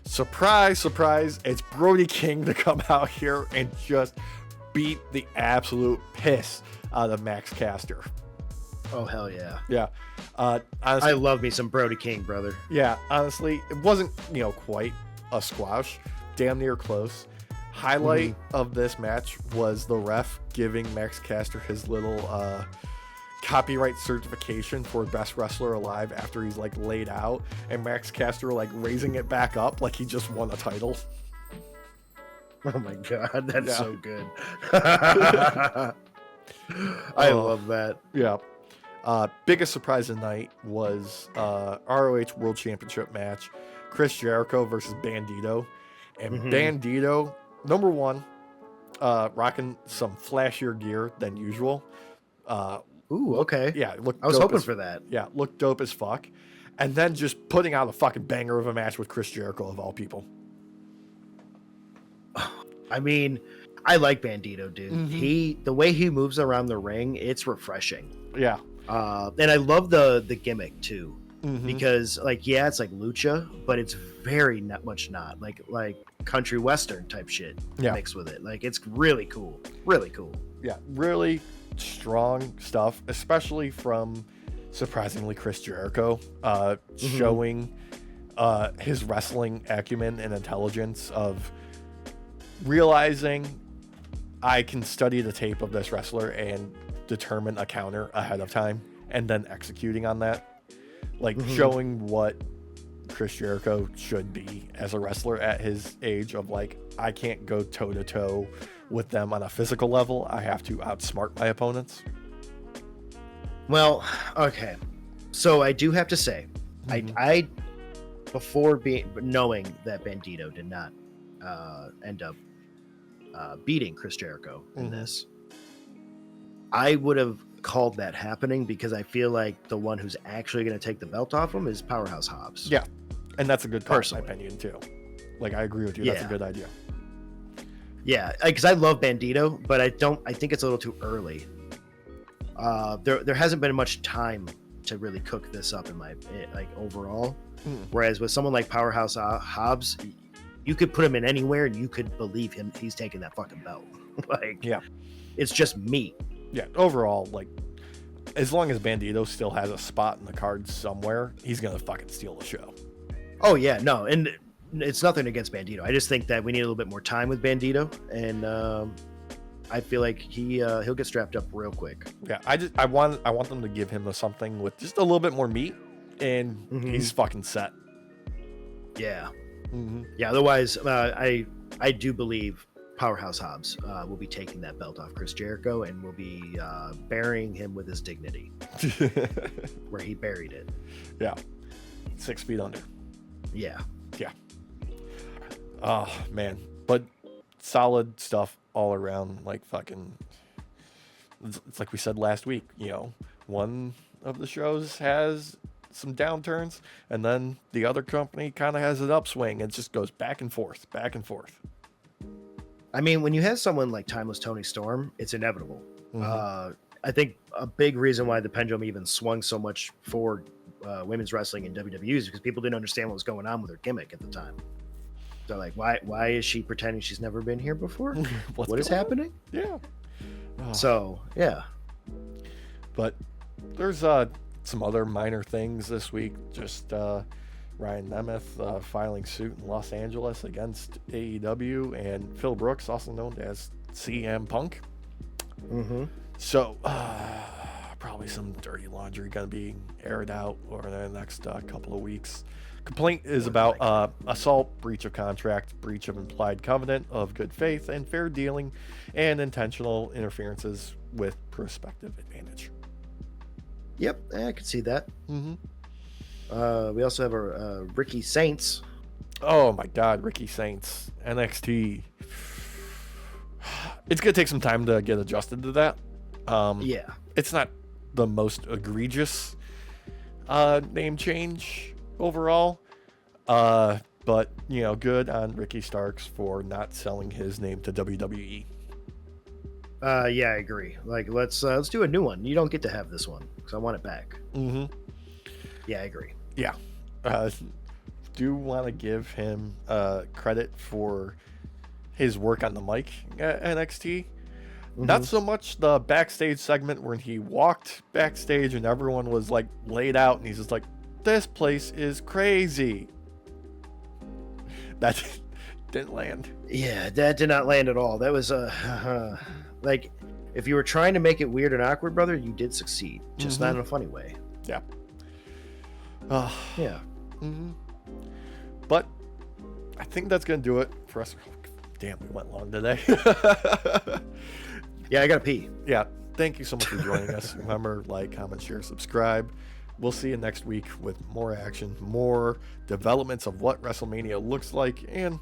Surprise, surprise, it's Brody King to come out here and just beat the absolute piss out of Max Caster. Oh, hell yeah. Yeah. Honestly, I love me some Brody King, brother. Yeah, honestly, it wasn't, quite a squash. Damn near close. Highlight of this match was the ref giving Max Caster his little copyright certification for best wrestler alive after he's like laid out, and Max Caster like raising it back up like he just won a title. Oh my god, that's so good. I love that. Yeah. Biggest surprise of the night was ROH World Championship match, Chris Jericho versus Bandito. And Bandito, number one, rocking some flashier gear than usual. Ooh, okay. Yeah, I was hoping for that. Yeah, looked dope as fuck. And then just putting out a fucking banger of a match with Chris Jericho, of all people. I mean, I like Bandito, dude. The way he moves around the ring, it's refreshing. Yeah. And I love the gimmick too, because it's like lucha, but it's very not like country western type shit mixed with it. Like, it's really cool. Really cool. Yeah, really strong stuff, especially from, surprisingly, Chris Jericho, showing his wrestling acumen and intelligence of realizing I can study the tape of this wrestler and determine a counter ahead of time and then executing on that. Like, showing what Chris Jericho should be as a wrestler at his age of like, I can't go toe to toe with them on a physical level. I have to outsmart my opponents. Well, okay. So I do have to say, I before knowing that Bandito did not end up beating Chris Jericho in this, I would have called that happening, because I feel like the one who's actually going to take the belt off him is Powerhouse Hobbs. Yeah, and that's a good call, in Personally. my opinion too. Like, I agree with you. That's a good idea. Yeah, because I love Bandito, but I think it's a little too early. There hasn't been much time to really cook this up in my overall. Whereas with someone like Powerhouse Hobbs, you could put him in anywhere and you could believe he's taking that fucking belt. It's just meat. Yeah, overall, like, as long as Bandito still has a spot in the card somewhere, he's gonna fucking steal the show. Oh yeah, no, and it's nothing against Bandito. I just think that we need a little bit more time with Bandito, and I feel like he'll get strapped up real quick. Yeah, I want them to give him something with just a little bit more meat, and he's fucking set. Yeah. Mm-hmm. Yeah. Otherwise, I do believe Powerhouse Hobbs will be taking that belt off Chris Jericho and will be burying him with his dignity, where he buried it. Yeah, 6 feet under. Yeah. Yeah. Oh man, but solid stuff all around. Like fucking, it's like we said last week. You know, one of the shows has some downturns, and then the other company kind of has an upswing. It just goes back and forth, back and forth. I mean, when you have someone like Timeless Tony Storm, it's inevitable. Mm-hmm. I think a big reason why the pendulum even swung so much for women's wrestling in WWE is because people didn't understand what was going on with her gimmick at the time. So, like, why is she pretending she's never been here before? What is happening? Yeah. Oh. So, yeah. But there's some other minor things this week. Just Ryan Nemeth filing suit in Los Angeles against AEW, and Phil Brooks, also known as CM Punk. Mm-hmm. So probably some dirty laundry going to be aired out over the next couple of weeks. Complaint is about assault, breach of contract, breach of implied covenant of good faith and fair dealing, and intentional interferences with prospective advantage. Yep, I could see that. Mm-hmm. We also have our Ricky Saints. Oh my God, Ricky Saints, NXT. It's going to take some time to get adjusted to that. Yeah. It's not the most egregious name change overall. But, you know, good on Ricky Starks for not selling his name to WWE. Yeah, I agree. Like, let's do a new one. You don't get to have this one because I want it back. Mm-hmm. Yeah, I agree. Yeah. Do want to give him credit for his work on the mic at NXT. Mm-hmm. Not so much the backstage segment when he walked backstage and everyone was like laid out and he's just like, this place is crazy. That didn't land. Yeah, that did not land at all. That was like, if you were trying to make it weird and awkward, brother, you did succeed. Just not in a funny way. Yeah. Yeah. Mm-hmm. But I think that's going to do it for us. Damn, we went long today. Yeah, I got to pee. Yeah. Thank you so much for joining us. Remember, like, comment, share, subscribe. We'll see you next week with more action, more developments of what WrestleMania looks like, and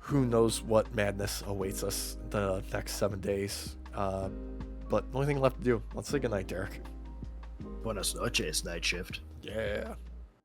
who knows what madness awaits us the next 7 days. But the only thing left to do, let's say goodnight, Derek. Buenas noches, Night Shift. Yeah.